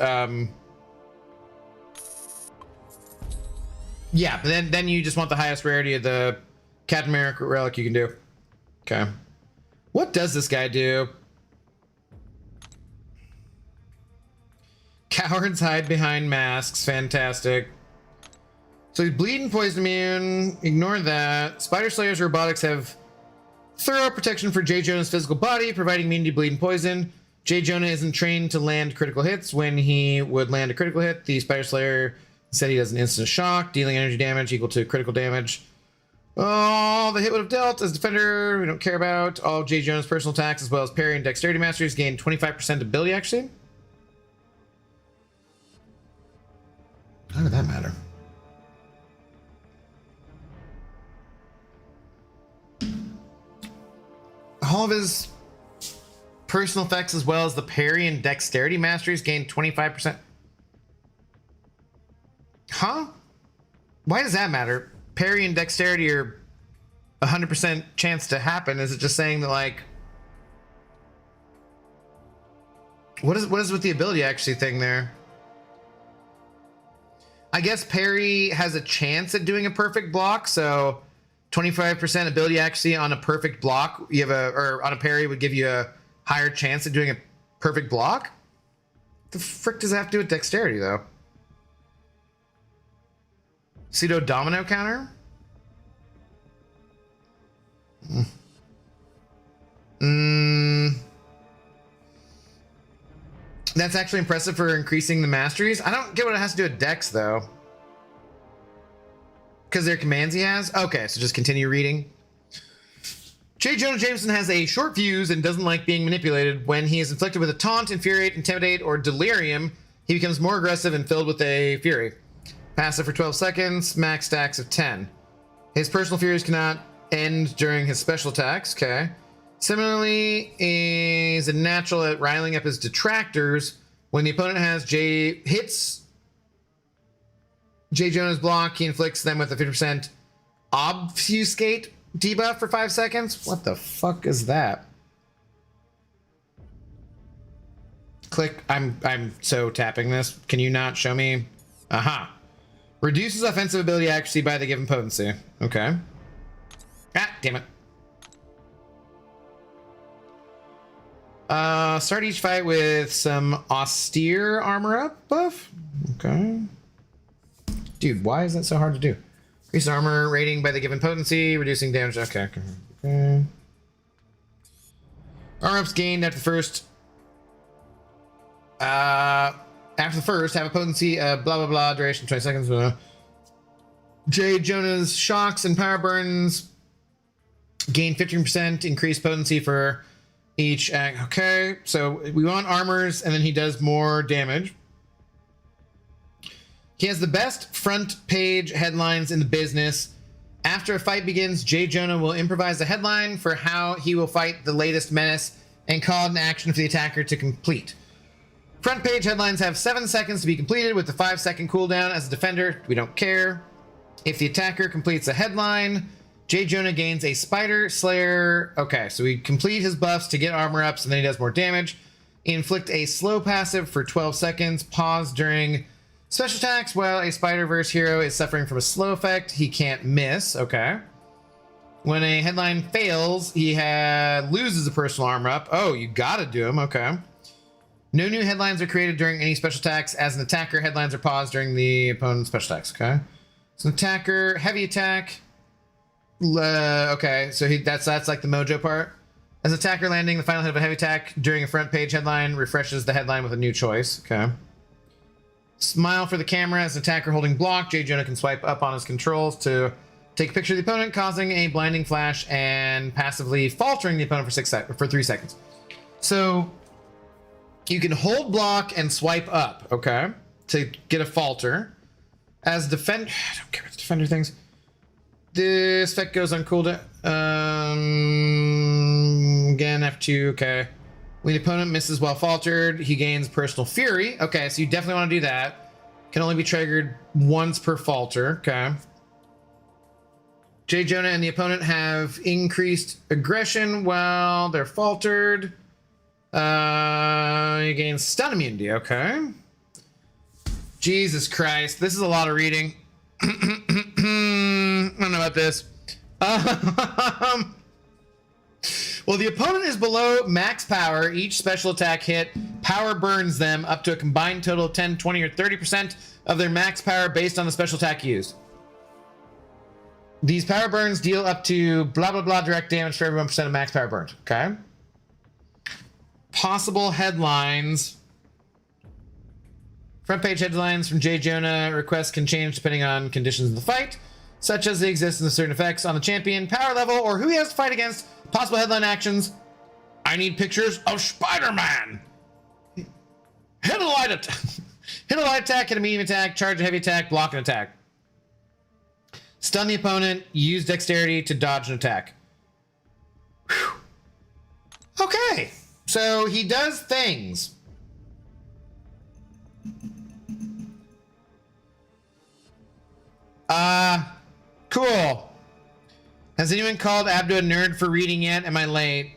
yeah. But then you just want the highest rarity of the Captain America relic you can do. Okay. What does this guy do? Cowards hide behind masks. Fantastic. So he's bleeding poison immune. Ignore that. Spider Slayer's robotics have thorough protection for J. Jonah's physical body, providing immunity to bleed and poison. J. Jonah isn't trained to land critical hits. When he would land a critical hit, the Spider Slayer said he does an instant shock, dealing energy damage equal to critical damage. Oh, the hit would have dealt as defender. We don't care about. All of J. Jonah's personal attacks, as well as parry and dexterity masters, gain 25% ability actually. How did that matter? All of his personal effects, as well as the parry and dexterity masteries, gain 25%. Huh? Why does that matter? Parry and dexterity are 100% chance to happen. Is it just saying that, like, what is with the ability actually thing there? I guess parry has a chance at doing a perfect block, so 25% ability accuracy on a perfect block, or on a parry would give you a higher chance at doing a perfect block. The frick does that have to do with dexterity though? Pseudo domino counter? That's actually impressive for increasing the masteries. I don't get what it has to do with dex though. Because they're commands he has? Okay, so just continue reading. J. Jonah Jameson has a short fuse and doesn't like being manipulated. When he is inflicted with a taunt, infuriate, intimidate, or delirium, he becomes more aggressive and filled with a fury. Passive for 12 seconds, max stacks of 10. His personal furies cannot end during his special attacks, okay. Similarly, is a natural at riling up his detractors. When the opponent has hits J. Jonah's block, he inflicts them with a 50% obfuscate debuff for 5 seconds. What the fuck is that? Click. I'm so tapping this. Can you not show me? Aha. Reduces offensive ability accuracy by the given potency. Okay. Ah, damn it. Start each fight with some austere armor up buff. Okay. Dude, why is that so hard to do? Increase armor rating by the given potency, reducing damage. Okay. Okay. Armor ups gained after the first. Have a potency blah blah blah, duration 20 seconds. J. Jonah's shocks and power burns gain 15% increased potency for each act. Okay, so we want armors, and then he does more damage. He has the best front page headlines in the business. After a fight begins, J. Jonah will improvise a headline for how he will fight the latest menace and call an action for the attacker to complete. Front page headlines have 7 seconds to be completed with the 5-second cooldown. As a defender, we don't care. If the attacker completes a headline, J. Jonah gains a Spider Slayer. Okay, so we complete his buffs to get armor ups, and then he does more damage. Inflict a slow passive for 12 seconds. Pause during special attacks while a Spider-Verse hero is suffering from a slow effect. He can't miss. Okay. When a headline fails, he loses a personal armor up. Oh, you gotta do him. Okay. No new headlines are created during any special attacks. As an attacker, headlines are paused during the opponent's special attacks. Okay. So attacker, heavy attack. Okay, so that's like the mojo part. As attacker landing the final hit of a heavy attack during a front page headline refreshes the headline with a new choice. Okay. Smile for the camera. As an attacker holding block, J. Jonah can swipe up on his controls to take a picture of the opponent, causing a blinding flash and passively faltering the opponent for 3 seconds. So you can hold block and swipe up, okay, to get a falter. As defender, I don't care about the defender things. This effect goes on cooldown. Again, F2, okay. When the opponent misses while faltered, he gains personal fury. Okay, so you definitely want to do that. Can only be triggered once per falter, okay. J. Jonah and the opponent have increased aggression while they're faltered. You gain stun immunity, okay. Jesus Christ, this is a lot of reading. I don't know about this. Well, the opponent is below max power. Each special attack hit power burns them up to a combined total of 10, 20, or 30% of their max power based on the special attack used. These power burns deal up to blah, blah, blah direct damage for every 1% of max power burned. Okay. Possible headlines. Front page headlines from J. Jonah. Requests can change depending on conditions of the fight, such as the existence of certain effects on the champion, power level, or who he has to fight against. Possible headline actions. I need pictures of Spider-Man. Hit a light attack. Hit a light attack, hit a medium attack, charge a heavy attack, block an attack. Stun the opponent, use dexterity to dodge an attack. Whew. Okay, so he does things. Cool. Has anyone called Abdo a nerd for reading yet? Am I late?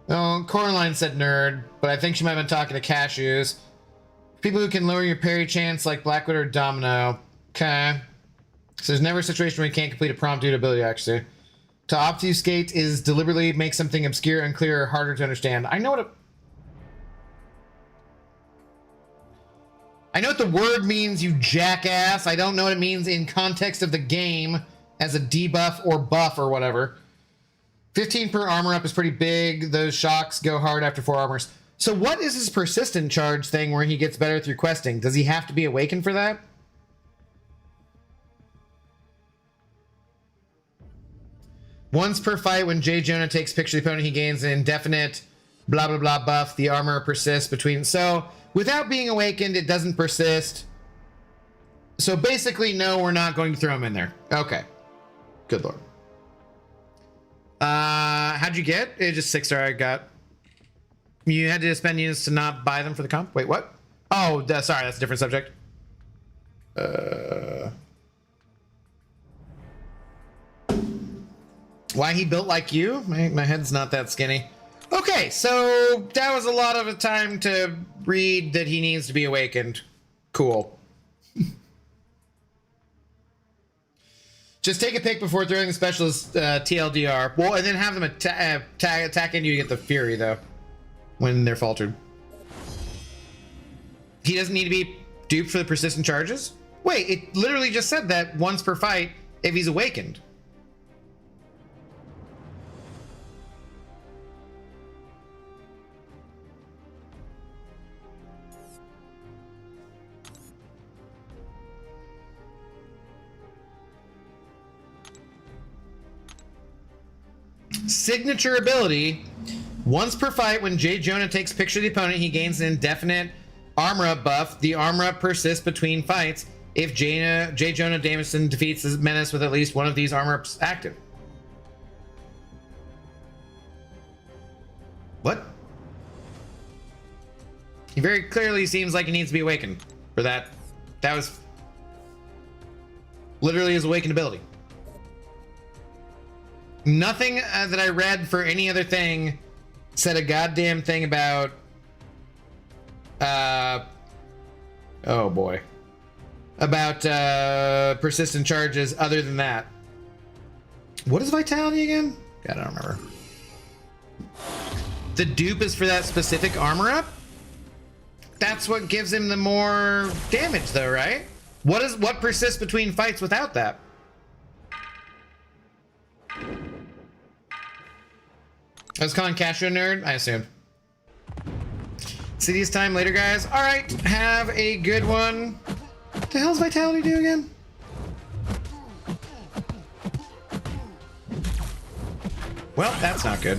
Oh, Coraline said nerd, but I think she might have been talking to Cashews. People who can lower your parry chance like Blackwood or Domino. Okay. So there's never a situation where you can't complete a prompt due to ability actually. To obfuscate is deliberately make something obscure, unclear, or harder to understand. I know what the word means, you jackass. I don't know what it means in context of the game as a debuff or buff or whatever. 15 per armor up is pretty big. Those shocks go hard after 4 armors. So what is his persistent charge thing where he gets better through questing? Does he have to be awakened for that? Once per fight, when J. Jonah takes a picture of the opponent, he gains an indefinite blah, blah, blah buff. The armor persists between... So without being awakened, it doesn't persist. So basically, no, we're not going to throw him in there. Okay. Good lord. How'd you get? It's just 6-star I got. You had to spend units to not buy them for the comp? Wait, what? Oh, sorry, that's a different subject. Why he built like you? My head's not that skinny. Okay, so that was a lot of a time to read that he needs to be awakened. Cool. Just take a pick before throwing the specialist TLDR. Well, and then have them attack into you to get the Fury, though, when they're faltered. He doesn't need to be duped for the persistent charges? Wait, it literally just said that once per fight if he's awakened. Signature ability. Once per fight, when J. Jonah takes a picture of the opponent, he gains an indefinite armor up buff. The armor up persists between fights if J. Jonah Jameson defeats the menace with at least one of these armor ups active. What? He very clearly seems like he needs to be awakened for that. That was literally his awakened ability. Nothing that I read for any other thing said a goddamn thing about oh boy, about persistent charges other than that. What is vitality again? God, I don't remember. The dupe is for that specific armor up. That's what gives him the more damage though, right? What persists between fights without that? I was calling Cashew a nerd, I assumed. City's time later, guys. All right, have a good one. What the hell's vitality do again? Well, that's not good.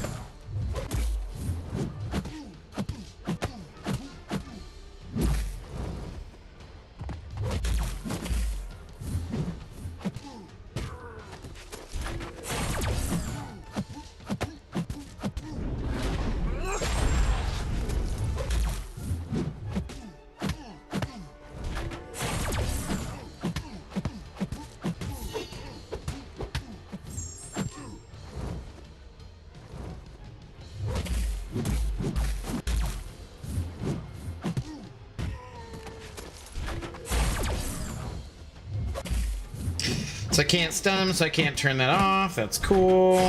So I can't stun him, so I can't turn that off. That's cool.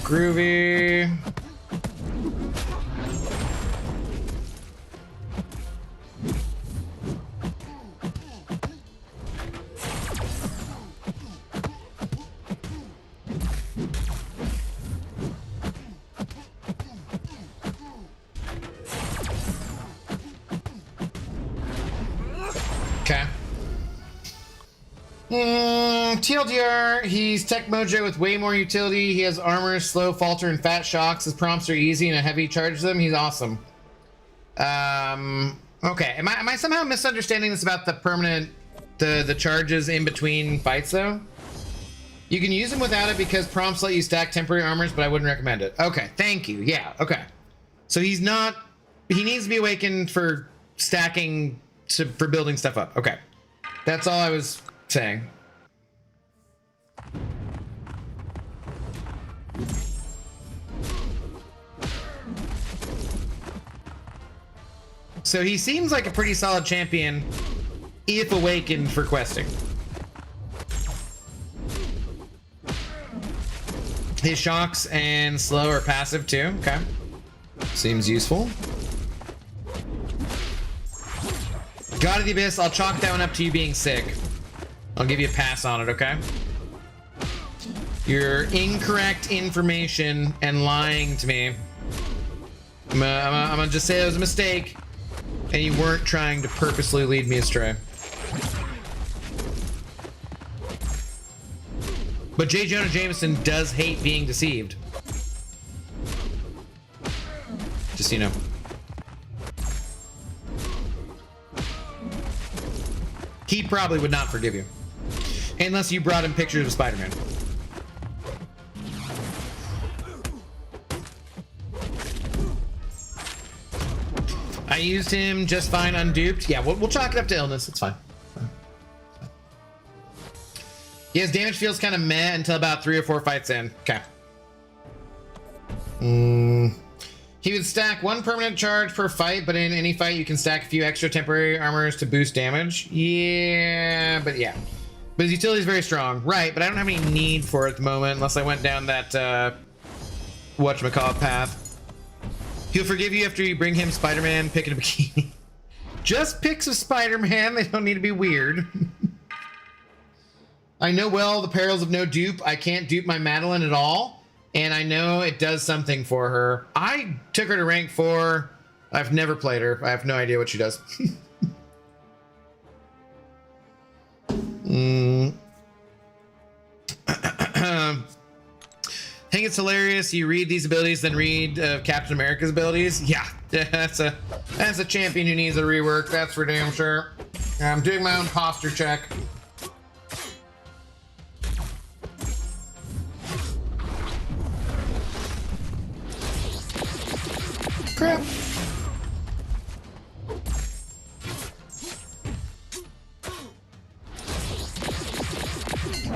Groovy. Okay. TLDR, he's Tech Mojo with way more utility. He has armor, slow, falter, and fat shocks. His prompts are easy and a heavy charge them. He's awesome. Okay. Am I somehow misunderstanding this about the permanent, the charges in between fights though? You can use them without it because prompts let you stack temporary armors, but I wouldn't recommend it. Okay, thank you. Yeah, okay. So he needs to be awakened for stacking, for building stuff up. Okay. That's all I was saying. So he seems like a pretty solid champion if awakened for questing. His shocks and slow are passive too. Okay. Seems useful. God of the Abyss, I'll chalk that one up to you being sick. I'll give you a pass on it, okay? Your incorrect information and lying to me. I'm gonna just say it was a mistake, and you weren't trying to purposely lead me astray. But J. Jonah Jameson does hate being deceived. Just so you know. He probably would not forgive you. Unless you brought him pictures of Spider-Man. I used him just fine unduped. Yeah, we'll chalk it up to illness. It's fine. Yeah, his damage feels kind of meh until about 3 or 4 fights in. Okay. He would stack 1 permanent charge per fight, but in any fight you can stack a few extra temporary armors to boost damage. Yeah. But his utility is very strong. Right, but I don't have any need for it at the moment unless I went down that whatchamacallit path. He'll forgive you after you bring him Spider-Man pick in a bikini. Just pics of Spider-Man, they don't need to be weird. I know well the perils of no dupe. I can't dupe my Madeline at all. And I know it does something for her. I took her to rank 4. I've never played her. I have no idea what she does. I think it's hilarious. You read these abilities, then read Captain America's abilities. Yeah, that's a champion who needs a rework. That's for damn sure. I'm doing my own posture check. Crap.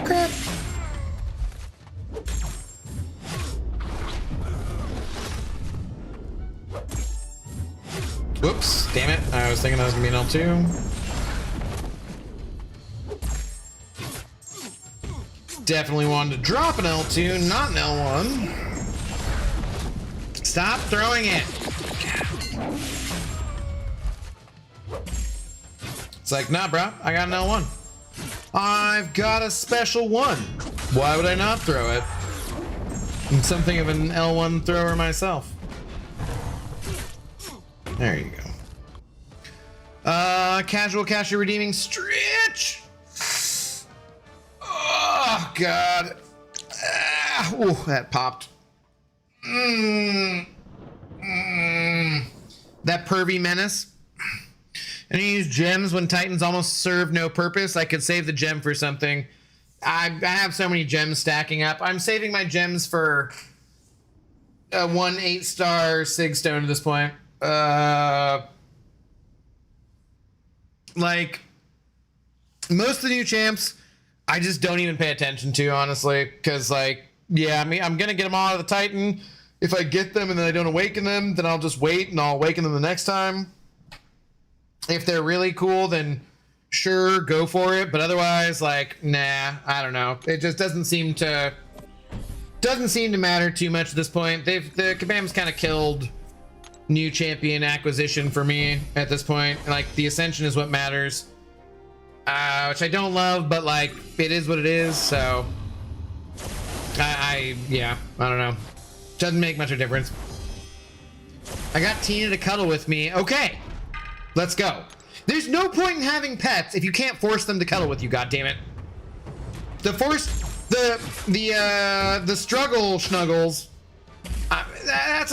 Crap. Whoops, damn it. I was thinking I was gonna be an L2. Definitely wanted to drop an L2, not an L1. Stop throwing it. It's like, nah, bro, I got an L1. I've got a special one. Why would I not throw it? I'm something of an L1 thrower myself. There you go. Casual cashier redeeming stretch. Oh, God. Ooh, that popped. That pervy menace. And you use gems when Titans almost serve no purpose. I could save the gem for something. I have so many gems stacking up. I'm saving my gems for a 1 8-star Sig Stone at this point. Like, most of the new champs, I just don't even pay attention to, honestly. Because, like, yeah, I mean, I'm going to get them all out of the Titan. If I get them and then I don't awaken them, then I'll just wait and I'll awaken them the next time. If they're really cool, then sure, go for it. But otherwise, like, nah, I don't know. It just doesn't seem to matter too much at this point. The Kabam's kind of killed new champion acquisition for me at this point. Like, the Ascension is what matters, which I don't love, but like, it is what it is. So yeah, I don't know. Doesn't make much of a difference. I got Tina to cuddle with me. Okay, let's go. There's no point in having pets if you can't force them to cuddle with you. God damn it! The struggle snuggles. That's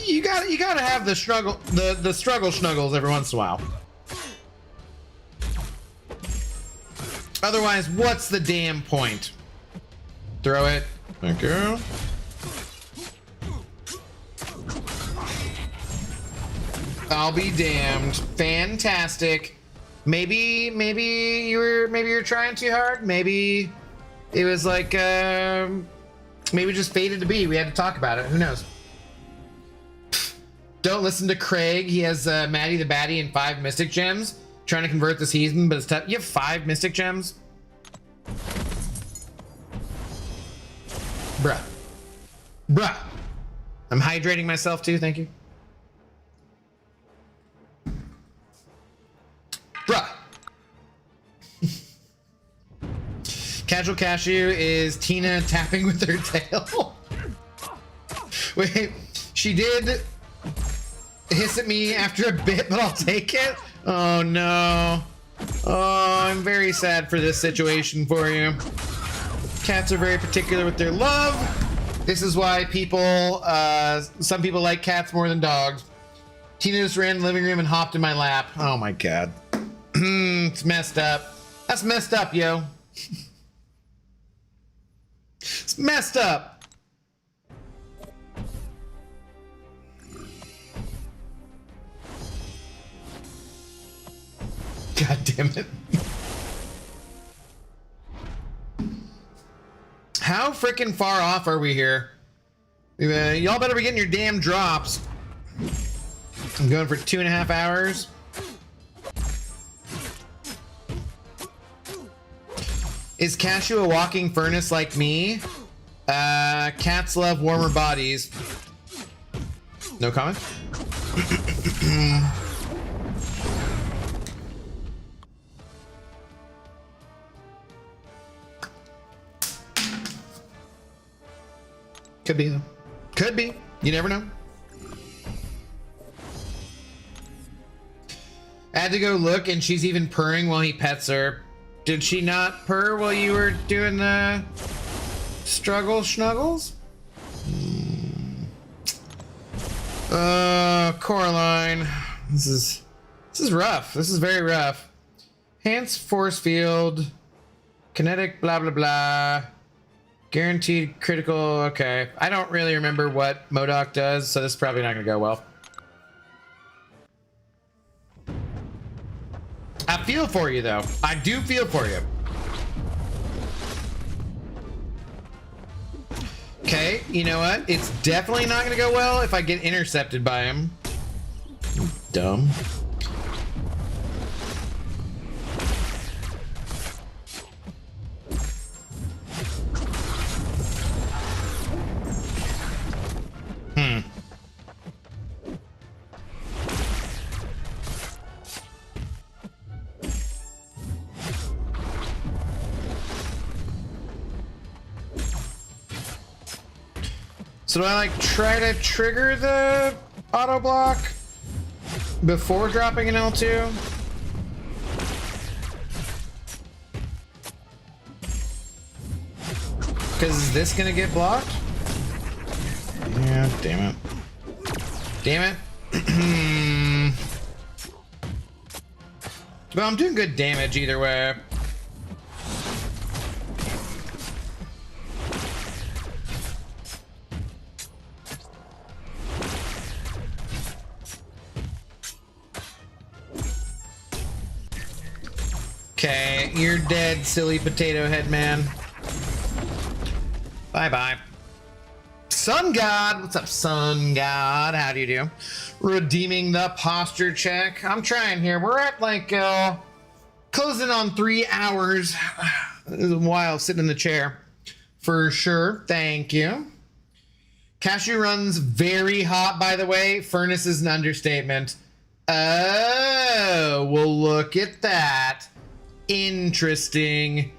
you gotta have the struggle snuggles every once in a while. Otherwise, what's the damn point? Throw it. Thank you. I'll be damned. Fantastic. Maybe you're trying too hard. Maybe it was like maybe just fated to be. We had to talk about it. Who knows? Don't listen to Craig. He has Maddie the Baddie and 5 Mystic Gems. Trying to convert this heathen, but it's tough. You have 5 Mystic Gems? Bruh. Bruh. I'm hydrating myself too, thank you. Bruh. Casual Cashew is Tina tapping with her tail. Wait, she did hiss at me after a bit, but I'll take it. Oh no. Oh, I'm very sad for this situation for you. Cats are very particular with their love. This is why people, some people like cats more than dogs. Tina just ran in the living room and hopped in my lap. Oh my God. It's messed up. That's messed up, yo. It's messed up. God damn it. How freaking far off are we here? Y'all better be getting your damn drops. I'm going for 2.5 hours. Is Cashew a walking furnace like me? Cats love warmer bodies. No comment? Could be though. Could be. You never know. I had to go look and she's even purring while he pets her. Did she not purr while you were doing the struggle schnuggles? Coraline. This is rough. This is very rough. Enhance force field. Kinetic blah blah blah. Guaranteed critical. Okay. I don't really remember what MODOK does, so this is probably not gonna go well. I feel for you though. I do feel for you. Okay, you know what? It's definitely not gonna go well if I get intercepted by him. Dumb. So do I like try to trigger the auto block before dropping an L2? Because is this gonna get blocked? Yeah, damn it. Damn it. Well, I'm doing good damage either way. Okay, you're dead, silly potato head man. Bye-bye. Sun God! What's up, Sun God? How do you do? Redeeming the posture check. I'm trying here. We're at like, closing on 3 hours. It was a while sitting in the chair. For sure. Thank you. Cashew runs very hot, by the way. Furnace is an understatement. Oh, well, look at that. Interesting.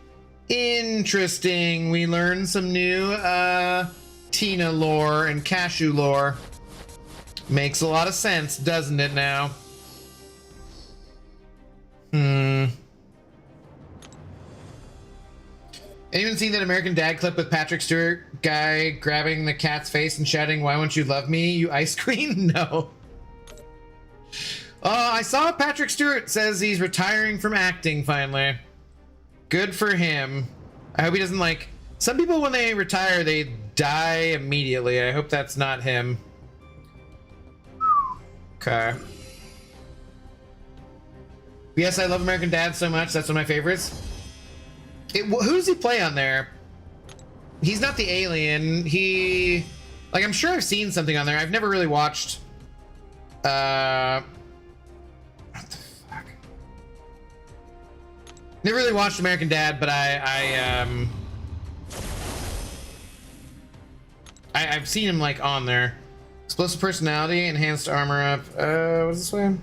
Interesting. We learned some new Tina lore and Cashew lore. Makes a lot of sense, doesn't it now? Anyone seen that American Dad clip with Patrick Stewart guy grabbing the cat's face and shouting, "Why won't you love me, you ice queen?" No. I saw Patrick Stewart says he's retiring from acting finally. Good for him. I hope he doesn't like... Some people when they retire, they die immediately. I hope that's not him. Okay. Yes, I love American Dad so much. That's one of my favorites. Who does he play on there? He's not the alien. He... Like, I'm sure I've seen something on there. I've never really watched... What the fuck? Never really watched American Dad, but I've seen him like on there. Explosive personality, enhanced armor up. What's this way?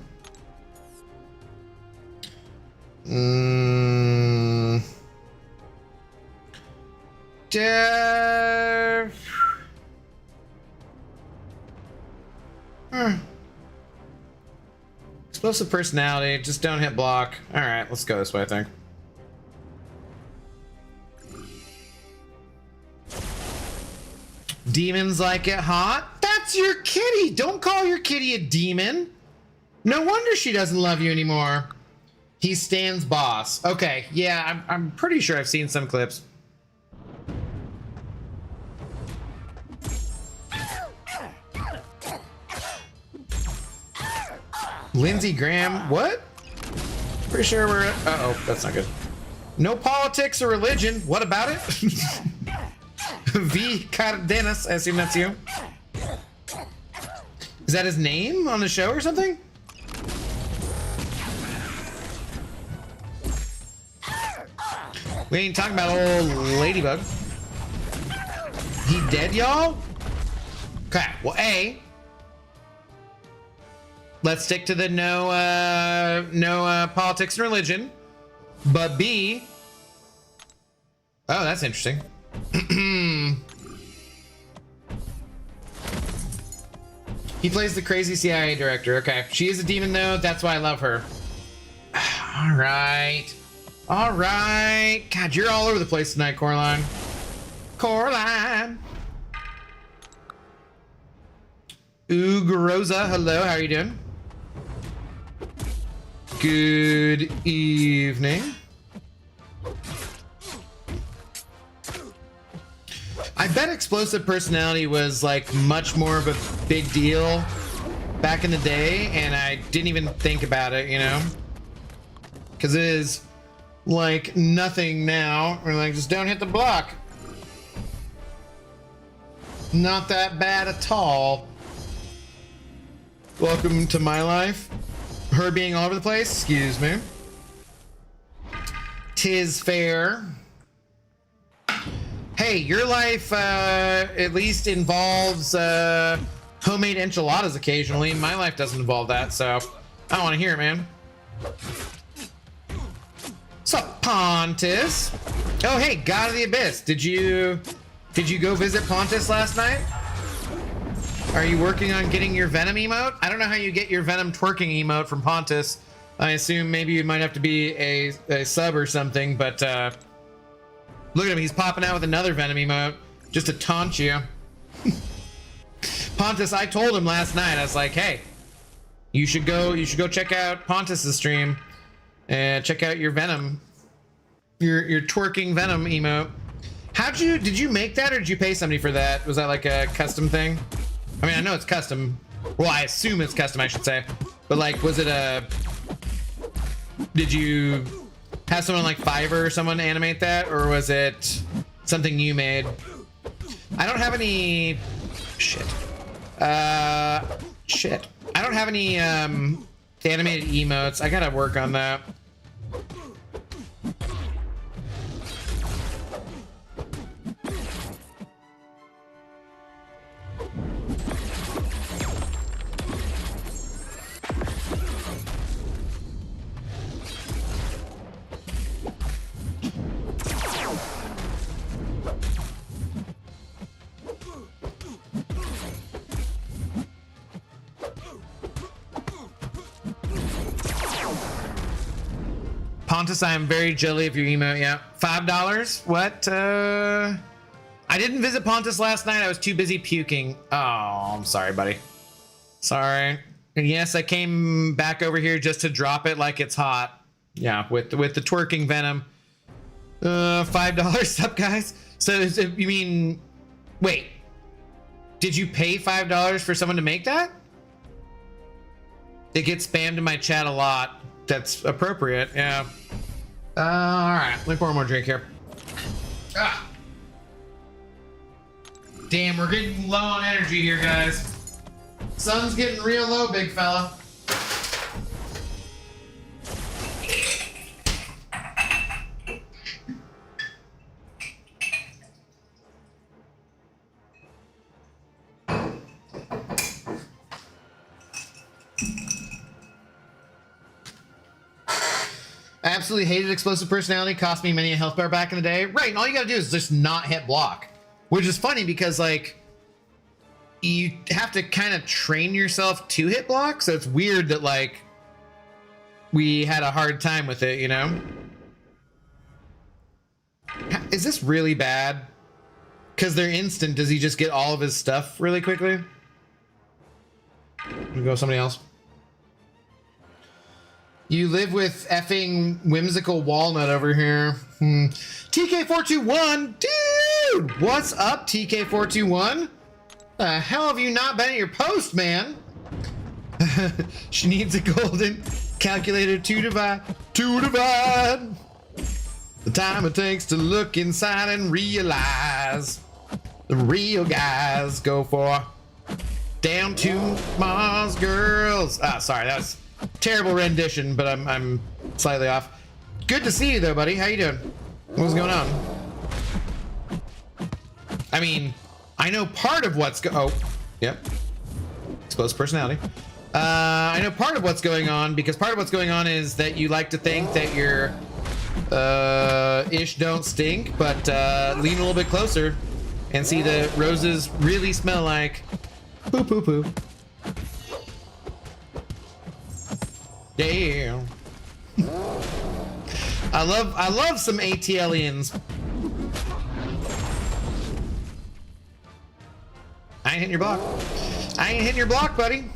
Explosive personality, just don't hit block. All right, let's go this way, I think. Demons like it hot? That's your kitty! Don't call your kitty a demon! No wonder she doesn't love you anymore. He stands boss. Okay, yeah, I'm pretty sure I've seen some clips. Lindsey Graham, what? Pretty sure we're... Uh-oh, that's not good. No politics or religion. What about it? V. Cardenas, I assume that's you. Is that his name on the show or something? We ain't talking about old Ladybug. He dead, y'all? Okay, well, A, let's stick to the no politics and religion. But B, oh, that's interesting. He plays the crazy CIA director. Okay, she is a demon though. That's why I love her. All right. All right. God, you're all over the place tonight, Coraline. Coraline. Rosa, hello. How are you doing? Good evening. I bet explosive personality was like much more of a big deal back in the day, and I didn't even think about it, you know? Because it is like nothing now. We're like, just don't hit the block. Not that bad at all. Welcome to my life. Her being all over the place, excuse me. 'Tis fair. Hey, your life at least involves homemade enchiladas occasionally. My life doesn't involve that, so I don't want to hear it, man. Sup, Pontus? Oh, hey, God of the Abyss. Did you go visit Pontus last night? Are you working on getting your Venom emote? I don't know how you get your Venom twerking emote from Pontus. I assume maybe you might have to be a sub or something, but look at him, he's popping out with another Venom emote just to taunt you. Pontus, I told him last night, I was like, hey, you should go check out Pontus's stream and check out your Venom, your twerking Venom emote. Did you make that or did you pay somebody for that? Was that like a custom thing? I mean, I know it's custom. Well, I assume it's custom, I should say. But like, was it did you have someone like Fiverr or someone animate that, or was it something you made? I don't have any shit. I don't have any animated emotes. I gotta work on that. Pontus, I am very jelly of your emote. Yeah, $5. What? I didn't visit Pontus last night. I was too busy puking. Oh, I'm sorry, buddy. Sorry. And yes, I came back over here just to drop it like it's hot. Yeah, with the twerking Venom. $5 up, guys. So you mean, wait? Did you pay $5 for someone to make that? It gets spammed in my chat a lot. That's appropriate, yeah. All right, let me pour more drink here. Ah. Damn, we're getting low on energy here, guys. Sun's getting real low, big fella. I absolutely hated explosive personality. Cost me many a health bar back in the day. Right, and all you gotta do is just not hit block. Which is funny because, like, you have to kind of train yourself to hit block. So it's weird that, like, we had a hard time with it, you know? Is this really bad? Because they're instant. Does he just get all of his stuff really quickly? We go with somebody else. You live with effing whimsical walnut over here. TK421, dude! What's up, TK421? The hell have you not been at your post, man? She needs a golden calculator to divide. The time it takes to look inside and realize the real guys go for Down to Mars girls. Ah, sorry, that was terrible rendition, but I'm slightly off. Good to see you though, buddy. How you doing? What's going on? I mean, I know part of what's oh, yep. Exposed personality. I know part of what's going on because part of what's going on is that you like to think that your ish don't stink, but lean a little bit closer and see the roses really smell like poo poo poo. Damn. I love some ATLians. I ain't hitting your block. I ain't hitting your block, buddy.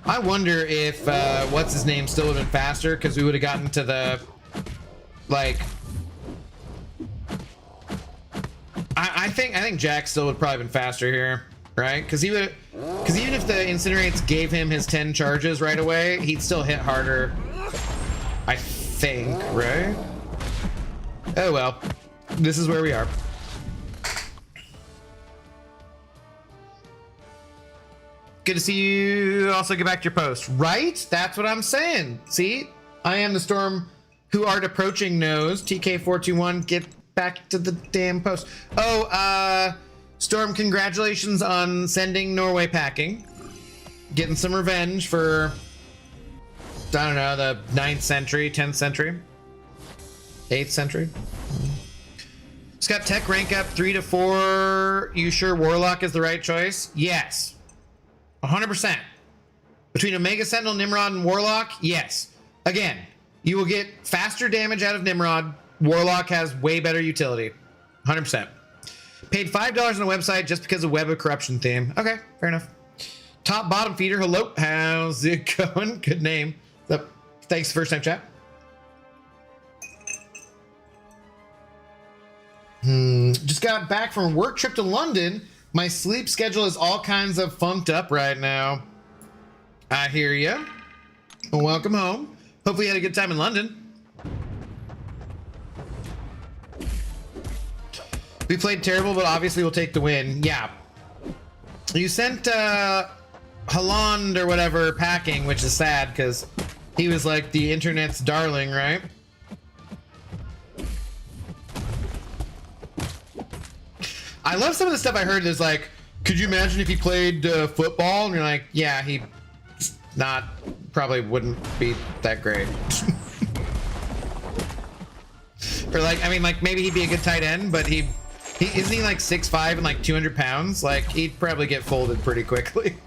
I wonder if what's his name still would have been faster because we would have gotten to the like. I think Jack still would probably been faster here, right? Because even if the Incinerates gave him his 10 charges right away, he'd still hit harder. I think, right? Oh well, this is where we are. Good to see you also get back to your post. Right? That's what I'm saying. See? I am the Storm who art approaching knows. TK421, get back to the damn post. Oh, Storm, congratulations on sending Norway packing. Getting some revenge for, I don't know, the 9th century, 10th century, 8th century. It's got tech rank up 3 to 4. You sure Warlock is the right choice? Yes. 100%. Between Omega Sentinel, Nimrod, and Warlock, yes. Again, you will get faster damage out of Nimrod. Warlock has way better utility. 100%. Paid $5 on a website just because of Web of Corruption theme. Okay, fair enough. Top Bottom Feeder, hello. How's it going? Good name. Thanks, first time chat. Just got back from a work trip to London. My sleep schedule is all kinds of funked up right now. I hear ya. Well, welcome home. Hopefully you had a good time in London. We played terrible, but obviously we'll take the win. Yeah. You sent Holland or whatever packing, which is sad because he was like the internet's darling, right? I love some of the stuff I heard. Is like, could you imagine if he played football? And you're like, yeah, he probably wouldn't be that great. Or like, I mean, like maybe he'd be a good tight end, but he isn't he like 6'5" and like 200 pounds? Like he'd probably get folded pretty quickly,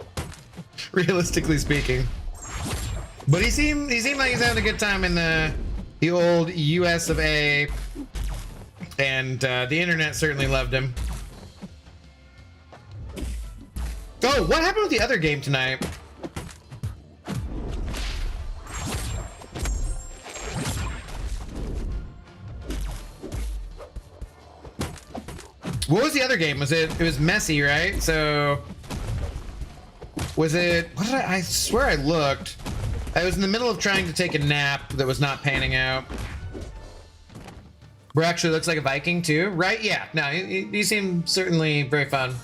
realistically speaking. But he seemed like he's having a good time in the old US of A, and the internet certainly loved him. Oh, what happened with the other game tonight? What was the other game? It was messy, right? So was it, what did I swear I looked. I was in the middle of trying to take a nap that was not panning out. Bro actually looks like a Viking too, right? Yeah, no, you seem certainly very fun.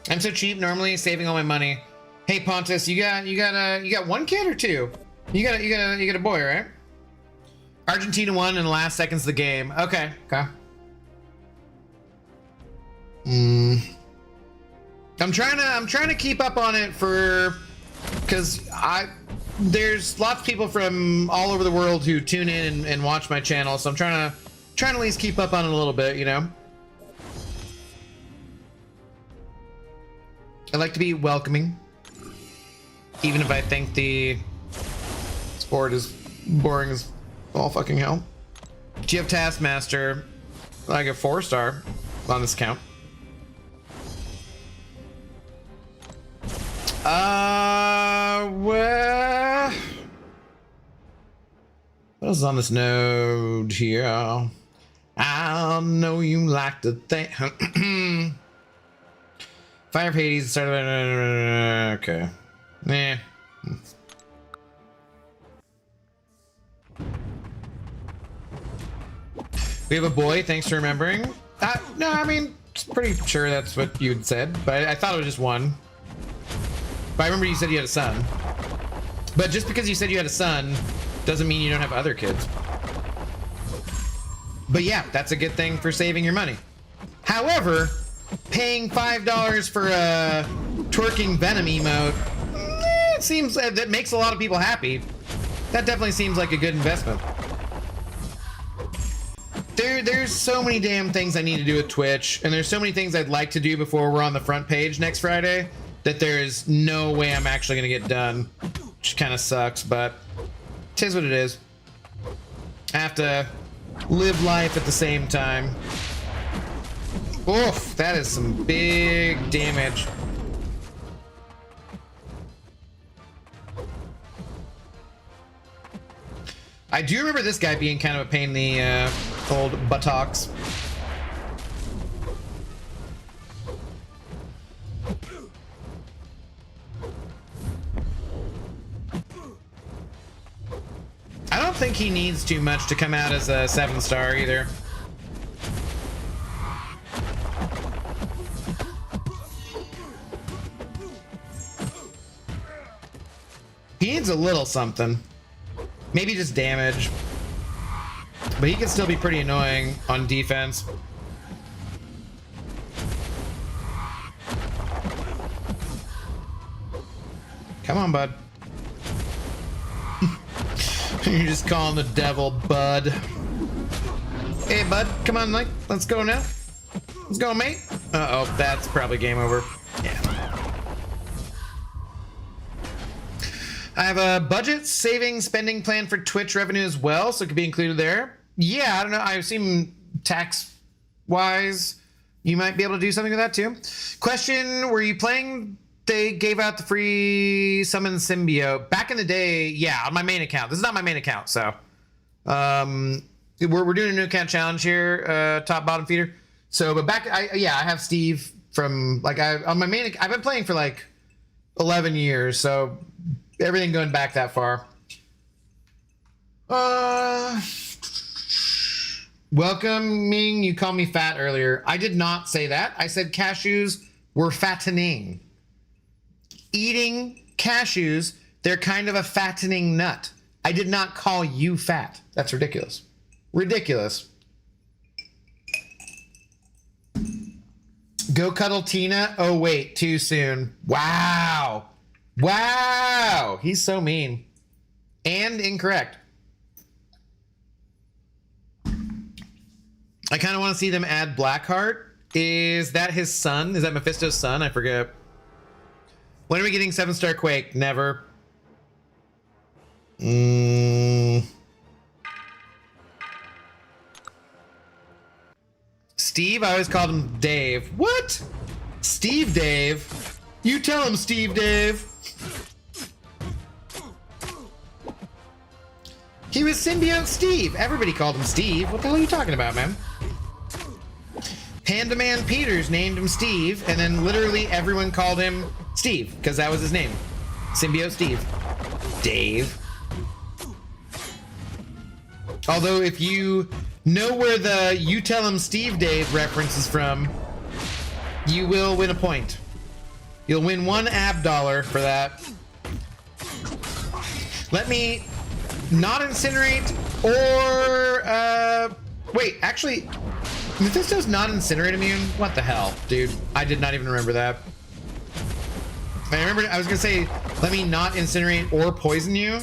I'm so cheap normally, saving all my money. Hey Pontus, you got one kid or two? You got a boy, right? Argentina won in the last seconds of the game. Okay. I'm trying to keep up on it because there's lots of people from all over the world who tune in and watch my channel, so I'm trying to at least keep up on it a little bit, you know. I like to be welcoming, even if I think the sport is boring as all fucking hell. Do you have Taskmaster? Like a 4-star on this account. Well, what else is on this node here? I know you like to think. Fire of Hades started. Okay. Nah. We have a boy. Thanks for remembering. No, I mean, pretty sure that's what you had said, but I thought it was just one. But I remember you said you had a son. But just because you said you had a son doesn't mean you don't have other kids. But yeah, that's a good thing for saving your money. However, paying $5 for a twerking Venom emote, it seems that makes a lot of people happy. That definitely seems like a good investment. There's so many damn things I need to do with Twitch, and there's so many things I'd like to do before we're on the front page next Friday that there's no way I'm actually gonna get done, which kind of sucks, but it is what it is. I have to live life at the same time. Oof, that is some big damage. I do remember this guy being kind of a pain in the old buttocks. I don't think he needs too much to come out as a 7-star either. He needs a little something. Maybe just damage. But he can still be pretty annoying on defense. Come on, bud. You're just calling the devil bud. Hey, bud, come on, like, let's go now. Let's go, mate. Uh-oh, that's probably game over. Yeah. I have a budget saving spending plan for Twitch revenue as well, so it could be included there. Yeah, I don't know. I assume tax-wise, you might be able to do something with that too. Question, were you playing... They gave out the free summon symbiote back in the day. Yeah, on my main account. This is not my main account, so we're doing a new account challenge here, top bottom feeder. So, but back, I have Steve from like on my main. I've been playing for like 11 years, so everything going back that far. Welcoming, you called me fat earlier. I did not say that. I said cashews were fattening. Eating cashews, they're kind of a fattening nut. I did not call you fat. That's ridiculous. Ridiculous. Go cuddle Tina. Oh, wait, too soon. Wow. Wow. He's so mean. And incorrect. I kind of want to see them add Blackheart. Is that his son? Is that Mephisto's son? I forget. When are we getting 7-star Quake? Never. Steve? I always called him Dave. What? Steve Dave? You tell him, Steve Dave. He was Symbiote Steve. Everybody called him Steve. What the hell are you talking about, man? Panda Man Peters named him Steve, and then literally everyone called him Steve, because that was his name. Symbiote Steve. Dave. Although if you know where the You Tell Him Steve Dave reference is from, you will win a point. You'll win 1 ab dollar for that. Let me not incinerate or wait, actually Mephisto's not incinerate immune? What the hell, dude? I did not even remember that. I remember I was gonna say, let me not incinerate or poison you,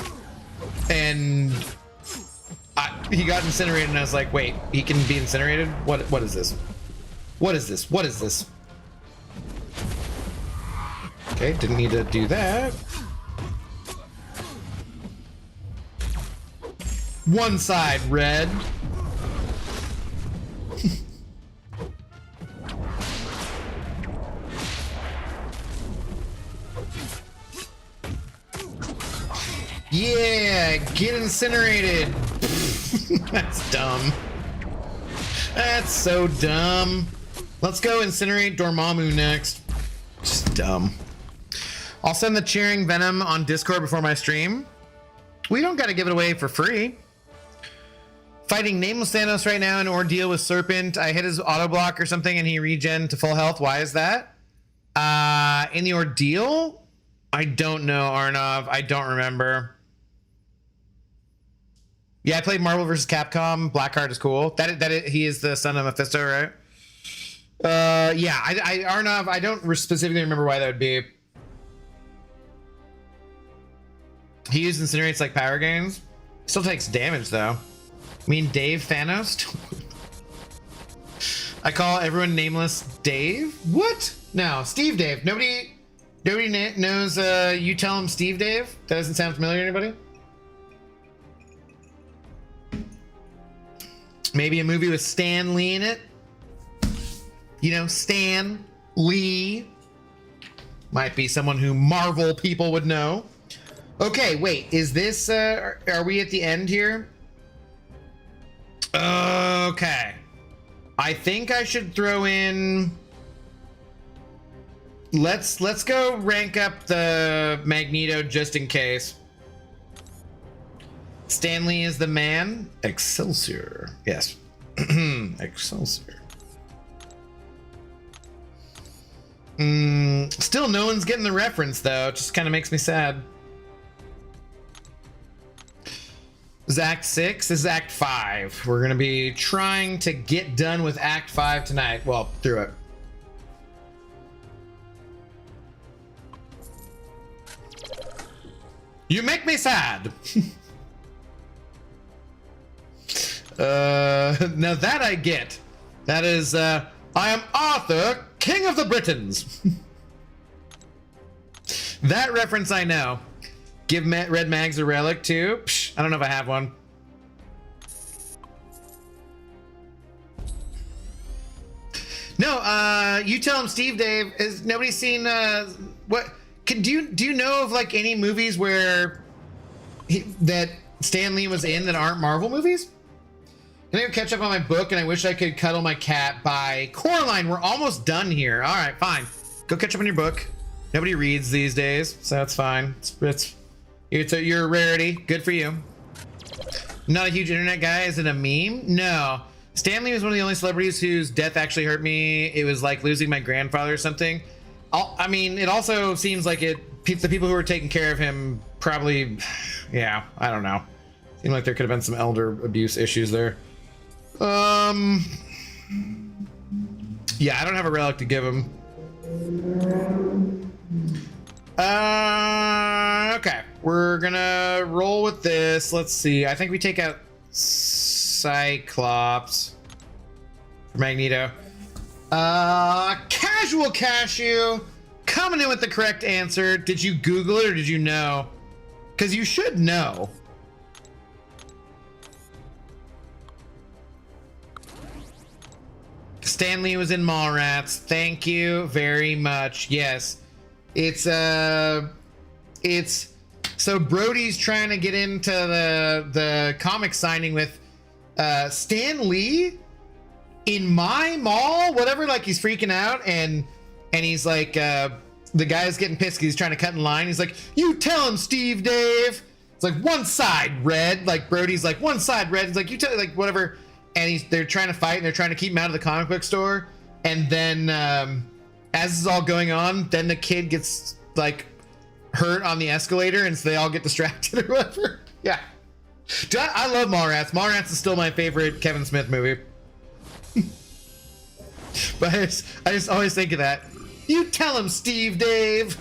and he got incinerated, and I was like, wait, he can be incinerated? What is this? What is this? What is this? Okay, didn't need to do that. One side, red. Yeah, get incinerated. That's dumb. That's so dumb. Let's go incinerate Dormammu next. Just dumb. I'll send the cheering Venom on Discord before my stream. We don't got to give it away for free. Fighting Nameless Thanos right now in Ordeal with Serpent. I hit his auto block or something and he regen to full health. Why is that? In the Ordeal? I don't know, Arnav. I don't remember. Yeah, I played Marvel vs. Capcom. Blackheart is cool. He is the son of Mephisto, right? Yeah, Arnav, I don't specifically remember why that would be. He used incinerates like power gains. Still takes damage though. I mean, Dave Thanos? I call everyone nameless Dave? What? No, Steve Dave. Nobody knows, you tell him Steve Dave? That doesn't sound familiar to anybody? Maybe a movie with Stan Lee in it? You know, Stan Lee. Might be someone who Marvel people would know. Okay, wait, is this, are we at the end here? Okay. I think I should throw in, let's go rank up the Magneto just in case. Stanley is the man. Excelsior. Yes. Excelsior. Still no one's getting the reference though. It just kind of makes me sad. This is Act 6. This is Act 5. We're going to be trying to get done with Act 5 tonight. Well, through it. You make me sad. Now that I get. That is, I am Arthur, King of the Britons. That reference I know. Give Red Mags a relic too. Psh, I don't know if I have one. No, you tell him, Steve Dave. Has nobody seen what? Do you know of like any movies where that Stan Lee was in that aren't Marvel movies? Can I go catch up on my book? And I wish I could cuddle my cat by Coraline. We're almost done here. All right, fine. Go catch up on your book. Nobody reads these days, so that's fine. You're a rarity. Good for you. Not a huge internet guy. Is it a meme? No. Stanley was one of the only celebrities whose death actually hurt me. It was like losing my grandfather or something. I mean, it also seems like the people who were taking care of him probably, yeah, I don't know. Seemed like there could have been some elder abuse issues there. Yeah, I don't have a relic to give him. Okay, we're gonna roll with this. Let's see. I think we take out Cyclops for Magneto. Casual Cashew coming in with the correct answer. Did you Google it or did you know? Because you should know. Stanley was in Mallrats. Thank you very much. Yes. It's so Brody's trying to get into the comic signing with Stan Lee in my mall, whatever, like he's freaking out and he's like the guy's getting pissed 'cause he's trying to cut in line. He's like, you tell him, Steve Dave. It's like one side red, like Brody's like one side red. It's like you tell, like whatever, and they're trying to fight and they're trying to keep him out of the comic book store. And then as this is all going on, then the kid gets like hurt on the escalator and so they all get distracted or whatever. Yeah. Dude, I love Mallrats. Mallrats is still my favorite Kevin Smith movie. But I just always think of that. You tell him, Steve Dave.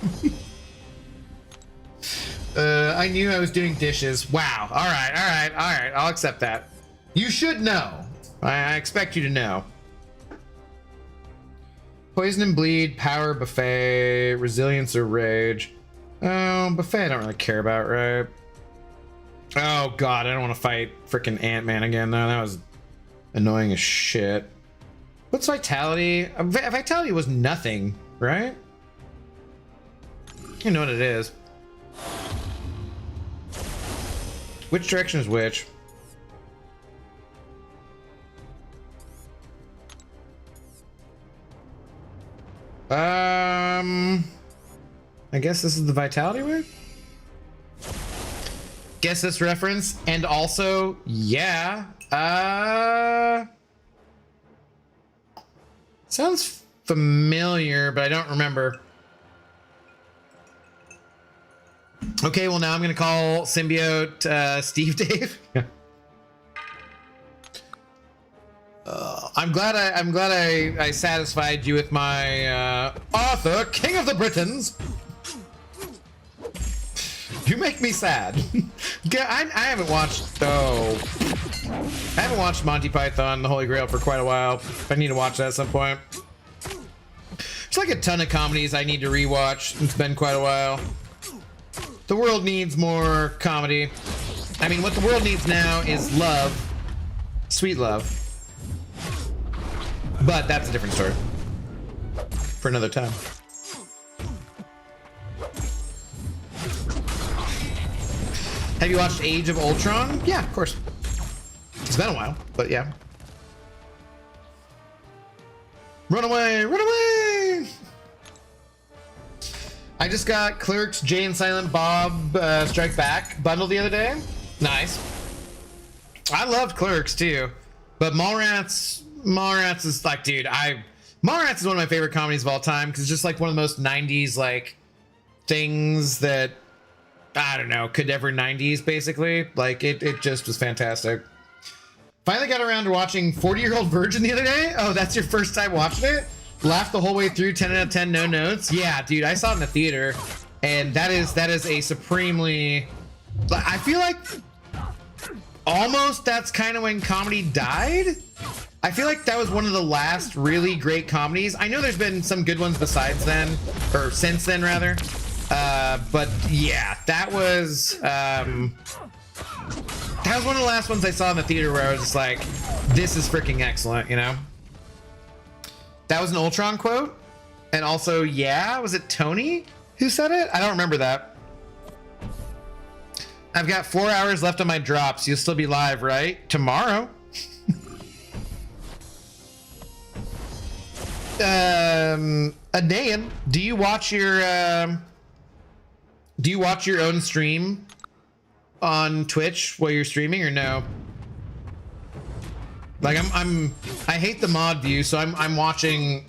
I knew I was doing dishes. Wow. All right. I'll accept that. You should know. I expect you to know. Poison and bleed, power, buffet, resilience or rage. Oh, buffet I don't really care about, right? Oh god, I don't want to fight freaking Ant-Man again. No, that was annoying as shit. What's vitality? Vitality was nothing, right? You know what it is. Which direction is which? I guess this is the vitality word? Guess this reference, and also, yeah. Sounds familiar, but I don't remember. Okay, well now I'm gonna call Symbiote Steve Dave. I'm glad I satisfied you with my Arthur, King of the Britons. You make me sad. I haven't watched I haven't watched Monty Python, The Holy Grail for quite a while. I need to watch that at some point. There's like a ton of comedies I need to rewatch. It's been quite a while. The world needs more comedy. I mean, what the world needs now is love. Sweet love. But that's a different story. For another time. Have you watched Age of Ultron? Yeah, of course. It's been a while, but yeah. Run away! Run away! I just got Clerks, Jay and Silent Bob Strike Back bundle the other day. Nice. I loved Clerks too, but Mallrats is like, dude, Mallrats is one of my favorite comedies of all time because it's just like one of the most 90s like things that I don't know could ever 90s basically. Like it just was fantastic. Finally got around to watching 40-Year-Old Virgin the other day. Oh, that's your first time watching it? Laughed the whole way through, 10 out of 10, no notes. Yeah, dude, I saw it in the theater, and that is a supremely. I feel like almost that's kind of when comedy died. I feel like that was one of the last really great comedies. I know there's been some good ones besides then, or since then rather. But yeah, that was one of the last ones I saw in the theater where I was just like, this is freaking excellent, you know? That was an Ultron quote. And also, yeah, was it Tony who said it? I don't remember that. I've got 4 hours left on my drops. You'll still be live, right? Tomorrow. Anayan, do you watch your own stream on Twitch while you're streaming or no? Like I hate the mod view, so I'm watching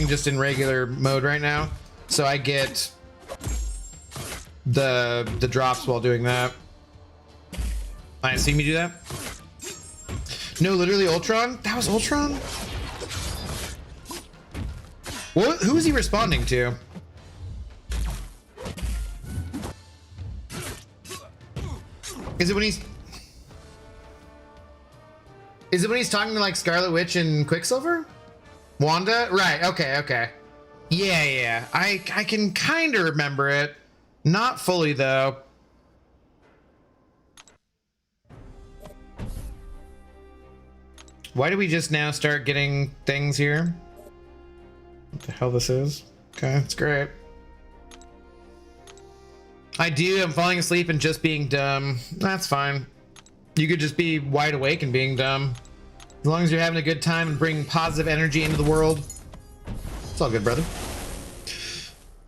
just in regular mode right now. So I get the drops while doing that. I didn't see me do that. No, literally Ultron? That was Ultron? What, who is he responding to? Is it when he's talking to like Scarlet Witch and Quicksilver? Wanda? Right, okay. Yeah. I can kind of remember it. Not fully though. Why do we just now start getting things here? What the hell this is? Okay, that's great. I'm falling asleep and just being dumb. That's fine. You could just be wide awake and being dumb. As long as you're having a good time and bringing positive energy into the world. It's all good, brother.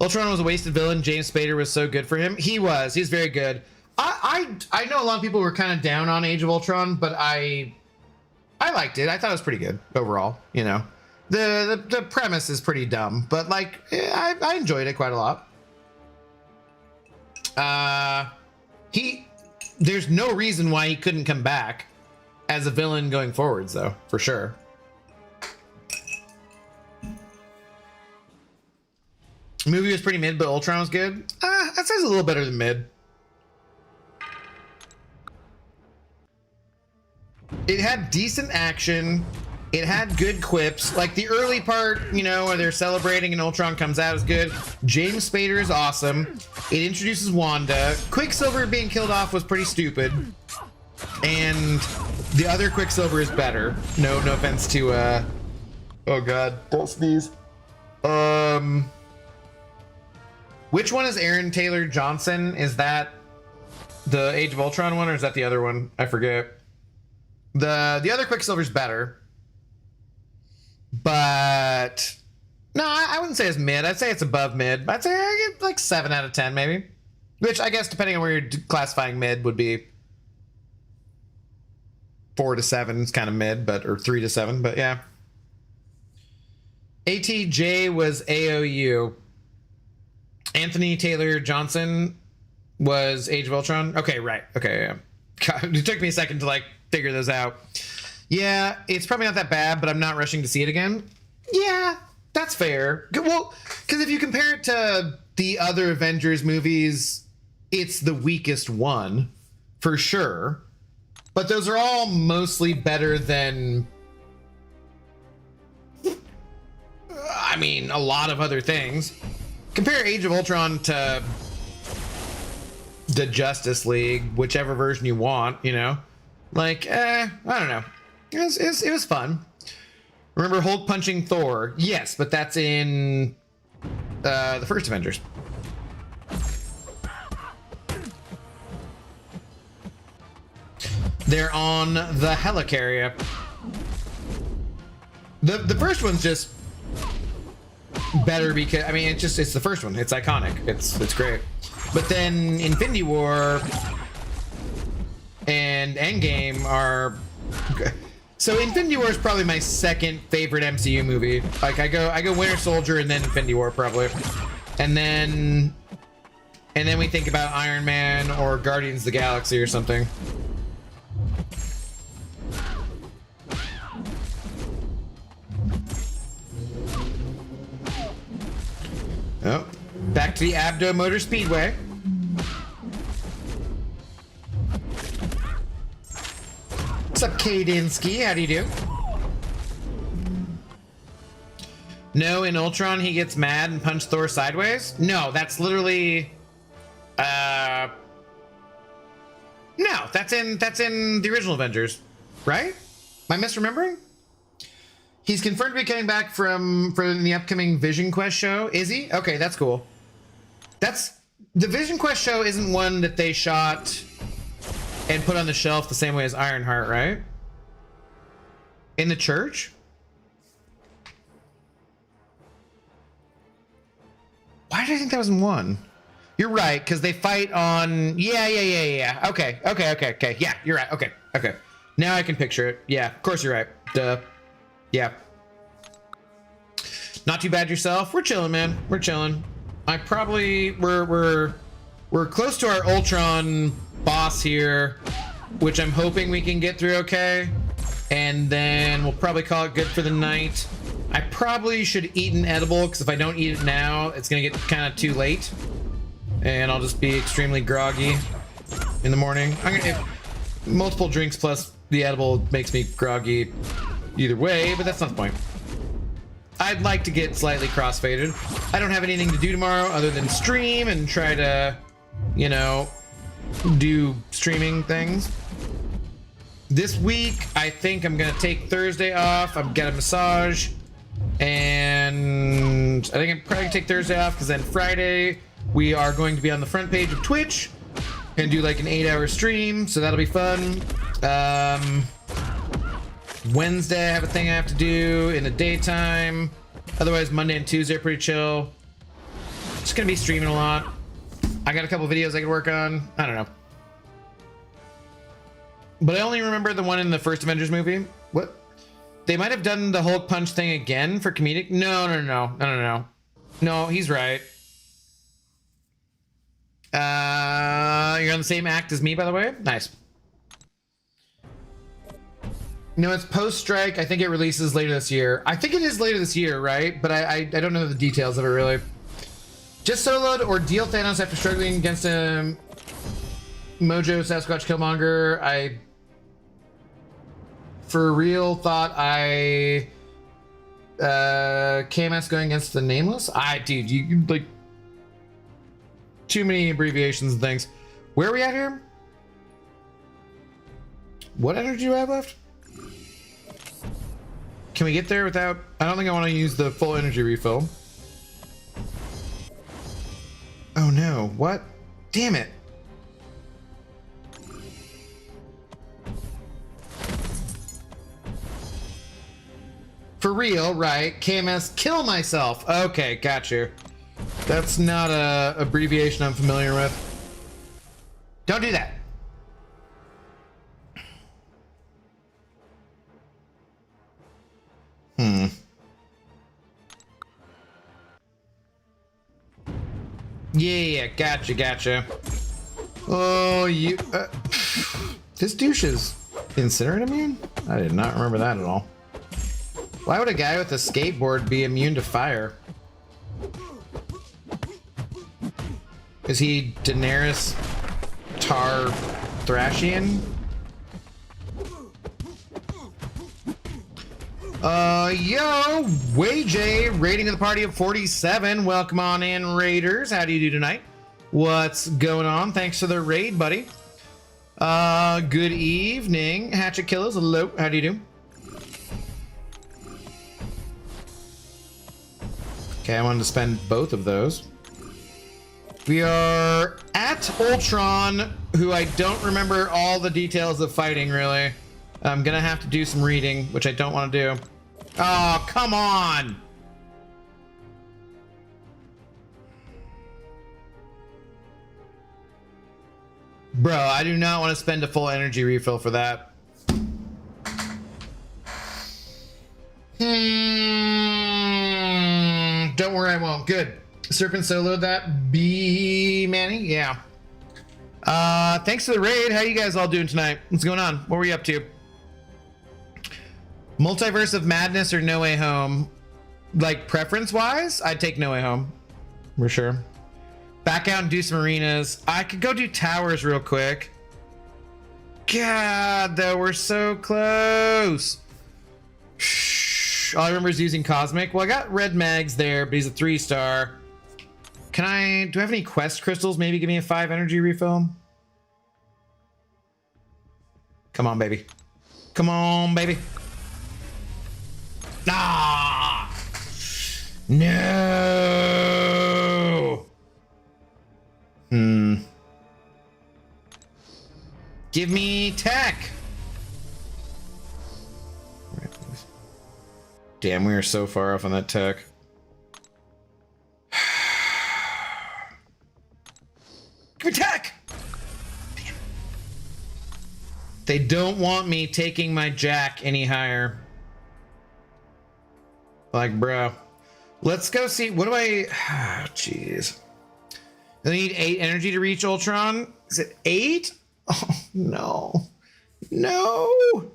Ultron was a wasted villain. James Spader was so good for him. He's very good. I know a lot of people were kind of down on Age of Ultron, but I liked it. I thought it was pretty good overall, you know. The premise is pretty dumb, but like I enjoyed it quite a lot. There's no reason why he couldn't come back as a villain going forwards though, for sure. The movie was pretty mid, but Ultron was good. That sounds a little better than mid. It had decent action. It had good quips. Like the early part, you know, where they're celebrating and Ultron comes out is good. James Spader is awesome. It introduces Wanda. Quicksilver being killed off was pretty stupid. And the other Quicksilver is better. No offense to, oh God, don't sneeze. Which one is Aaron Taylor Johnson? Is that the Age of Ultron one or is that the other one? I forget. The other Quicksilver's better. But no, I wouldn't say it's mid. I'd say it's above mid. I'd say I get like 7 out of 10 maybe. Which I guess, depending on where you're classifying mid, would be 4 to 7 is kind of mid, but or 3 to 7, but yeah. ATJ was AOU. Anthony Taylor Johnson was Age of Ultron. Okay, right. Okay, yeah. God, it took me a second to like figure those out. Yeah, it's probably not that bad, but I'm not rushing to see it again. Yeah, that's fair. Well, because if you compare it to the other Avengers movies, it's the weakest one for sure. But those are all mostly better than, I mean, a lot of other things. Compare Age of Ultron to the Justice League, whichever version you want, you know? Like, I don't know. It was fun. Remember Hulk punching Thor? Yes, but that's in the first Avengers. They're on the helicarrier. The first one's just better because, I mean, it's the first one. It's iconic. It's great. But then Infinity War and Endgame are, so Infinity War is probably my second favorite MCU movie. Like I go Winter Soldier and then Infinity War probably. And then we think about Iron Man or Guardians of the Galaxy or something. Oh, back to the Abdo Motor Speedway. What's up, Kadinsky? How do you do? No, in Ultron he gets mad and punches Thor sideways? No, that's literally no, that's in the original Avengers, right? Am I misremembering? He's confirmed to be coming back for the upcoming Vision Quest show. Is he? Okay, that's cool. That's the Vision Quest show isn't one that they shot and put on the shelf the same way as Ironheart, right? In the church? Why did I think that was in one? You're right, because they fight on. Yeah. Okay. Yeah, you're right. Okay. Now I can picture it. Yeah, of course you're right. Duh. Yeah. Not too bad yourself. We're chilling, man. We're chilling. We're close to our Ultron boss here, which I'm hoping we can get through okay. And then we'll probably call it good for the night. I probably should eat an edible, because if I don't eat it now, it's gonna get kind of too late. And I'll just be extremely groggy in the morning. Multiple drinks plus the edible makes me groggy either way, but that's not the point. I'd like to get slightly crossfaded. I don't have anything to do tomorrow other than stream and try to, you know, do streaming things. This week, I think I'm gonna take Thursday off. I'm gonna massage, and I think I'm probably gonna take Thursday off because then Friday we are going to be on the front page of Twitch and do like an 8-hour stream, so that'll be fun. Wednesday I have a thing I have to do in the daytime. Otherwise Monday and Tuesday are pretty chill. Just gonna be streaming a lot. I got a couple videos I could work on. I don't know. But I only remember the one in the first Avengers movie. What? They might have done the Hulk punch thing again for comedic. No. No, he's right. You're on the same act as me, by the way. Nice. No, it's post-strike. I think it releases later this year. I think it is later this year, right? But I don't know the details of it, really. Just soloed or deal Thanos after struggling against him. Mojo, Sasquatch, Killmonger. I, for real, thought I... KMS going against the Nameless? Dude, you like... Too many abbreviations and things. Where are we at here? What energy do I have left? Can we get there without... I don't think I want to use the full energy refill. Oh no, what? Damn it. For real, right? KMS, kill myself. Okay, got you. That's not a abbreviation I'm familiar with. Don't do that. Yeah, gotcha. Oh, you... this douche is incinerating? I did not remember that at all. Why would a guy with a skateboard be immune to fire? Is he Daenerys Targaryen? Yo, WayJ, rating of the party of 47. Welcome on in, Raiders. How do you do tonight? What's going on? Thanks for the raid, buddy. Good evening, Hatchet Killers. Hello, how do you do? Okay, I wanted to spend both of those. We are at Ultron, who I don't remember all the details of fighting, really. I'm gonna have to do some reading, which I don't want to do. Oh, come on! Bro, I do not want to spend a full energy refill for that. Don't worry, I won't. Good. Serpent soloed that. B Manny? Yeah. Thanks for the raid. How you guys all doing tonight? What's going on? What were you up to? Multiverse of Madness or No Way Home? Like, preference-wise, I'd take No Way Home. For sure. Back out and do some arenas. I could go do towers real quick. God, though, we're so close. Shh. All I remember is using Cosmic. Well, I got Red Mags there, but he's a 3-star. Do I have any quest crystals? Maybe give me a 5 energy refill? Come on, baby. Come on, baby. Ah! No! Give me tech! Damn, we are so far off on that tech. Give me tech! Damn. They don't want me taking my jack any higher. Like, bro. Let's go see. What do I... Jeez. I need 8 energy to reach Ultron. Is it 8? Oh, no. No!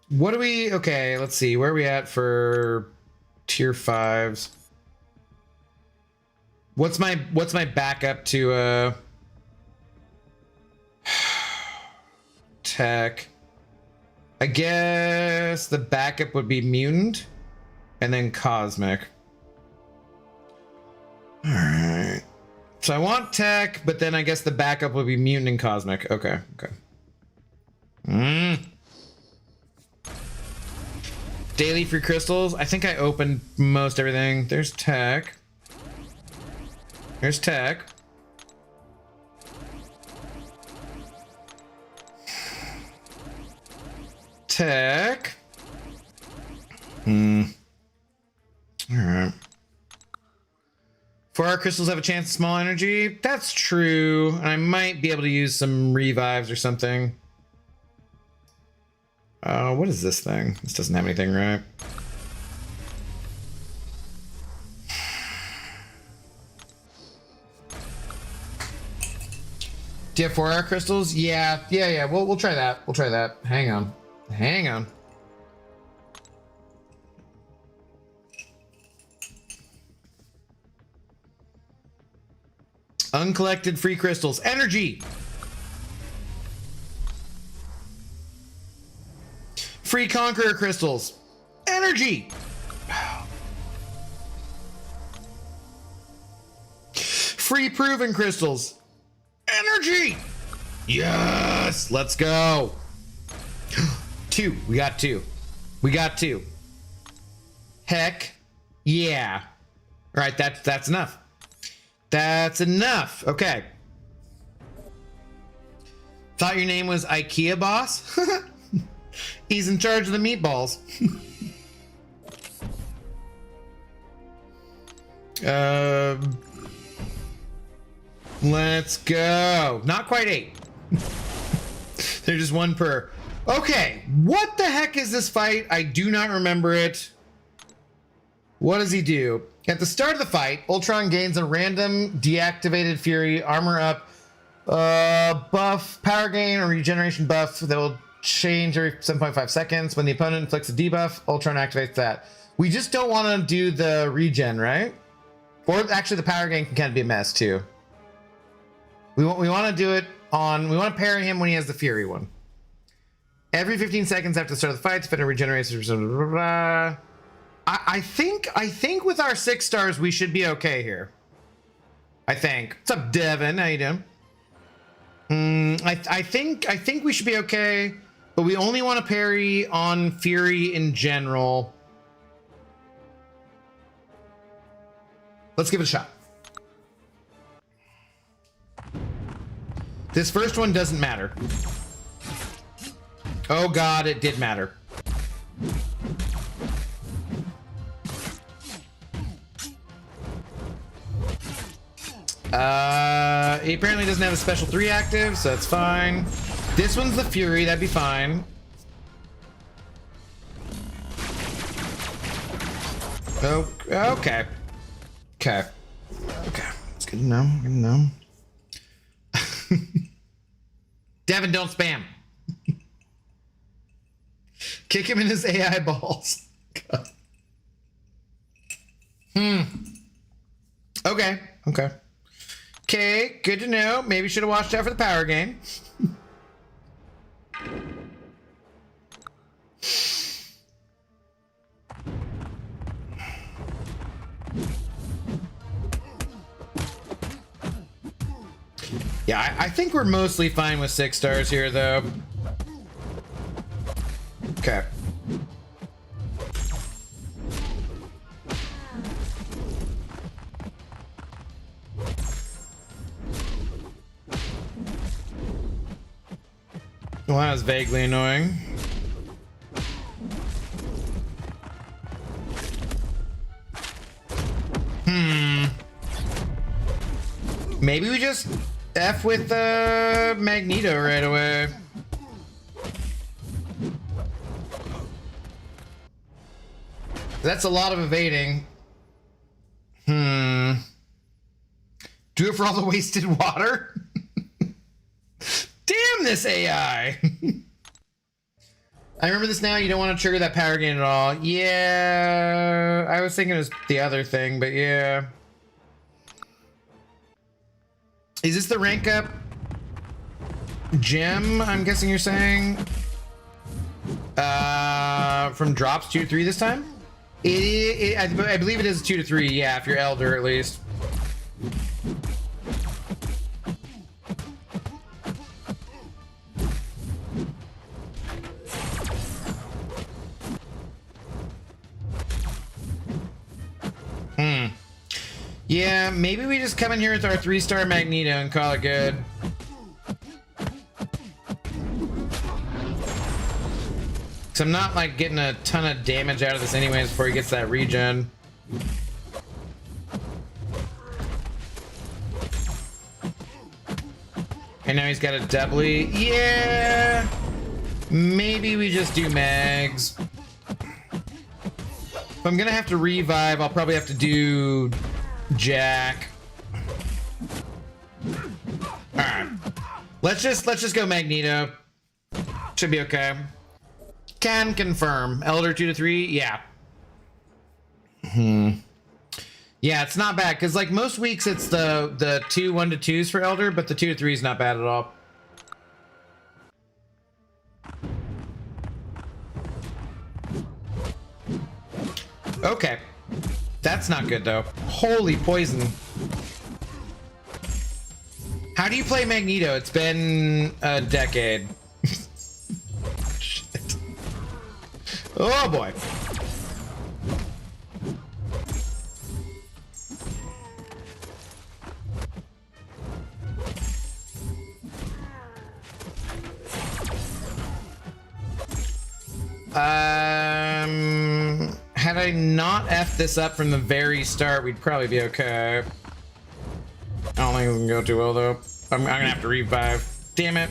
What do we... Okay, let's see. Where are we at for tier 5s? What's my backup to tech? I guess the backup would be mutant and then cosmic. All right. So I want tech, but then I guess the backup would be mutant and cosmic. Okay. Daily free crystals. I think I opened most everything. There's tech. Here's tech. Tech. All right. 4-hour crystals have a chance of small energy. That's true. I might be able to use some revives or something. What is this thing? This doesn't have anything, right? Do you have 4-hour crystals? Yeah. We'll try that. We'll try that. Hang on. Uncollected free crystals. Energy! Free Conqueror crystals. Energy! Free Proven crystals. Energy! Yes! Let's go. 2. We got 2. Heck yeah. All right, that's enough. That's enough. Okay. Thought your name was IKEA boss? He's in charge of the meatballs. Let's go. Not quite 8. They're just 1 per. Okay, what the heck is this fight? I do not remember it. What does he do? At the start of the fight, Ultron gains a random deactivated Fury armor up buff, power gain, or regeneration buff that will change every 7.5 seconds. When the opponent inflicts a debuff, Ultron activates that. We just don't want to do the regen, right? Or actually, the power gain can kind of be a mess too. We want to do it on. We want to parry him when he has the Fury one. Every 15 seconds after the start of the fight, defender regenerates. I think with our 6 stars, we should be okay here. I think. What's up, Devin? How you doing? I think we should be okay, but we only want to parry on Fury in general. Let's give it a shot. This first one doesn't matter. Oh god, it did matter. He apparently doesn't have a special 3 active, so that's fine. This one's the Fury, that'd be fine. Oh, okay. Okay. Okay. It's good to know. Good to know. Devin, don't spam. Kick him in his AI balls. God. Okay. Okay. Okay, good to know. Maybe should have watched out for the power gain. Yeah, I think we're mostly fine with 6 stars here, though. Okay. Well, that was vaguely annoying. Maybe we just F with Magneto right away. That's a lot of evading. Do it for all the wasted water? Damn this AI! I remember this now. You don't want to trigger that power gain at all. Yeah, I was thinking it was the other thing, but yeah. Is this the rank up gem, I'm guessing you're saying? From drops 2 to 3 this time? I believe it is 2 to 3, yeah, if you're Elder at least. Yeah, maybe we just come in here with our 3-star Magneto and call it good. Cause I'm not like getting a ton of damage out of this anyways before he gets that regen. And now he's got a doubly. Yeah, maybe we just do mags. If I'm gonna have to revive, I'll probably have to do Jack. All right, let's just go Magneto. Should be okay. Can confirm. Elder 2 to 3, yeah. Yeah, it's not bad because like most weeks it's the 2 1 to 2s for Elder, but the 2 to 3 is not bad at all. Okay, that's not good though. Holy poison. How do you play Magneto? It's been a decade. Shit. Oh boy. Had I not F'd this up from the very start, we'd probably be okay. Oh don't think it's gonna go too well though. I'm gonna have to revive. Damn it.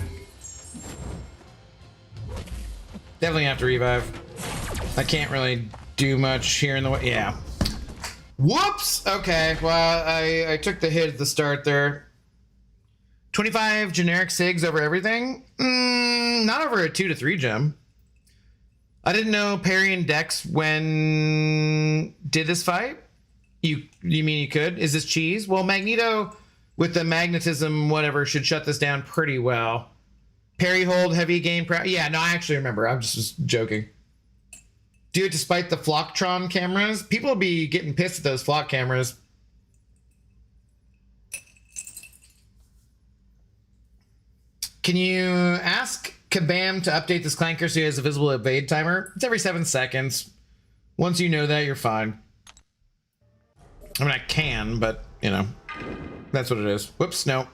Definitely have to revive. I can't really do much here in the way. Yeah. Whoops. Okay. Well, I took the hit at the start there. 25 generic SIGs over everything. Not over a 2 to 3 gem. I didn't know Parry and Dex when did this fight. You mean you could? Is this cheese? Well, Magneto with the magnetism whatever should shut this down pretty well. Parry hold, heavy gain. Yeah, no, I actually remember. I'm just joking. Do it despite the Flocktron cameras. People will be getting pissed at those Flock cameras. Can you ask Kabam to update this clanker so he has a visible evade timer? It's every 7 seconds. Once you know that, you're fine. I mean, I can, but, you know, that's what it is. Whoops, no.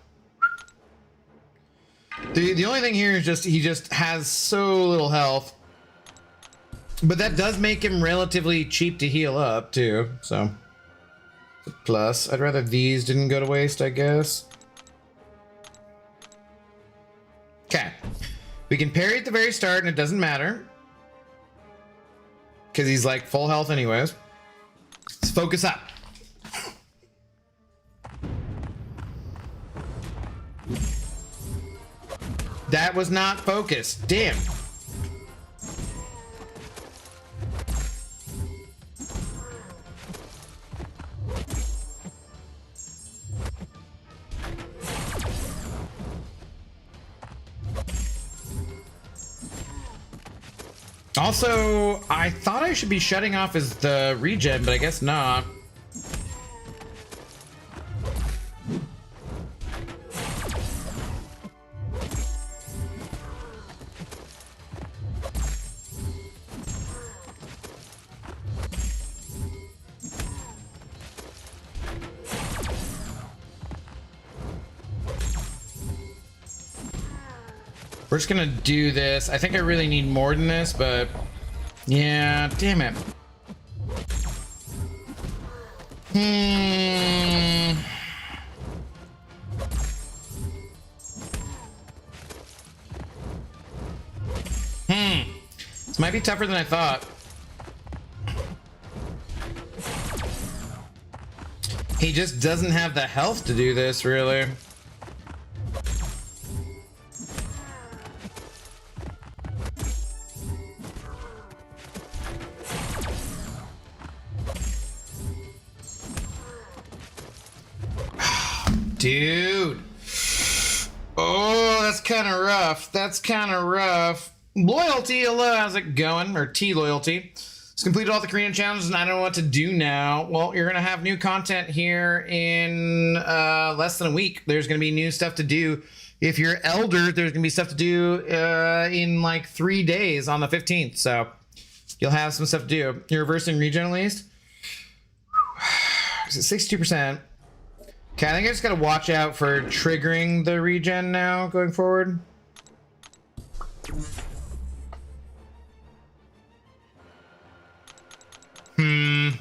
The only thing here is just he just has so little health. But that does make him relatively cheap to heal up, too, so. Plus, I'd rather these didn't go to waste, I guess. Okay. We can parry at the very start, and it doesn't matter. Because he's, like, full health anyways. Let's focus up. That was not focused. Damn. Also, I thought I should be shutting off as the regen, but I guess not. We're just gonna do this. I think I really need more than this, but yeah, damn it. This might be tougher than I thought. He just doesn't have the health to do this, really. Dude. Oh, that's kind of rough. That's kind of rough. Loyalty, hello, how's it going? Or T-Loyalty. It's completed all the Korean challenges and I don't know what to do now. Well, you're going to have new content here in less than a week. There's going to be new stuff to do. If you're Elder, there's going to be stuff to do in like 3 days on the 15th. So you'll have some stuff to do. You're reversing regen at least. Is it 62%? Okay, I think I just gotta watch out for triggering the regen now going forward. Damn,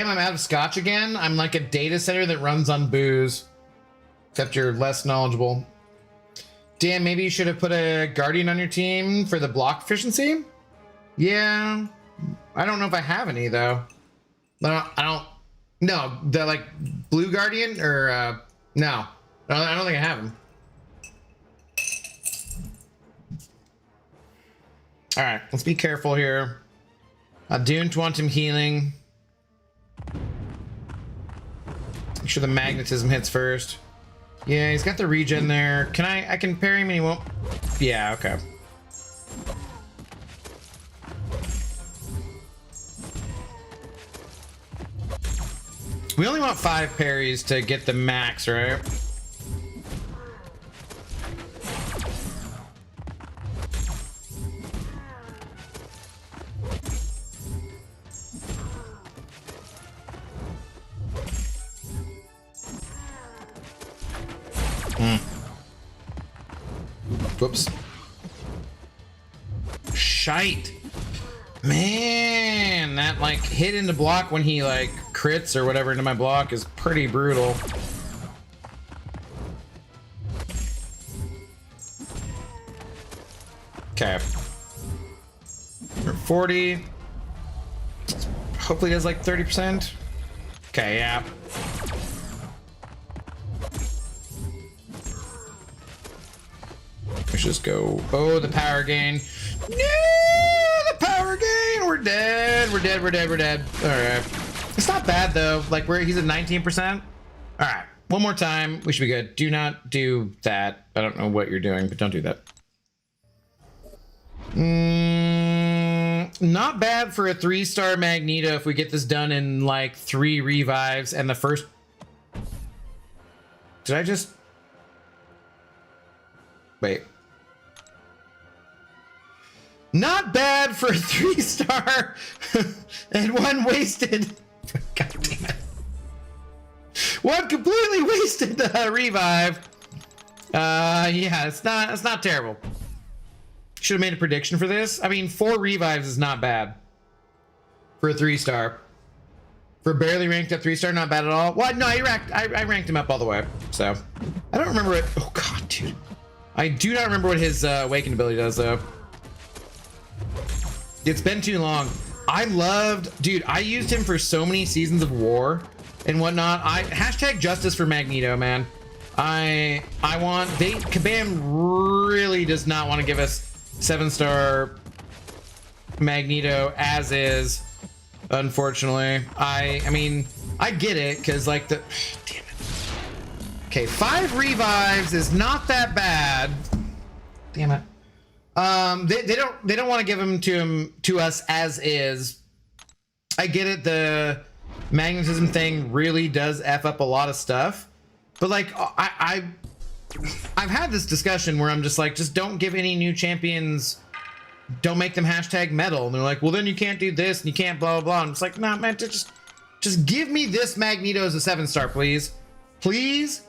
I'm out of scotch again. I'm like a data center that runs on booze. Except you're less knowledgeable. Damn, maybe you should have put a guardian on your team for the block efficiency? Yeah. I don't know if I have any though. I don't No, the like blue guardian or no, I don't think I have him. All right, let's be careful here. Dune want him healing. Make sure the magnetism hits first. Yeah, he's got the regen there. Can I can parry him and he won't. Yeah, okay. We only want 5 parries to get the max, right? Whoops. Shite. Man, that like hit into block when he like crits or whatever into my block is pretty brutal. Okay. 40. Hopefully does like 30%. Okay, yeah. Let's just go. Oh, the power gain. No, the power gain. We're dead. We're dead. We're dead. We're dead. All right. It's not bad though. Like he's at 19%. All right. One more time. We should be good. Do not do that. I don't know what you're doing, but don't do that. Not bad for a 3-star Magneto if we get this done in like 3 revives and the first. Did I just wait? Not bad for a 3-star and 1 wasted. God damn it. 1 completely wasted revive. Yeah, it's not terrible. Should have made a prediction for this. I mean, 4 revives is not bad for a 3-star. For barely ranked up 3-star, not bad at all. Well, no, I ranked him up all the way. So I don't remember it. Oh God, dude. I do not remember what his awakened ability does though. It's been too long. Dude, I used him for so many seasons of war and whatnot. Hashtag justice for Magneto, man. Kabam really does not want to give us 7-star Magneto as is, unfortunately. I mean, I get it, because like damn it. Okay, 5 revives is not that bad. Damn it. They don't want to give him to us as is. I get it, the magnetism thing really does F up a lot of stuff. But like I've had this discussion where I'm just like, just don't give any new champions, don't make them hashtag metal. And they're like, well then you can't do this and you can't blah blah blah. And it's like, nah man, just give me this Magneto as a 7-star, please. Please.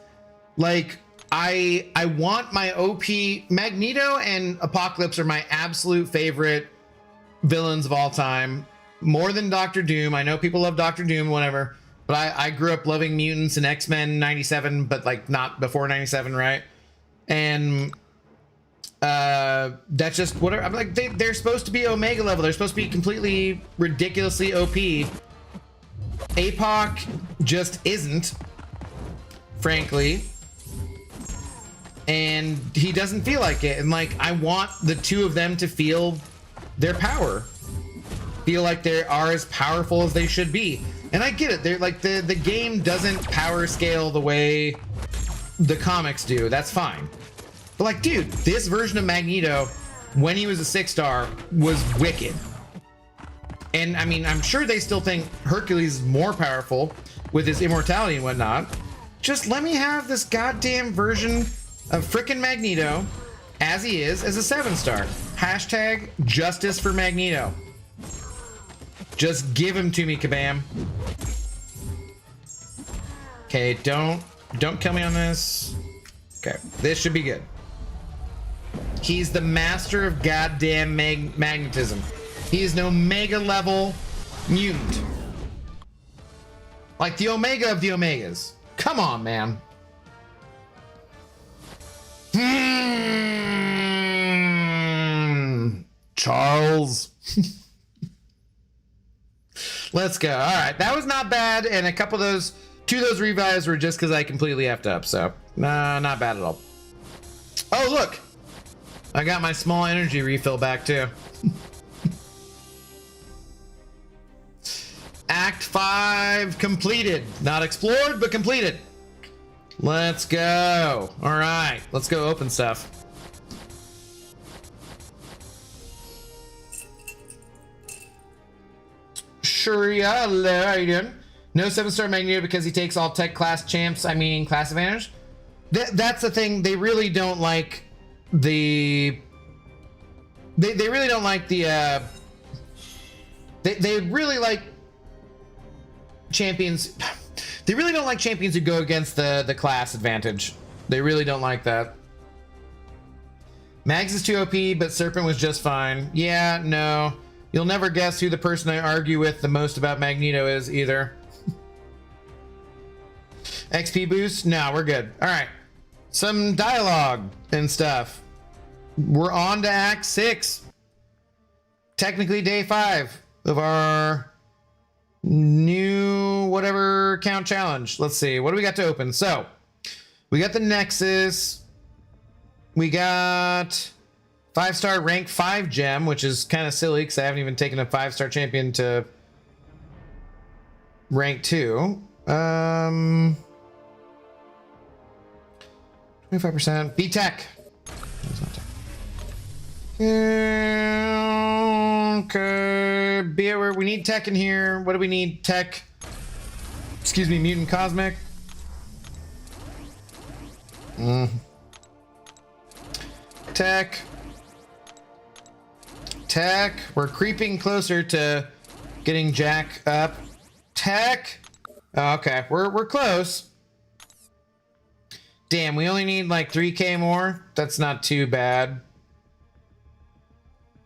Like I want my OP. Magneto and Apocalypse are my absolute favorite villains of all time. More than Doctor Doom. I know people love Doctor Doom, whatever. But I grew up loving mutants and X-Men 97, but like not before 97, right? And that's just whatever. I'm like, they're supposed to be Omega level. They're supposed to be completely ridiculously OP. APOC just isn't, frankly. And he doesn't feel like it. And like, I want the 2 of them to feel their power. Feel like they are as powerful as they should be. And I get it. They're like the game doesn't power scale the way the comics do. That's fine. But like, dude, this version of Magneto, when he was a 6-star, was wicked. And I mean, I'm sure they still think Hercules is more powerful with his immortality and whatnot. Just let me have this goddamn version of frickin' Magneto as he is as a 7-star. Hashtag justice for Magneto. Just give him to me, Kabam. Okay, don't kill me on this. Okay, this should be good. He's the master of goddamn magnetism. He is an Omega level mutant. Like the Omega of the Omegas. Come on, man. Charles. Let's go. All right, that was not bad, and a couple of those, 2 of those revives were just because I completely effed up. So, nah, not bad at all. Oh, look, I got my small energy refill back too. Act 5 completed, not explored, but completed. Let's go. All right, let's go open stuff. Sure, yeah, how you doing? No 7-star Magneto because he takes all tech class champs, I mean class advantage. That's the thing, they really don't like the... They really don't like the... They really like champions... They really don't like champions who go against the class advantage. They really don't like that. Mags is too OP, but Serpent was just fine. Yeah, no. You'll never guess who the person I argue with the most about Magneto is either. XP boost? No, we're good. All right. Some dialogue and stuff. We're on to Act 6. Technically day 5 of our new whatever count challenge. Let's see. What do we got to open? So, we got the Nexus. We got 5-star rank 5 gem, which is kind of silly because I haven't even taken a 5-star champion to rank 2. 25%. B-Tech. Okay. Be aware. We need tech in here. What do we need? Tech. Excuse me, Mutant Cosmic. Tech. Tech. We're creeping closer to getting Jack up. Tech. Oh, okay, we're close. Damn, we only need like 3k more. That's not too bad.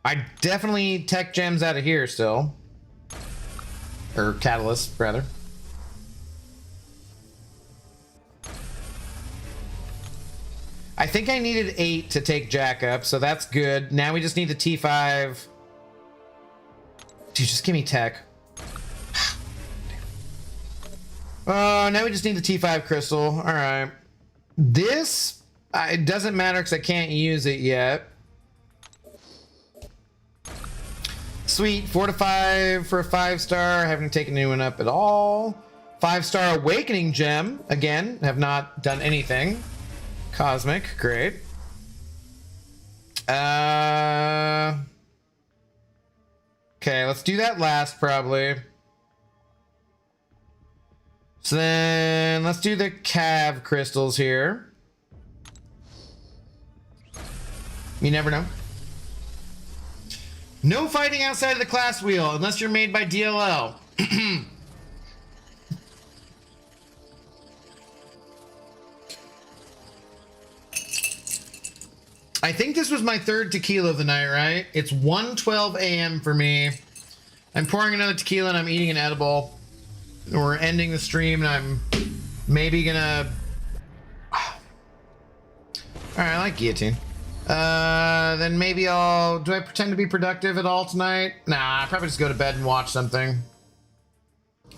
I definitely need tech gems out of here still. Or catalyst, rather. I think I needed 8 to take Jack up, so that's good. Now we just need the T5. Dude, just give me tech. Now we just need the T5 crystal. All right. This, it doesn't matter because I can't use it yet. Sweet, 4 to 5 for a 5-star. I haven't taken anyone up at all. 5-star awakening gem. Again, have not done anything. Cosmic, great. Okay, let's do that last probably. So then let's do the Cav crystals here. You never know. No fighting outside of the class wheel unless you're made by DLL. I think this was my 3rd tequila of the night, right? It's 1:12 a.m. for me. I'm pouring another tequila and I'm eating an edible. We're ending the stream and I'm maybe gonna... Alright, I like guillotine. Then maybe I'll... Do I pretend to be productive at all tonight? Nah, I'll probably just go to bed and watch something.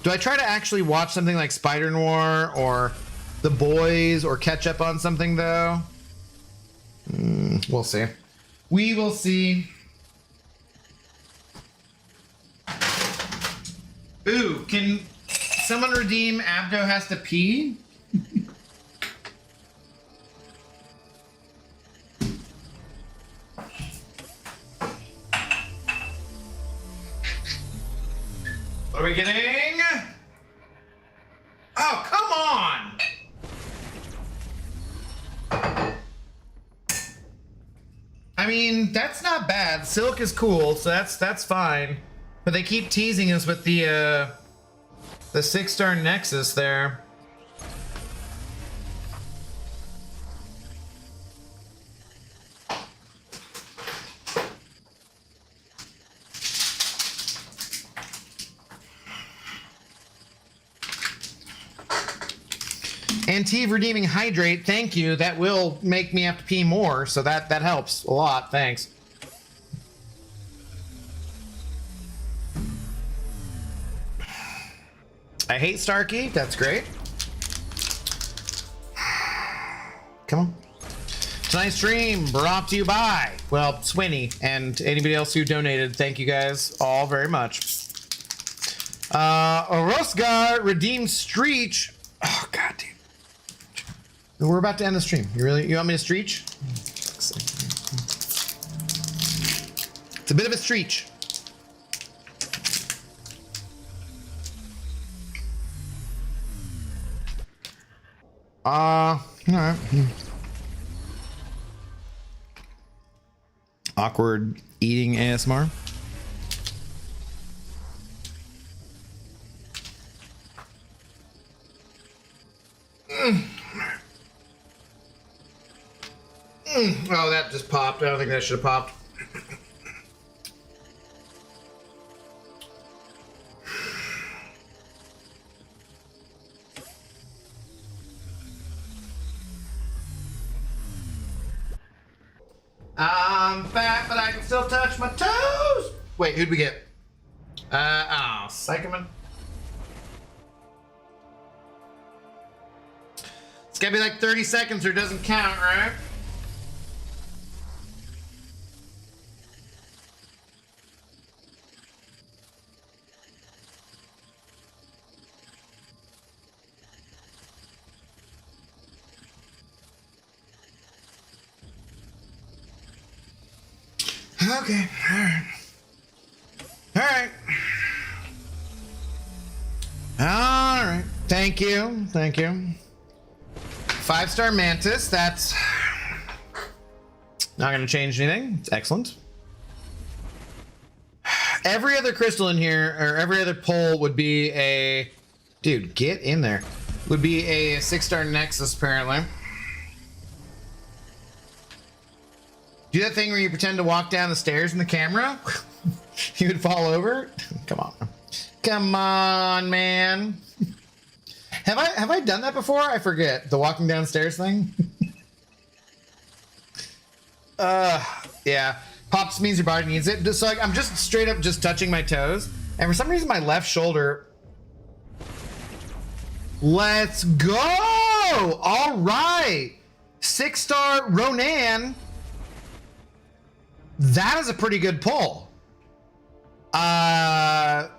Do I try to actually watch something like Spider Noir or The Boys or catch up on something though? We'll see. We will see. Ooh, can someone redeem Abdo has to pee? What are we getting? Oh, come on! I mean, that's not bad. Silk is cool, so that's fine. But they keep teasing us with the 6-star Nexus there. Antive redeeming hydrate, thank you. That will make me have to pee more, so that helps a lot. Thanks. I hate Starkey. That's great. Come on. Tonight's stream brought to you by, well, Swinny and anybody else who donated. Thank you guys all very much. Orosgar redeemed Streech. Oh god damn. We're about to end the stream. You want me to Streech? It's a bit of a Streech. All right. Awkward eating ASMR. Oh, that just popped. I don't think that should have popped. I'm fat, but I can still touch my toes. Wait, who'd we get? Psychoman. It's gotta be like 30 seconds or it doesn't count, right? Okay, alright. Alright. Alright. Thank you. Thank you. 5-star Mantis, that's not gonna change anything. It's excellent. Every other crystal in here, or every other pull would be a... Dude, get in there. Would be a 6-star Nexus, apparently. Do that thing where you pretend to walk down the stairs in the camera? You would fall over? Come on. Come on, man. Have I done that before? I forget. The walking downstairs thing? Yeah. Pops means your body needs it. Just like I'm just straight up just touching my toes. And for some reason my left shoulder. Let's go! All right. 6-star Ronan. That is a pretty good pull. That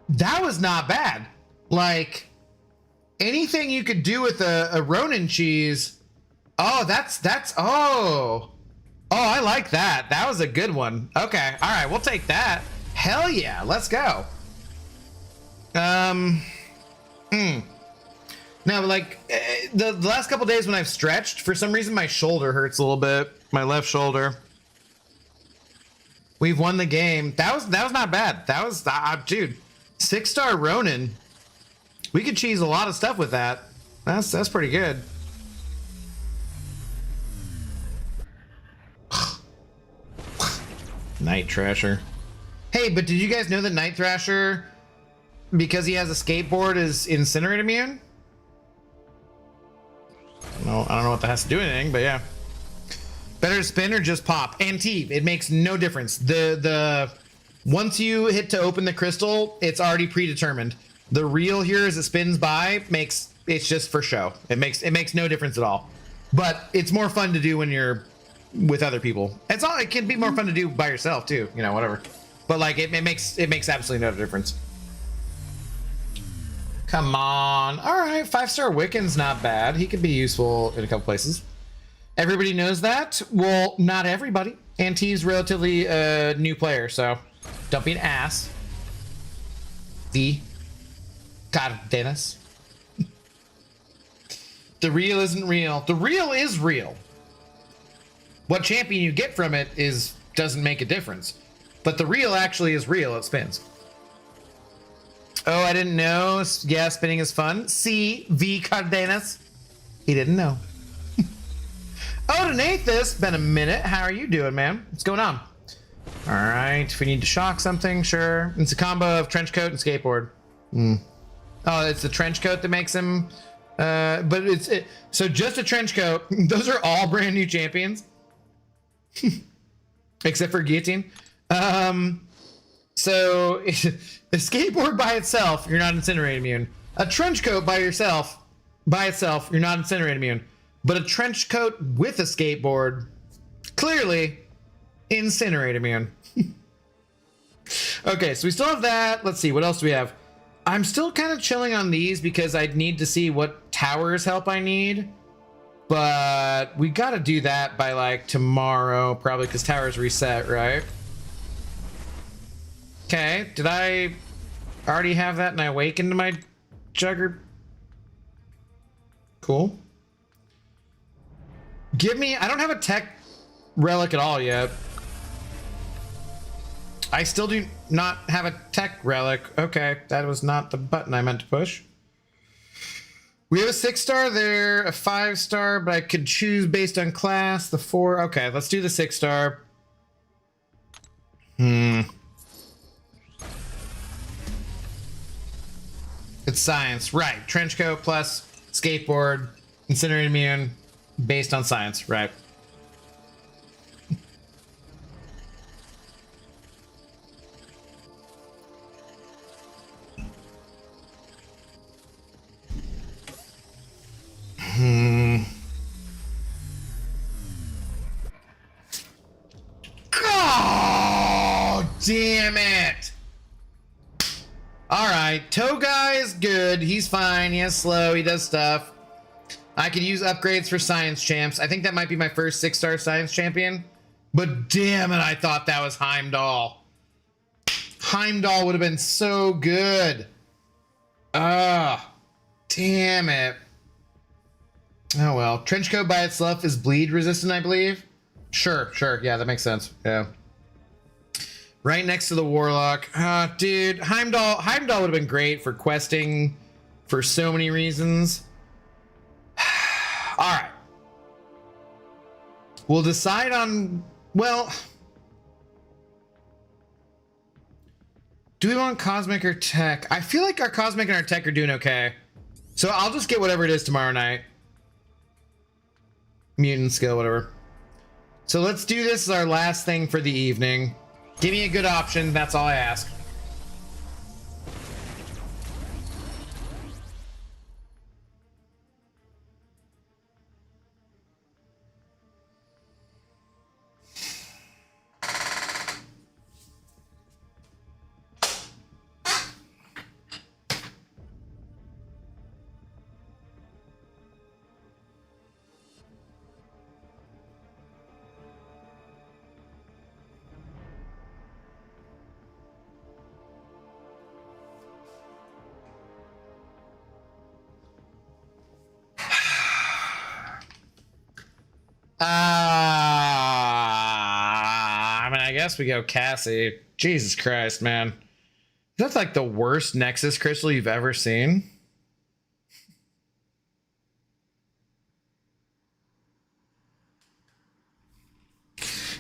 was not bad. Like, anything you could do with a Ronin cheese. Oh, oh, I like that. That was a good one. Okay, all right, we'll take that. Hell yeah, let's go. No, like the last couple days when I've stretched, for some reason my shoulder hurts a little bit. My left shoulder. We've won the game. That was not bad. That was dude. 6-star Ronin. We could cheese a lot of stuff with that. That's pretty good. Night Thrasher. Hey, but did you guys know that Night Thrasher, because he has a skateboard, is Incinerate immune? No, I don't know what that has to do with anything, but yeah. Better to spin or just pop? Antive, it makes no difference. The once you hit to open the crystal, it's already predetermined. The real here as it spins by it's just for show. It makes no difference at all. But it's more fun to do when you're with other people. It can be more fun to do by yourself too, you know, whatever. But like it makes absolutely no difference. Come on. All right, 5-star Wiccan's not bad. He could be useful in a couple places. Everybody knows that. Well, not everybody. Antive's relatively a new player, so don't be an ass. God, Dennis. The real isn't real. The real is real. What champion you get from it doesn't make a difference. But the real actually is real. It spins. Oh, I didn't know. Yeah, spinning is fun. See, V Cardenas. He didn't know. Oh, Denathus, been a minute. How are you doing, man? What's going on? All right, if we need to shock something, sure. It's a combo of trench coat and skateboard. Oh, it's the trench coat that makes him. But so just a trench coat. Those are all brand new champions, except for Guillotine. So the skateboard by itself, you're not Incinerate immune. A trench coat by itself, you're not Incinerate immune. But a trench coat with a skateboard, clearly Incinerate immune. Okay, so we still have that. Let's see, what else do we have? I'm still kind of chilling on these because I'd need to see what towers help I need. But we got to do that by like tomorrow, probably, because towers reset, right? Okay, did I already have that and I awakened my Jugger? Cool. Give me, I don't have a tech relic at all yet. I still do not have a tech relic. Okay, that was not the button I meant to push. We have a 6-star there, a 5-star, but I could choose based on class, the 4. Okay, let's do the 6-star. It's science, right. Trench coat plus skateboard, Incinerate immune, based on science, right. Oh, damn it. All right, Togai is good. He's fine. He has slow. He does stuff. I could use upgrades for science champs. I think that might be my first 6-star science champion. But damn it, I thought that was Heimdall. Heimdall would have been so good. Ah, damn it. Oh well. Trenchcoat by itself is bleed resistant, I believe. Sure. Yeah, that makes sense. Yeah. Right next to the Warlock. Dude, Heimdall would have been great for questing for so many reasons. All right. We'll decide on, well, do we want Cosmic or Tech? I feel like our Cosmic and our Tech are doing okay. So I'll just get whatever it is tomorrow night. Mutant skill, whatever. So let's do this as our last thing for the evening. Give me a good option. That's all I ask. I mean, I guess we go Cassie. Jesus Christ, man. That's like the worst Nexus crystal you've ever seen.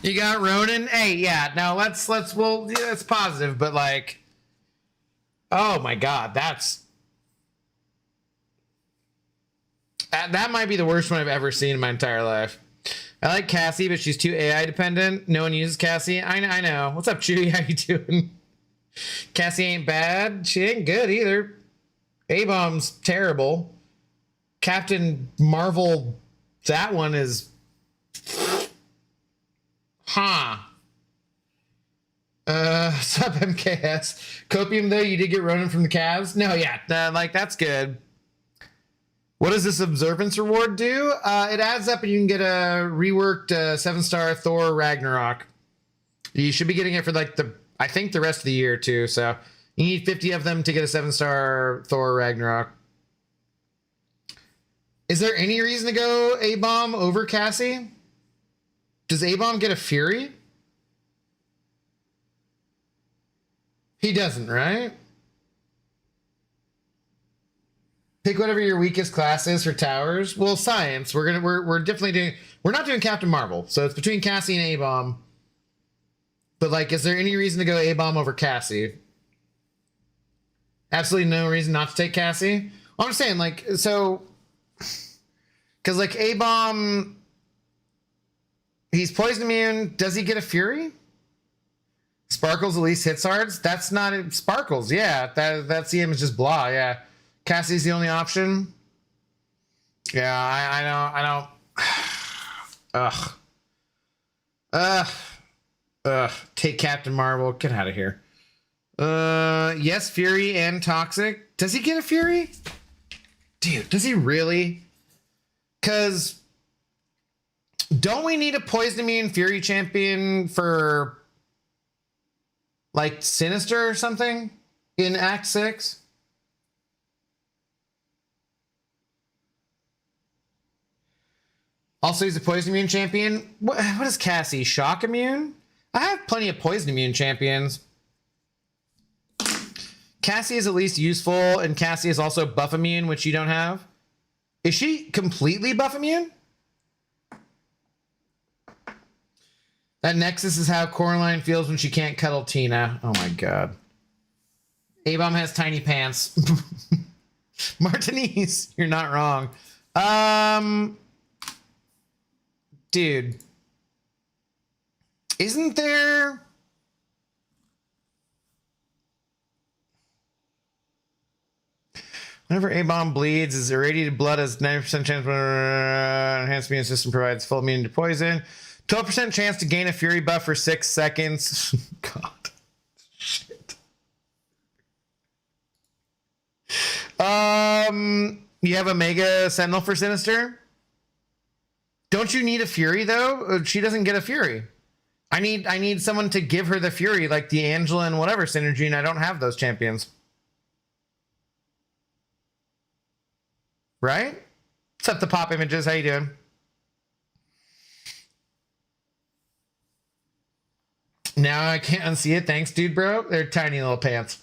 You got Ronan? Hey, yeah, no, well, yeah, it's positive, but like, oh my God, that might be the worst one I've ever seen in my entire life. I like Cassie, but she's too AI dependent. No one uses Cassie. I know. What's up, Chewy? How you doing? Cassie ain't bad. She ain't good either. A-Bomb's terrible. Captain Marvel, that one is... Huh. Sup, MKS? Copium, though, you did get Ronan from the Cavs? No, yeah. Like, that's good. What does this observance reward do? It adds up and you can get a reworked 7-star Thor Ragnarok. You should be getting it for like I think the rest of the year too. So you need 50 of them to get a 7-star Thor Ragnarok. Is there any reason to go A-Bomb over Cassie? Does A-Bomb get a Fury? He doesn't, right? Pick whatever your weakest class is for towers. Well, science. We're definitely doing. We're not doing Captain Marvel, so it's between Cassie and A-Bomb. But like, is there any reason to go A-Bomb over Cassie? Absolutely no reason not to take Cassie. Well, I'm just saying, like, so, because like A-Bomb, he's poison immune. Does he get a Fury? Sparkles at least hits hard. That's not Sparkles. Yeah, that CM is just blah. Yeah. Cassie's the only option. Yeah, I don't. Take Captain Marvel. Get out of here. Yes, Fury and Toxic. Does he get a Fury? Dude, does he really? Because don't we need a poison immune Fury champion for like Sinister or something in Act 6? Also, he's a poison immune champion. What is Cassie? Shock immune? I have plenty of poison immune champions. Cassie is at least useful, and Cassie is also buff immune, which you don't have. Is she completely buff immune? That Nexus is how Coraline feels when she can't cuddle Tina. Oh my God. A-Bomb has tiny pants. Martinez, you're not wrong. Dude, isn't there... Whenever A-bomb bleeds, is irradiated blood has 90% chance enhanced immune system provides full immunity to poison. 12% chance to gain a fury buff for 6 seconds. God. Shit. You have a Mega Sentinel for Sinister? Don't you need a Fury though? She doesn't get a Fury. I need someone to give her the Fury, like the Angela and whatever synergy, and I don't have those champions. Right? What's up, the pop images? How you doing? Now I can't unsee it. Thanks, dude, bro. They're tiny little pants.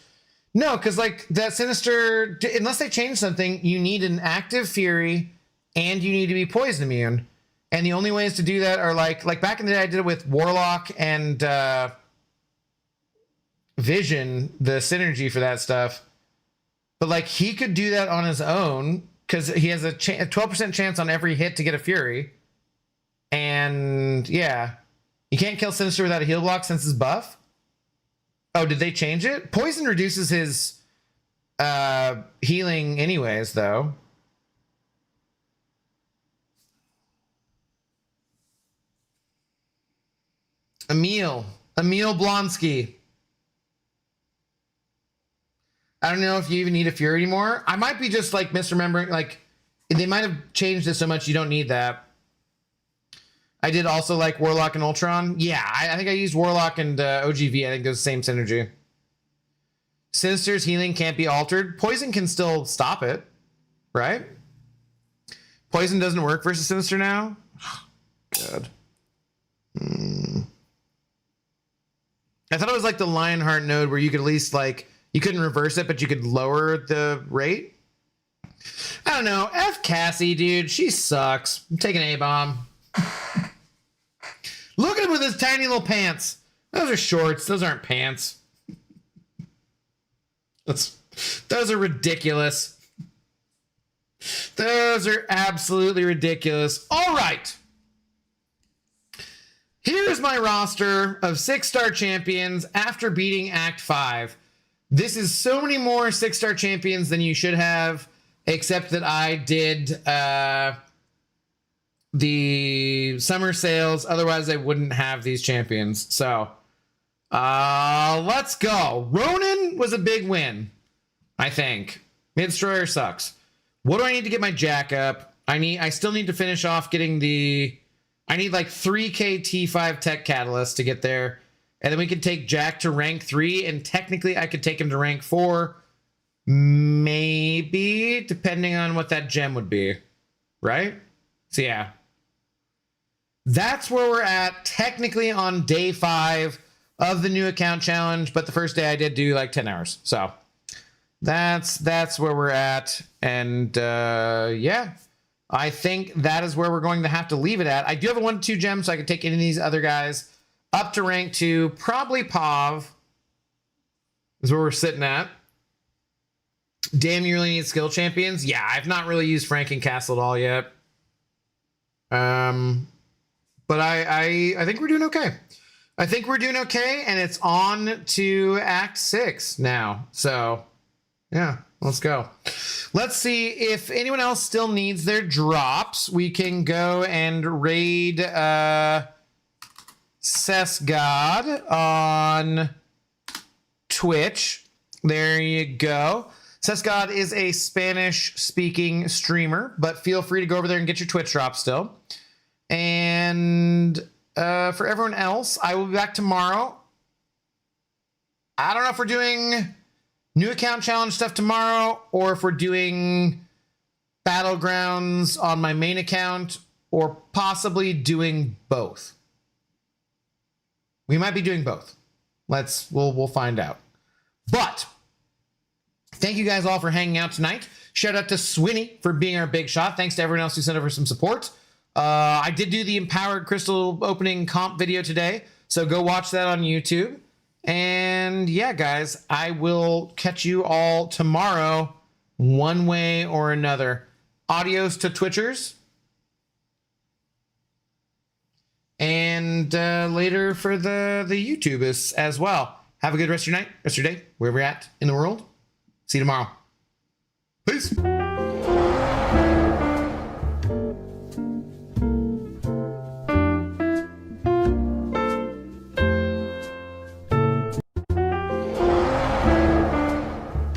No, because like that Sinister, unless they change something, you need an active Fury and you need to be poison immune. And the only ways to do that are like back in the day, I did it with Warlock and Vision, the synergy for that stuff. But like he could do that on his own because he has a 12% chance on every hit to get a Fury. And yeah, you can't kill Sinister without a heal block since his buff. Oh, did they change it? Poison reduces his healing anyways, though. Emil Blonsky. I don't know if you even need a Fury anymore. I might be just like misremembering. Like they might have changed it so much you don't need that. I did also like Warlock and Ultron. Yeah, I think I used Warlock and OGV. I think those same synergy. Sinister's healing can't be altered. Poison can still stop it, right? Poison doesn't work versus Sinister now? God. I thought it was like the Lionheart node where you could at least like, you couldn't reverse it, but you could lower the rate. I don't know. F Cassie, dude. She sucks. I'm taking A-bomb. Look at him with his tiny little pants. Those are shorts. Those aren't pants. Those are ridiculous. Those are absolutely ridiculous. All right. Here's my roster of 6-star champions after beating Act 5. This is so many more 6-star champions than you should have, except that I did the summer sales. Otherwise, I wouldn't have these champions. So, let's go. Ronan was a big win, I think. Mid-Destroyer sucks. What do I need to get my Jack up? I still need to finish off getting the... I need like 3k T5 Tech Catalyst to get there. And then we can take Jack to rank 3. And technically, I could take him to rank 4. Maybe, depending on what that gem would be. Right? So, yeah. That's where we're at, technically on day 5 of the new account challenge. But the first day I did do like 10 hours. So, that's where we're at. And, yeah. I think that is where we're going to have to leave it at. I do have a 1-2 gem, so I can take any of these other guys up to rank 2. Probably Pav is where we're sitting at. Damn, you really need skill champions? Yeah, I've not really used Franken Castle at all yet. But I think we're doing okay. I think we're doing okay, and it's on to Act 6 now. So, yeah, let's go. Let's see if anyone else still needs their drops. We can go and raid Sesgod on Twitch. There you go. Sesgod is a Spanish-speaking streamer, but feel free to go over there and get your Twitch drop still. And for everyone else, I will be back tomorrow. I don't know if we're doing new account challenge stuff tomorrow, or if we're doing Battlegrounds on my main account, or possibly doing both. We might be doing both. We'll find out. But thank you guys all for hanging out tonight. Shout out to Swinny for being our big shot. Thanks to everyone else who sent over some support. I did do the Empowered Crystal opening comp video today, so go watch that on YouTube. And yeah, guys, I will catch you all tomorrow, one way or another. Adios to Twitchers. And later for the YouTube as well. Have a good rest of your night, rest of your day, wherever you're at in the world. See you tomorrow. Peace.